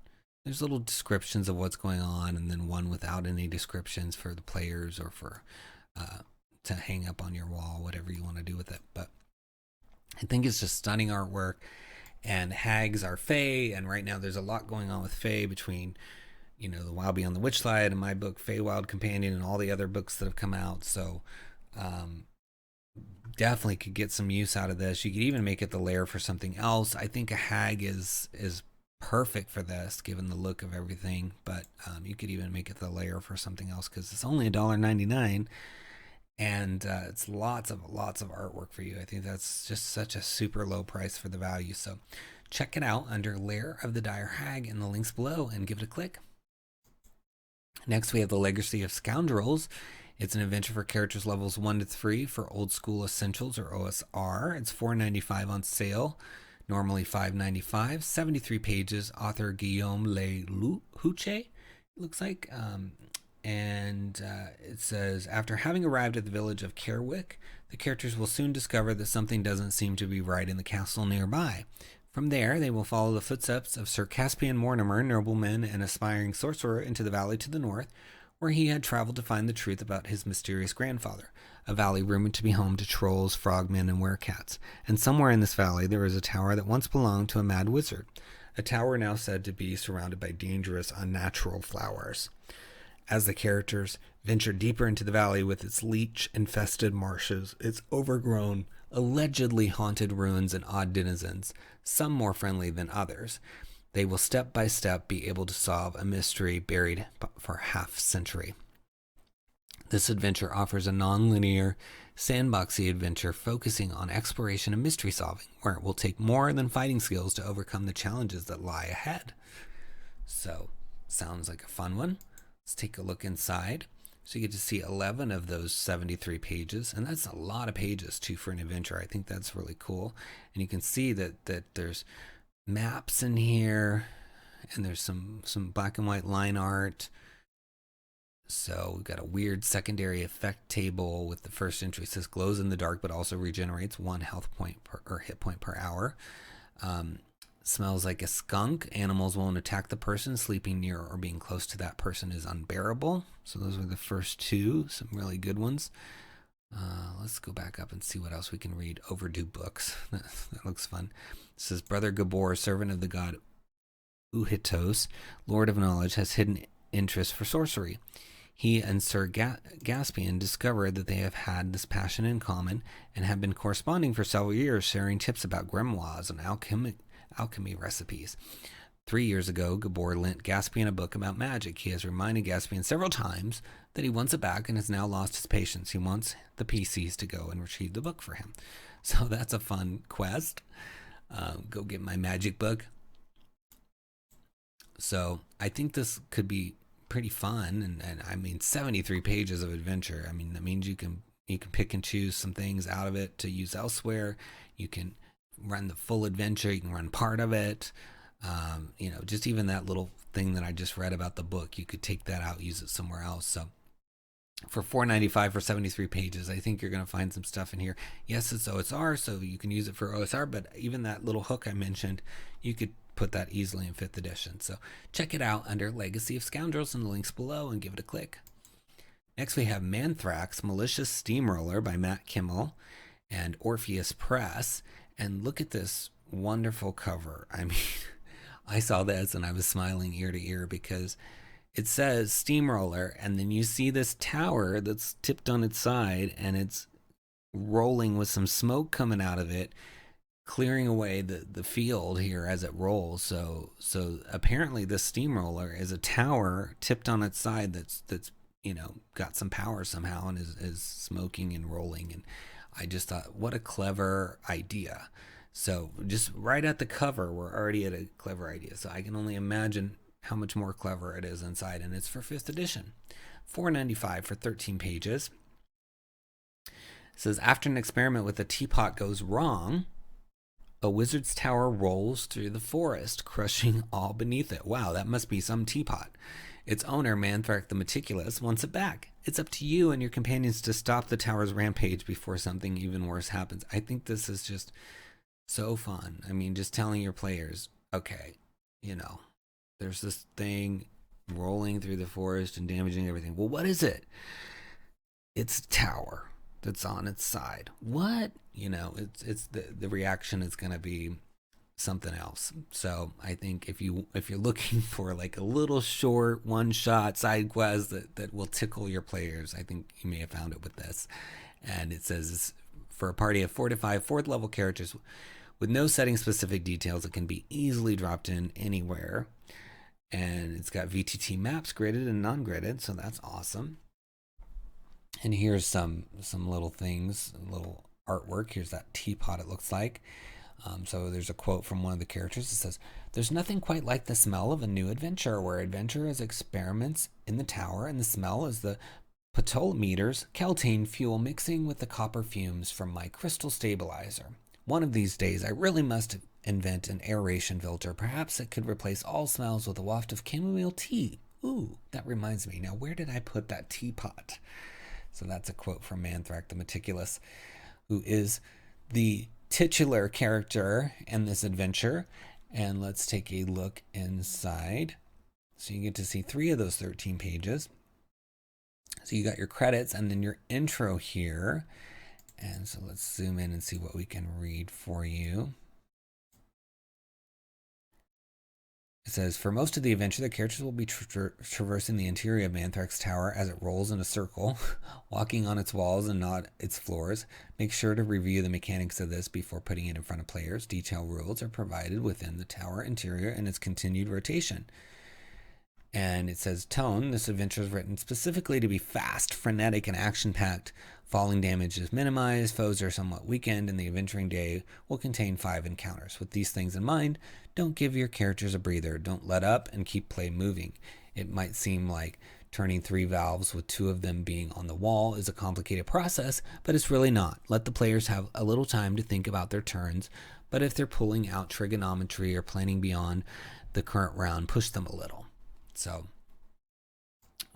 There's little descriptions of what's going on, and then one without any descriptions for the players or for to hang up on your wall, whatever you want to do with it. But I think it's just stunning artwork. And hags are Fey, and right now there's a lot going on with Fey between, you know, the Wild Beyond the Witchlight and my book Feywild Companion and all the other books that have come out. So definitely could get some use out of this. You could even make it the lair for something else. I think a hag is perfect for this, given the look of everything. But you could even make it the lair for something else because it's only $1.99, and it's lots of artwork for you. I think that's just such a super low price for the value. So check it out under Lair of the Dire Hag in the links below and give it a click. Next, we have the Legacy of Scoundrels. It's an adventure for characters levels 1 to 3 for Old School Essentials or OSR. It's $4.95 on sale, normally $5.95. 73 pages. Author 𝙤𝙤𝙬𝙧𝙬𝙬𝙧𝙀, it looks like. It says, after having arrived at the village of Kerwick, the characters will soon discover that something doesn't seem to be right in the castle nearby. From there, they will follow the footsteps of Sir Caspian Mortimer, nobleman and aspiring sorcerer, into the valley to the north, where he had traveled to find the truth about his mysterious grandfather, a valley rumored to be home to trolls, frogmen, and werecats. And somewhere in this valley there is a tower that once belonged to a mad wizard, a tower now said to be surrounded by dangerous, unnatural flowers. As the characters venture deeper into the valley with its leech-infested marshes, its overgrown, allegedly haunted ruins and odd denizens, some more friendly than others, they will step by step be able to solve a mystery buried for half a century. This adventure offers a non-linear, sandboxy adventure focusing on exploration and mystery solving, where it will take more than fighting skills to overcome the challenges that lie ahead. So, sounds like a fun one. Let's take a look inside. So you get to see 11 of those 73 pages, and that's a lot of pages too for an adventure. I think that's really cool. And you can see that there's maps in here, and there's some black and white line art. So we've got a weird secondary effect table with the first entry. It says glows in the dark, but also regenerates 1 health point or hit point per hour. Smells like a skunk. Animals won't attack the person. Sleeping near or being close to that person is unbearable. So those were the first 2, some really good ones. Let's go back up and see what else we can read. Overdue books. That looks fun. It says, Brother Gabor, servant of the god 𝙤𝙤𝙬𝙗, Lord of Knowledge, has hidden interest for sorcery. He and Sir Caspian discovered that they have had this passion in common and have been corresponding for several years, sharing tips about grimoires and alchemy recipes. 3 years ago, Gabor lent Caspian a book about magic. He has reminded Caspian several times that he wants it back and has now lost his patience. He wants the PCs to go and retrieve the book for him. So that's a fun quest. Go get my magic book. So I think this could be pretty fun, and I mean 73 pages of adventure. I mean, that means you can pick and choose some things out of it to use elsewhere. You can run the full adventure, you can run part of it. Just even that little thing that I just read about the book, you could take that out, use it somewhere else. So for $4.95 for 73 pages, I think you're going to find some stuff in here. Yes, it's OSR, so you can use it for OSR, but even that little hook I mentioned, you could put that easily in 5th edition. So check it out under Legacy of Scoundrels in the links below and give it a click. Next we have Manthrax, Malicious Steamroller by Matt Kimmel and Orpheus Press. And look at this wonderful cover. I mean, I saw this and I was smiling ear to ear because it says Steamroller, and then you see this tower that's tipped on its side and it's rolling with some smoke coming out of it, clearing away the field here as it rolls. So apparently this steamroller is a tower tipped on its side that's got some power somehow and is smoking and rolling. And I just thought, what a clever idea. So just right at the cover, we're already at a clever idea. So I can only imagine how much more clever it is inside, and it's for 5th edition. $4.95 for 13 pages. It says, after an experiment with a teapot goes wrong, a wizard's tower rolls through the forest, crushing all beneath it. Wow, that must be some teapot. Its owner, Manthrak the Meticulous, wants it back. It's up to you and your companions to stop the tower's rampage before something even worse happens. I think this is just so fun. I mean, just telling your players, okay, there's this thing rolling through the forest and damaging everything. Well, what is it? It's a tower that's on its side. What? You know, it's the reaction is going to be something else. So I think if you're looking for like a little short one-shot side quest that will tickle your players, I think you may have found it with this. And it says it's for a party of 4 to 5 4th level characters with no setting specific details. It can be easily dropped in anywhere. And it's got VTT maps, gridded and non-gridded, so that's awesome. And here's some little things, a little artwork. Here's that teapot it looks like. So there's a quote from one of the characters. It says, "There's nothing quite like the smell of a new adventure, where adventure is experiments in the tower, and the smell is the potolometer's Keltane fuel mixing with the copper fumes from my crystal stabilizer. One of these days, I really must invent an aeration filter. Perhaps it could replace all smells with a waft of chamomile tea. Ooh, that reminds me. Now, where did I put that teapot?" So that's a quote from Manthrak the Meticulous, who is the titular character in this adventure. And let's take a look inside. So you get to see 3 of those 13 pages. So you got your credits and then your intro here. And so let's zoom in and see what we can read for you. It says, for most of the adventure, the characters will be traversing the interior of Manthrak's tower as it rolls in a circle, walking on its walls and not its floors. Make sure to review the mechanics of this before putting it in front of players. Detailed rules are provided within the tower interior and its continued rotation. And it says, tone, this adventure is written specifically to be fast, frenetic, and action-packed. Falling damage is minimized, foes are somewhat weakened, and the adventuring day will contain 5 encounters. With these things in mind, don't give your characters a breather. Don't let up and keep play moving. It might seem like turning 3 valves with 2 of them being on the wall is a complicated process, but it's really not. Let the players have a little time to think about their turns, but if they're pulling out trigonometry or planning beyond the current round, push them a little. So,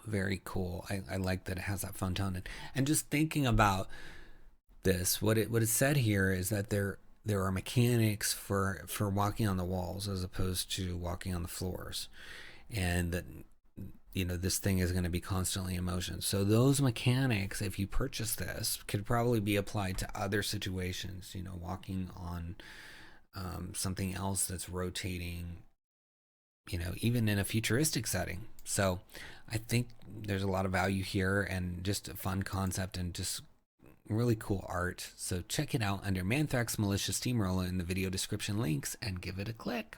very cool. I like that it has that fun tone. And just thinking about this, what it said here is that there are mechanics for walking on the walls as opposed to walking on the floors. And that, you know, this thing is going to be constantly in motion. So those mechanics, if you purchase this, could probably be applied to other situations, you know, walking on something else that's rotating, you know, even in a futuristic setting. So I think there's a lot of value here and just a fun concept and just really cool art. So check it out under Manthrak's Malicious Steamroller in the video description links and give it a click.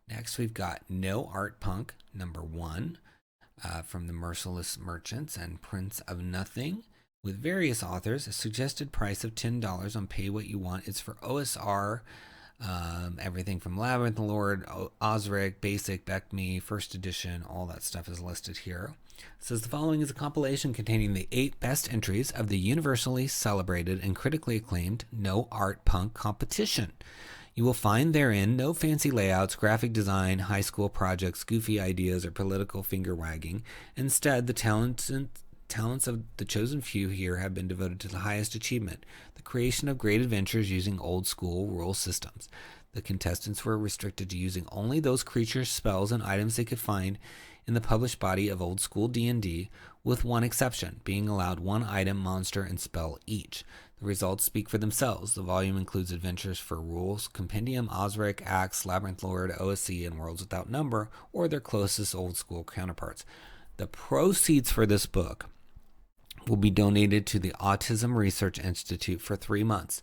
Next, we've got No Art Punk #1 from the Merciless Merchants and Prince of Nothing with various authors. A suggested price of $10 on Pay What You Want. It's for OSR. Everything from Labyrinth Lord, Osric, Basic, Beckme, First Edition, all that stuff is listed here. It says the following is a compilation containing the 8 best entries of the universally celebrated and critically acclaimed No Art Punk competition. You will find therein no fancy layouts, graphic design, high school projects, goofy ideas, or political finger wagging. Instead, the talents of the chosen few here have been devoted to the highest achievement, the creation of great adventures using old school rule systems. The contestants were restricted to using only those creatures, spells, and items they could find in the published body of old school D&D, with one exception, being allowed 1 item, monster, and spell each. The results speak for themselves. The volume includes adventures for Rules, Compendium, Osric, Axe, Labyrinth Lord, OSC, and Worlds Without Number, or their closest old school counterparts. The proceeds for this book will be donated to the Autism Research Institute for 3 months,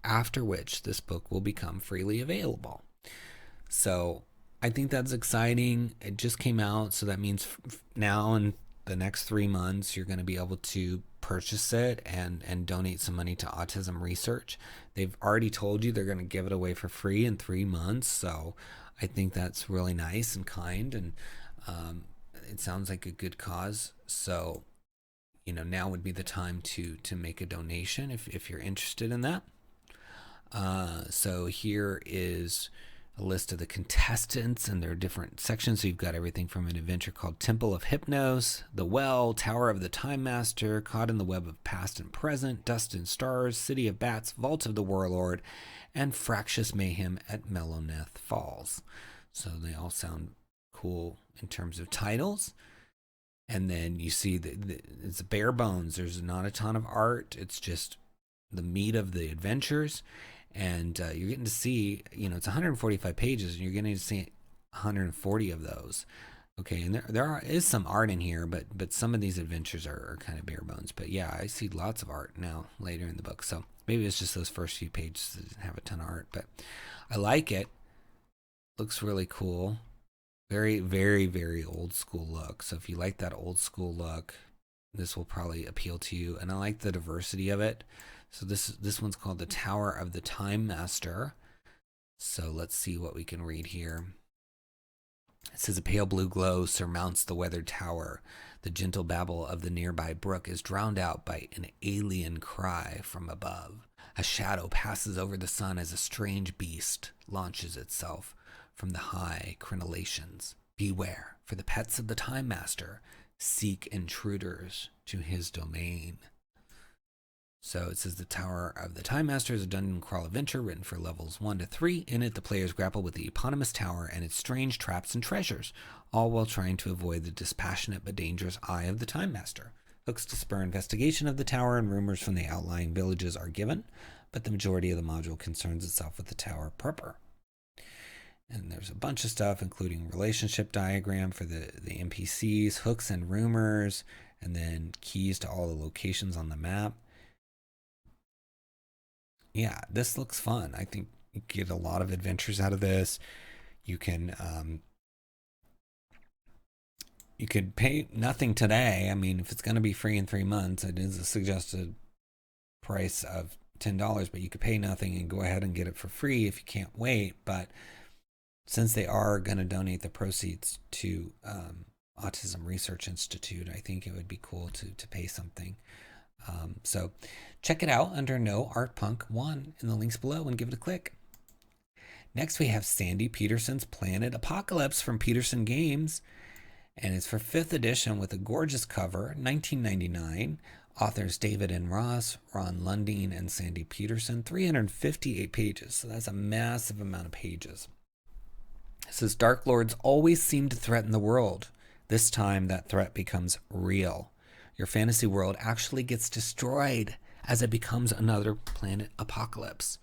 after which this book will become freely available. So I think that's exciting. It just came out, so that means now in the next 3 months you're going to be able to purchase it and donate some money to autism research. They've already told you they're going to give it away for free in 3 months, so I think that's really nice and kind, and it sounds like a good cause. So, you know, now would be the time to make a donation if you're interested in that. So here is a list of the contestants and their different sections. So you've got everything from an adventure called Temple of Hypnos, The Well, Tower of the Time Master, Caught in the Web of Past and Present, Dust and Stars, City of Bats, Vault of the Warlord, and Fractious Mayhem at Mellownath Falls. So they all sound cool in terms of titles. And then you see that it's bare bones. There's not a ton of art. It's just the meat of the adventures. And you're getting to see, it's 145 pages, and you're getting to see 140 of those. Okay, and there is some art in here, but some of these adventures are kind of bare bones. But yeah, I see lots of art now later in the book. So maybe it's just those first few pages that didn't have a ton of art. But I like it. Looks really cool. Very, very, very old school look. So if you like that old school look, this will probably appeal to you. And I like the diversity of it. So this one's called The Tower of the Time Master. So let's see what we can read here. It says, a pale blue glow surmounts the weathered tower. The gentle babble of the nearby brook is drowned out by an alien cry from above. A shadow passes over the sun as a strange beast launches itself from the high crenellations. Beware, for the pets of the Time Master seek intruders to his domain. So it says the Tower of the Time Master is a dungeon crawl adventure written for levels 1 to 3. In it, the players grapple with the eponymous tower and its strange traps and treasures, all while trying to avoid the dispassionate but dangerous eye of the Time Master. Hooks to spur investigation of the tower and rumors from the outlying villages are given, but the majority of the module concerns itself with the tower proper. And there's a bunch of stuff, including relationship diagram for the NPCs, hooks and rumors, and then keys to all the locations on the map. Yeah, this looks fun. I think you get a lot of adventures out of this. You can you could pay nothing today. I mean, if it's going to be free in 3 months, it is a suggested price of $10, but you could pay nothing and go ahead and get it for free if you can't wait. But since they are going to donate the proceeds to Autism Research Institute, I think it would be cool to pay something. So check it out under No Art Punk 1 in the links below and give it a click. Next, we have Sandy Peterson's Planet Apocalypse from Peterson Games, and it's for 5th edition with a gorgeous cover, $19.99. Authors David N. Ross, Ron Lundeen, and Sandy Peterson, 358 pages. So that's a massive amount of pages. It says, Dark Lords always seem to threaten the world. This time, that threat becomes real. Your fantasy world actually gets destroyed as it becomes another planet apocalypse.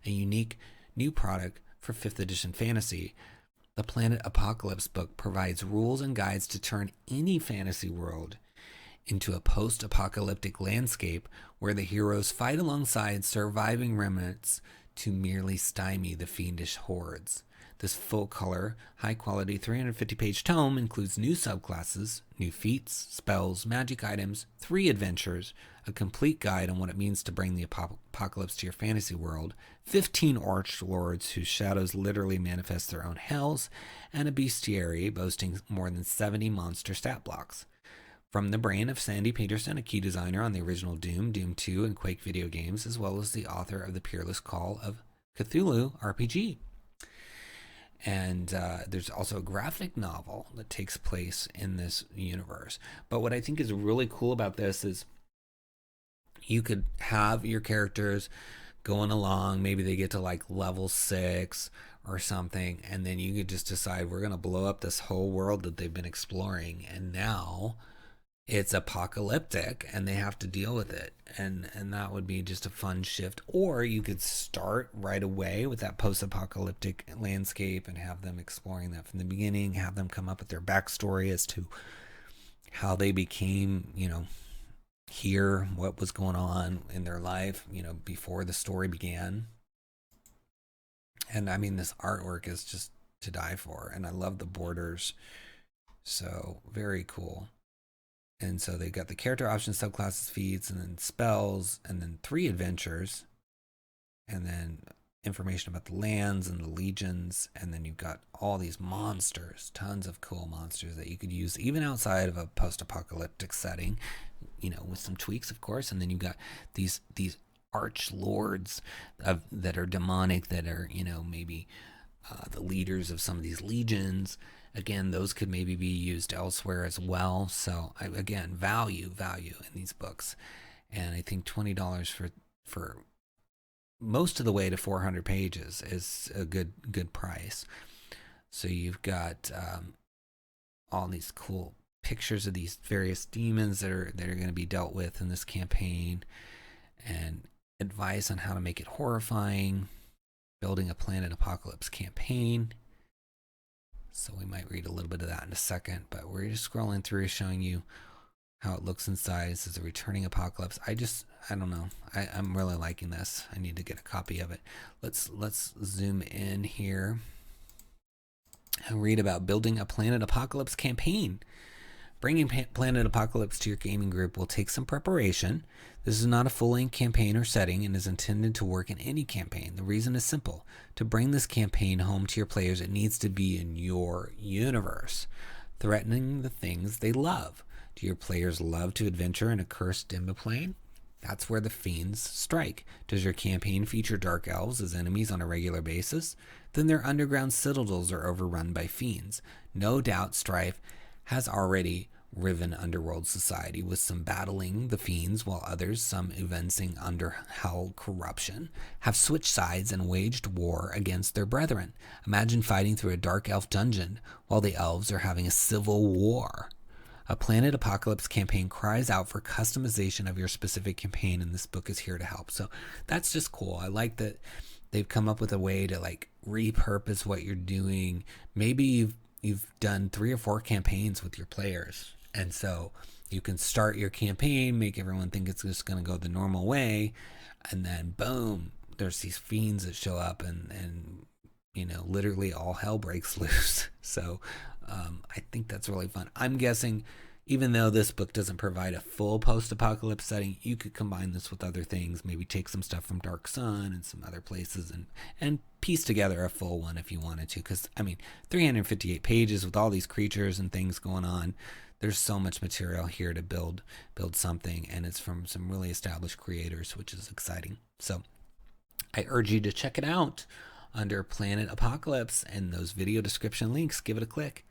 A unique new product for 5th edition fantasy. The Planet Apocalypse book provides rules and guides to turn any fantasy world into a post-apocalyptic landscape where the heroes fight alongside surviving remnants to merely stymie the fiendish hordes. This full-color, high-quality 350-page tome includes new subclasses, new feats, spells, magic items, 3 adventures, a complete guide on what it means to bring the apocalypse to your fantasy world, 15 arch lords whose shadows literally manifest their own hells, and a bestiary boasting more than 70 monster stat blocks. From the brain of Sandy Peterson, a key designer on the original Doom, Doom 2, and Quake video games, as well as the author of the Peerless Call of Cthulhu RPG. And there's also a graphic novel that takes place in this universe. But what I think is really cool about this is you could have your characters going along. Maybe they get to like level 6 or something. And then you could just decide we're going to blow up this whole world that they've been exploring. And now it's apocalyptic and they have to deal with it. And that would be just a fun shift. Or you could start right away with that post-apocalyptic landscape and have them exploring that from the beginning, have them come up with their backstory as to how they became, here, what was going on in their life, before the story began. And I mean, this artwork is just to die for. And I love the borders. So very cool. And so they got the character options, subclasses, feats, and then spells, and then 3 adventures, and then information about the lands and the legions, and then you've got all these monsters, tons of cool monsters that you could use even outside of a post-apocalyptic setting, with some tweaks, of course. And then you've got these arch lords that are demonic, that are maybe the leaders of some of these legions. Again, those could maybe be used elsewhere as well. So again, value in these books. And I think $20 for most of the way to 400 pages is a good price. So you've got all these cool pictures of these various demons that are going to be dealt with in this campaign, and advice on how to make it horrifying, building a planet apocalypse campaign. So we might read a little bit of that in a second, but we're just scrolling through showing you how it looks inside. This is a returning apocalypse. I don't know. I'm really liking this. I need to get a copy of it. Let's zoom in here and read about building a planet apocalypse campaign. Bringing Planet Apocalypse to your gaming group will take some preparation. This is not a full-length campaign or setting and is intended to work in any campaign. The reason is simple. To bring this campaign home to your players, it needs to be in your universe, threatening the things they love. Do your players love to adventure in a cursed Demiplane? That's where the fiends strike. Does your campaign feature dark elves as enemies on a regular basis? Then their underground citadels are overrun by fiends. No doubt Strife has already riven underworld society with some battling the fiends, while others, some evincing under hell corruption, have switched sides and waged war against their brethren. Imagine fighting through a dark elf dungeon while the elves are having a civil war. A Planet Apocalypse campaign cries out for customization of your specific campaign, and this book is here to help. So that's just cool. I like that they've come up with a way to like repurpose what you're doing. Maybe you've done 3 or 4 campaigns with your players, and so you can start your campaign, make everyone think it's just going to go the normal way, and then boom, there's these fiends that show up, and you know, literally all hell breaks loose. So I think that's really fun. I'm guessing, even though this book doesn't provide a full post-apocalypse setting, you could combine this with other things, maybe take some stuff from Dark Sun and some other places and piece together a full one if you wanted to. Because, I mean, 358 pages with all these creatures and things going on. There's so much material here to build something, and it's from some really established creators, which is exciting. So I urge you to check it out under Planet Apocalypse, and those video description links, give it a click.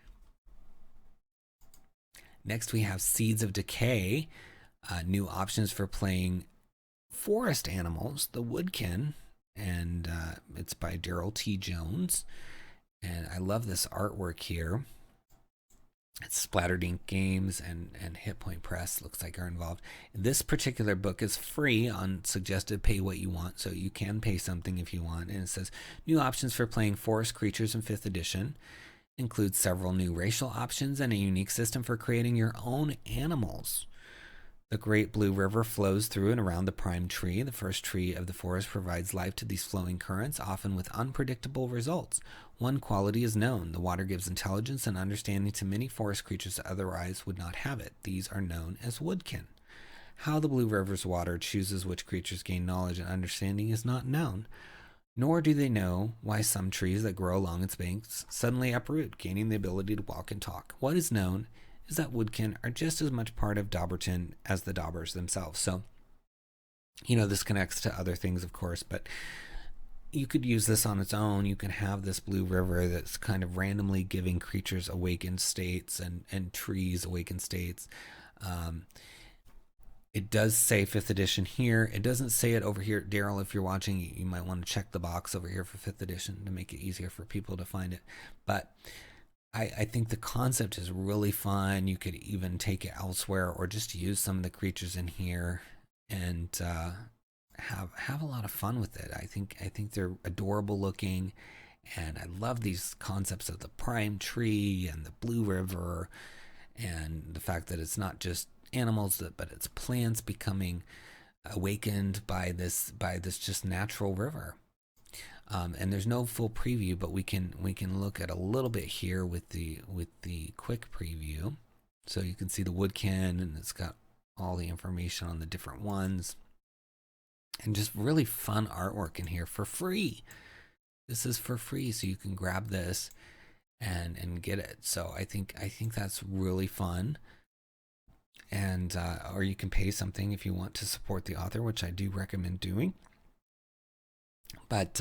Next, we have Seeds of Decay, new options for playing forest animals, the Woodkin, and it's by Daryl T. Jones. And I love this artwork here. It's Splattered Ink Games and Hit Point Press looks like are involved. This particular book is free on suggested pay what you want, so you can pay something if you want. And it says new options for playing forest creatures in 5th edition. Includes several new racial options and a unique system for creating your own animals. The Great Blue River flows through and around the prime tree. The first tree of the forest provides life to these flowing currents, often with unpredictable results. One quality is known. The water gives intelligence and understanding to many forest creatures that otherwise would not have it. These are known as woodkin. How the Blue River's water chooses which creatures gain knowledge and understanding is not known. Nor do they know why some trees that grow along its banks suddenly uproot, gaining the ability to walk and talk. What is known is that woodkin are just as much part of Dauberton as the daubers themselves. So, you know, this connects to other things, of course, but you could use this on its own. You can have this blue river that's kind of randomly giving creatures awakened states and trees awakened states. It does say 5th edition here. It doesn't say it over here. Daryl, if you're watching, you might want to check the box over here for 5th edition to make it easier for people to find it. But I think the concept is really fun. You could even take it elsewhere or just use some of the creatures in here and have a lot of fun with it. I think they're adorable looking, and I love these concepts of the prime tree and the blue river, and the fact that it's not just animals, but it's plants becoming awakened by this just natural river. And there's no full preview, but we can look at a little bit here with the quick preview. So you can see the woodkin, and it's got all the information on the different ones, and just really fun artwork in here for free. This is for free, so you can grab this and get it. So I think that's really fun. And or you can pay something if you want to support the author, which I do recommend doing. But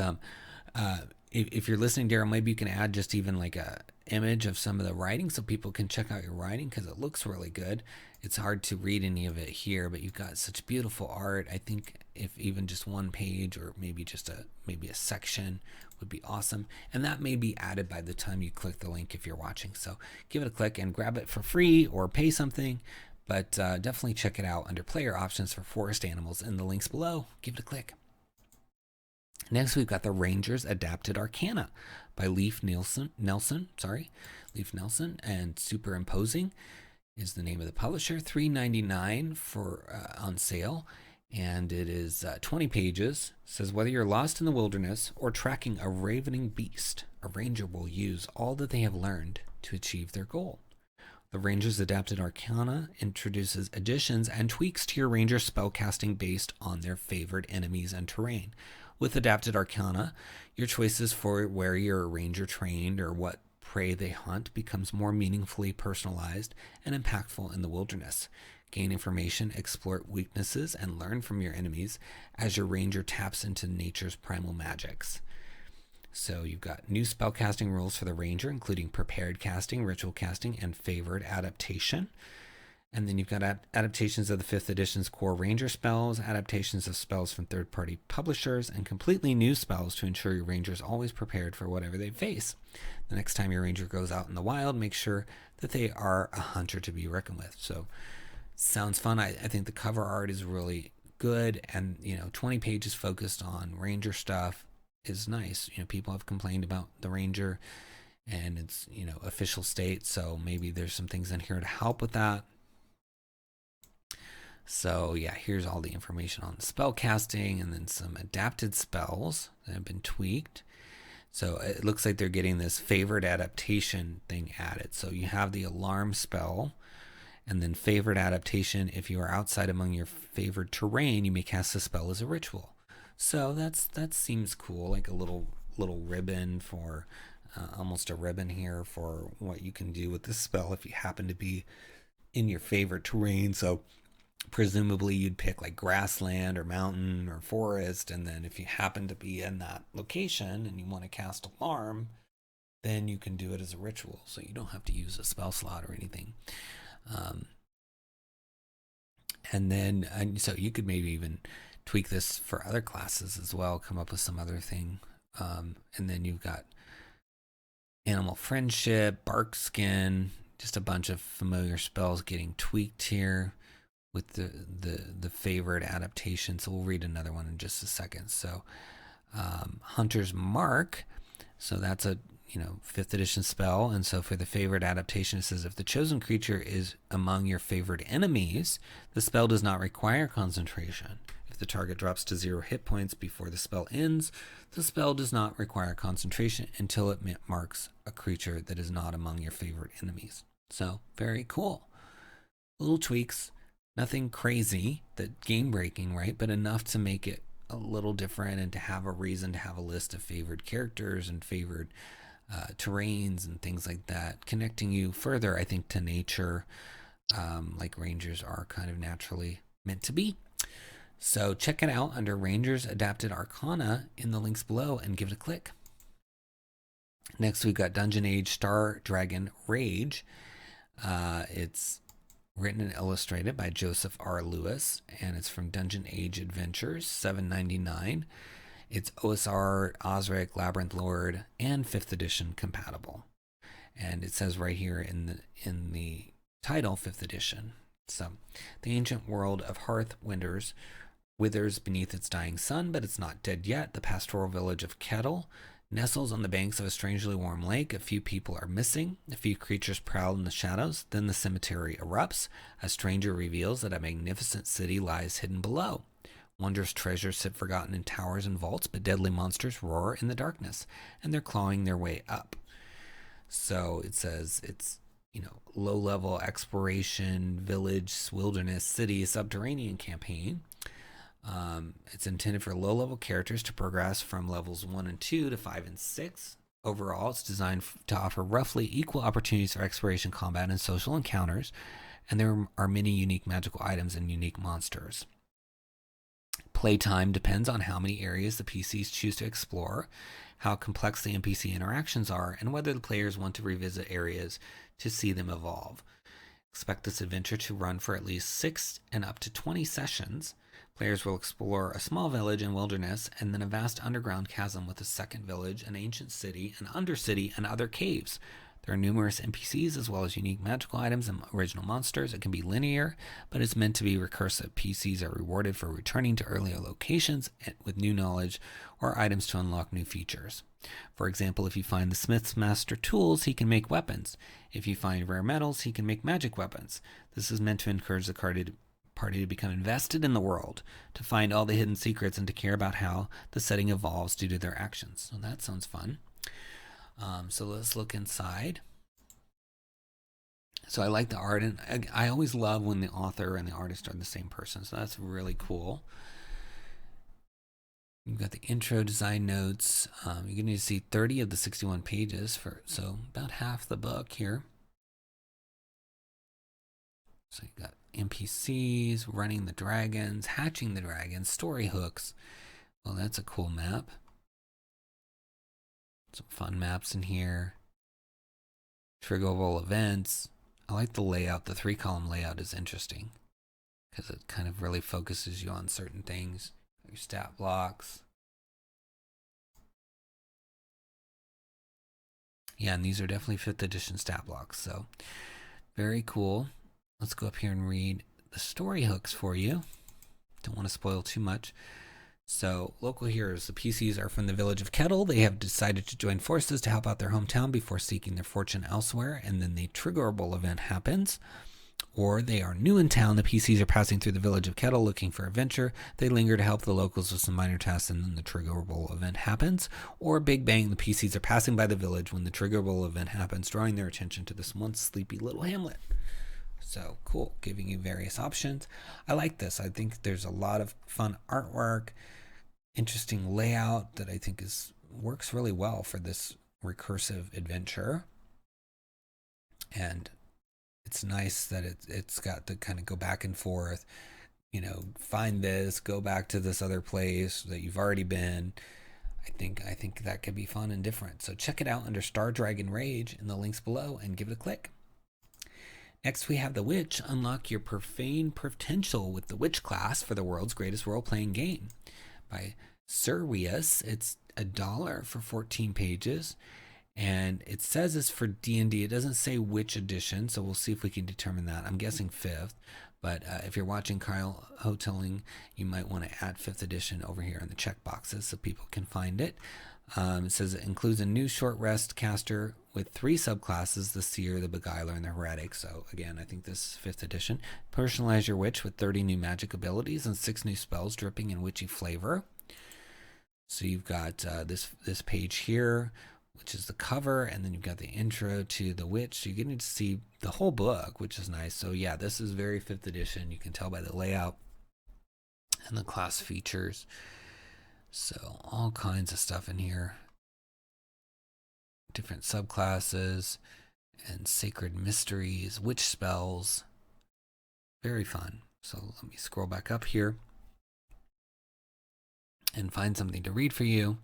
if you're listening, Daryl, maybe you can add just even like a image of some of the writing so people can check out your writing, because it looks really good. It's hard to read any of it here, but you've got such beautiful art. I think if even just one page or maybe just maybe a section would be awesome. And that may be added by the time you click the link if you're watching. So give it a click and grab it for free or pay something. But definitely check it out under player options for forest animals in the links below. Give it a click. Next, we've got the Rangers Adapted Arcana by Leif Nelson, and Superimposing is the name of the publisher. $3.99 for on sale, and it is 20 pages. It says, whether you're lost in the wilderness or tracking a ravening beast, a ranger will use all that they have learned to achieve their goal. The Rangers Adapted Arcana introduces additions and tweaks to your ranger spellcasting based on their favored enemies and terrain. With Adapted Arcana, your choices for where you're a ranger trained or what prey they hunt becomes more meaningfully personalized and impactful in the wilderness. Gain information, explore weaknesses, and learn from your enemies as your ranger taps into nature's primal magics. So you've got new spellcasting rules for the ranger, including prepared casting, ritual casting, and favored adaptation. And then you've got adaptations of the 5th edition's core ranger spells, adaptations of spells from third-party publishers, and completely new spells to ensure your ranger is always prepared for whatever they face. The next time your ranger goes out in the wild, make sure that they are a hunter to be reckoned with. So sounds fun. I think the cover art is really good, and 20 pages focused on ranger stuff is nice. People have complained about the ranger and its official state, so maybe there's some things in here to help with that. So yeah, here's all the information on the spell casting and then some adapted spells that have been tweaked. So it looks like they're getting this favored adaptation thing added. So you have the alarm spell and then favored adaptation. If you are outside among your favored terrain, you may cast the spell as a ritual. So that seems cool, like a little ribbon for almost a ribbon here for what you can do with this spell if you happen to be in your favorite terrain. So presumably you'd pick like grassland or mountain or forest, and then if you happen to be in that location and you want to cast alarm, then you can do it as a ritual, so you don't have to use a spell slot or anything. So you could maybe even tweak this for other classes as well, come up with some other thing. And then you've got animal friendship, bark skin, just a bunch of familiar spells getting tweaked here with the favored adaptation. So we'll read another one in just a second. So Hunter's Mark, so that's a 5th edition spell, and so for the favored adaptation it says, if the chosen creature is among your favored enemies, the spell does not require concentration. If the target drops to 0 hit points before the spell ends, the spell does not require concentration until it marks a creature that is not among your favorite enemies. So very cool. Little tweaks. Nothing crazy, that game breaking, right? But enough to make it a little different and to have a reason to have a list of favored characters and favored terrains and things like that, connecting you further, I think, to nature, like rangers are kind of naturally meant to be. So check it out under Rangers Adapted Arcana in the links below and give it a click. Next, we've got Dungeon Age Star Dragon Rage. It's written and illustrated by Joseph R. Lewis, and it's from Dungeon Age Adventures, $7.99. It's OSR, Osric, Labyrinth Lord, and 5th edition compatible. And it says right here in the title, 5th edition. So, the ancient world of Hearth withers beneath its dying sun, but it's not dead yet. The pastoral village of Kettle nestles on the banks of a strangely warm lake. A few people are missing. A few creatures prowl in the shadows. Then the cemetery erupts. A stranger reveals that a magnificent city lies hidden below. Wondrous treasures sit forgotten in towers and vaults, but deadly monsters roar in the darkness, and they're clawing their way up. So it says it's, low-level exploration, village, wilderness, city, subterranean campaign. It's intended for low-level characters to progress from levels 1 and 2 to 5 and 6. Overall, it's designed to offer roughly equal opportunities for exploration, combat, and social encounters, and there are many unique magical items and unique monsters. Playtime depends on how many areas the PCs choose to explore, how complex the NPC interactions are, and whether the players want to revisit areas to see them evolve. Expect this adventure to run for at least 6 and up to 20 sessions. Players will explore a small village and wilderness, and then a vast underground chasm with a second village, an ancient city, an undercity, and other caves. There are numerous NPCs as well as unique magical items and original monsters. It can be linear, but it's meant to be recursive. PCs are rewarded for returning to earlier locations with new knowledge or items to unlock new features. For example, if you find the smith's master tools, he can make weapons. If you find rare metals, he can make magic weapons. This is meant to encourage the party to become invested in the world, to find all the hidden secrets, and to care about how the setting evolves due to their actions. So that sounds fun. So let's look inside. So I like the art, and I always love when the author and the artist are the same person. So that's really cool. You've got the intro, design notes. You're going to see 30 of the 61 pages, so about half the book here. So you got NPCs, running the dragons, hatching the dragons, story hooks. Well, that's a cool map. Some fun maps in here. Triggerable events. I like the layout. The 3-column layout is interesting because it kind of really focuses you on certain things. Your stat blocks. Yeah, and these are definitely 5th edition stat blocks. So very cool. Let's go up here and read the story hooks for you. Don't want to spoil too much. So, local heroes. The PCs are from the village of Kettle. They have decided to join forces to help out their hometown before seeking their fortune elsewhere, and then the triggerable event happens. Or they are new in town. The PCs are passing through the village of Kettle looking for adventure. They linger to help the locals with some minor tasks, and then the triggerable event happens. Or Big Bang, the PCs are passing by the village when the triggerable event happens, drawing their attention to this once sleepy little hamlet. So cool, giving you various options. I like this. I think there's a lot of fun artwork, interesting layout that I think works really well for this recursive adventure. And it's nice that it's got to kind of go back and forth, find this, go back to this other place that you've already been. I think that could be fun and different. So check it out under Star Dragon Rage in the links below and give it a click. Next, we have The Witch. Unlock your profane potential with the Witch class for the world's greatest role-playing game by Surweus. It's $1 for 14 pages, and it says it's for D&D. It doesn't say which edition, so we'll see if we can determine that. I'm guessing 5th, but if you're watching Kyle Hoteling, you might want to add 5th edition over here in the checkboxes so people can find it. It says it includes a new short rest caster with 3 subclasses, the Seer, the Beguiler, and the Heretic. So again, I think this is 5th edition. Personalize your witch with 30 new magic abilities and 6 new spells dripping in witchy flavor. So you've got this page here, which is the cover, and then you've got the intro to the witch. So you're getting to see the whole book, which is nice. So yeah, this is very 5th edition. You can tell by the layout and the class features. So all kinds of stuff in here. Different subclasses and sacred mysteries, witch spells. Very fun. So let me scroll back up here and find something to read for you.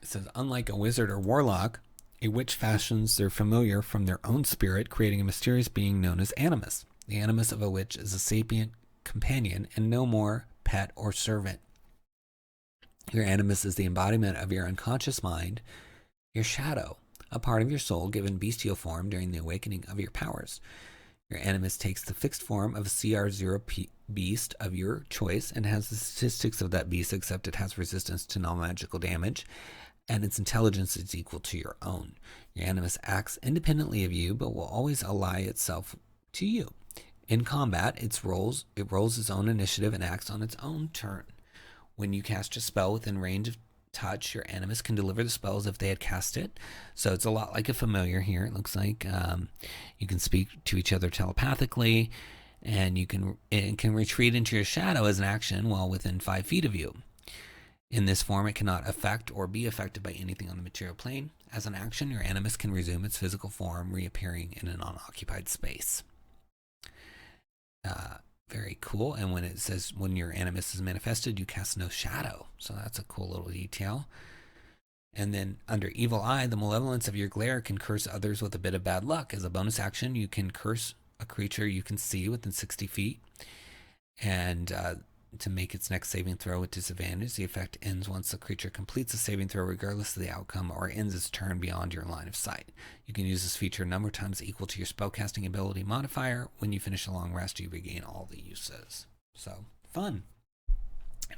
It says, unlike a wizard or warlock, a witch fashions their familiar from their own spirit, creating a mysterious being known as animus. The animus of a witch is a sapient companion and no more pet or servant. Your animus is the embodiment of your unconscious mind, your shadow, a part of your soul given bestial form during the awakening of your powers. Your animus takes the fixed form of a CR0 beast of your choice and has the statistics of that beast, except it has resistance to non-magical damage, and its intelligence is equal to your own. Your animus acts independently of you, but will always ally itself to you. In combat, it rolls its own initiative and acts on its own turn. When you cast a spell within range of touch, your animus can deliver the spell as if they had cast it. So it's a lot like a familiar here. It looks like you can speak to each other telepathically, and it can retreat into your shadow as an action while within 5 feet of you. In this form, it cannot affect or be affected by anything on the material plane. As an action, your animus can resume its physical form, reappearing in an unoccupied space. Very cool. And when it says when your animus is manifested, you cast no shadow. So that's a cool little detail. And then under Evil Eye, the malevolence of your glare can curse others with a bit of bad luck. As a bonus action, you can curse a creature you can see within 60 feet. And to make its next saving throw with disadvantage, the effect ends once the creature completes a saving throw regardless of the outcome, or ends its turn beyond your line of sight. You can use this feature a number of times equal to your spellcasting ability modifier. When you finish a long rest, you regain all the uses. So, fun.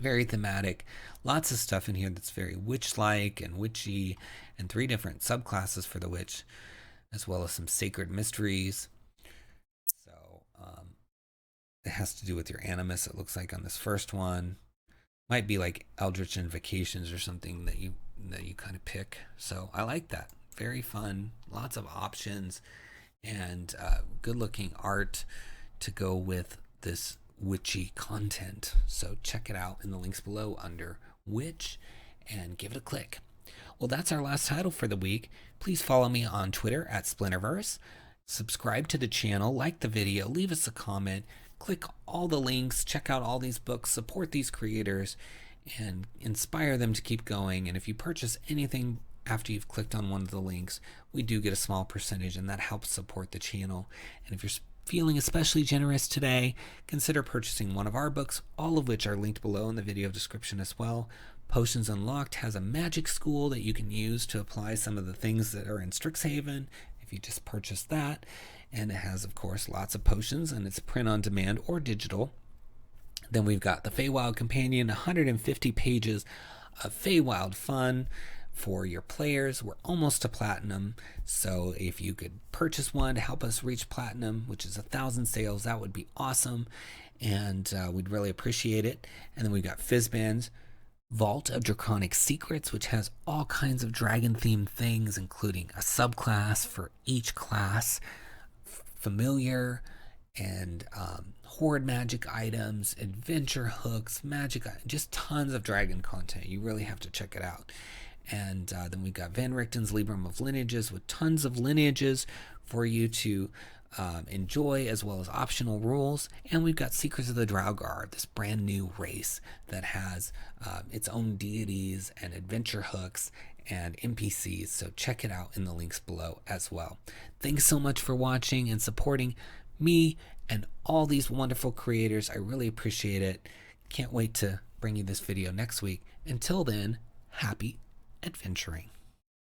Very thematic. Lots of stuff in here that's very witch-like and witchy, and 3 different subclasses for the witch, as well as some sacred mysteries. So, it has to do with your animus, it looks like, on this first one. Might be like Eldritch Invocations or something that you kind of pick. So I like that. Very fun. Lots of options and good looking art to go with this witchy content. So check it out in the links below under Witch and give it a click. Well, that's our last title for the week. Please follow me on Twitter at Splinterverse. Subscribe to the channel, like the video, leave us a comment. Click all the links, check out all these books, support these creators, and inspire them to keep going. And if you purchase anything after you've clicked on one of the links, we do get a small percentage, and that helps support the channel. And if you're feeling especially generous today, consider purchasing one of our books, all of which are linked below in the video description as well. Potions Unlocked has a magic school that you can use to apply some of the things that are in Strixhaven if you just purchase that. And it has, of course, lots of potions, and it's print on demand or digital. Then we've got the Feywild Companion, 150 pages of Feywild fun for your players. We're almost to platinum, so if you could purchase one to help us reach platinum, which is 1,000 sales, that would be awesome, and we'd really appreciate it. And then we've got Fizban's Vault of Draconic Secrets, which has all kinds of dragon-themed things, including a subclass for each class, familiar and horde magic items, adventure hooks, magic, just tons of dragon content. You really have to check it out. And then we've got Van Richten's Libram of Lineages with tons of lineages for you to enjoy, as well as optional rules. And we've got Secrets of the Draugr, this brand new race that has its own deities and adventure hooks and NPCs, so check it out in the links below as well. Thanks so much for watching and supporting me and all these wonderful creators. I really appreciate it. Can't wait to bring you this video next week. Until then, happy adventuring.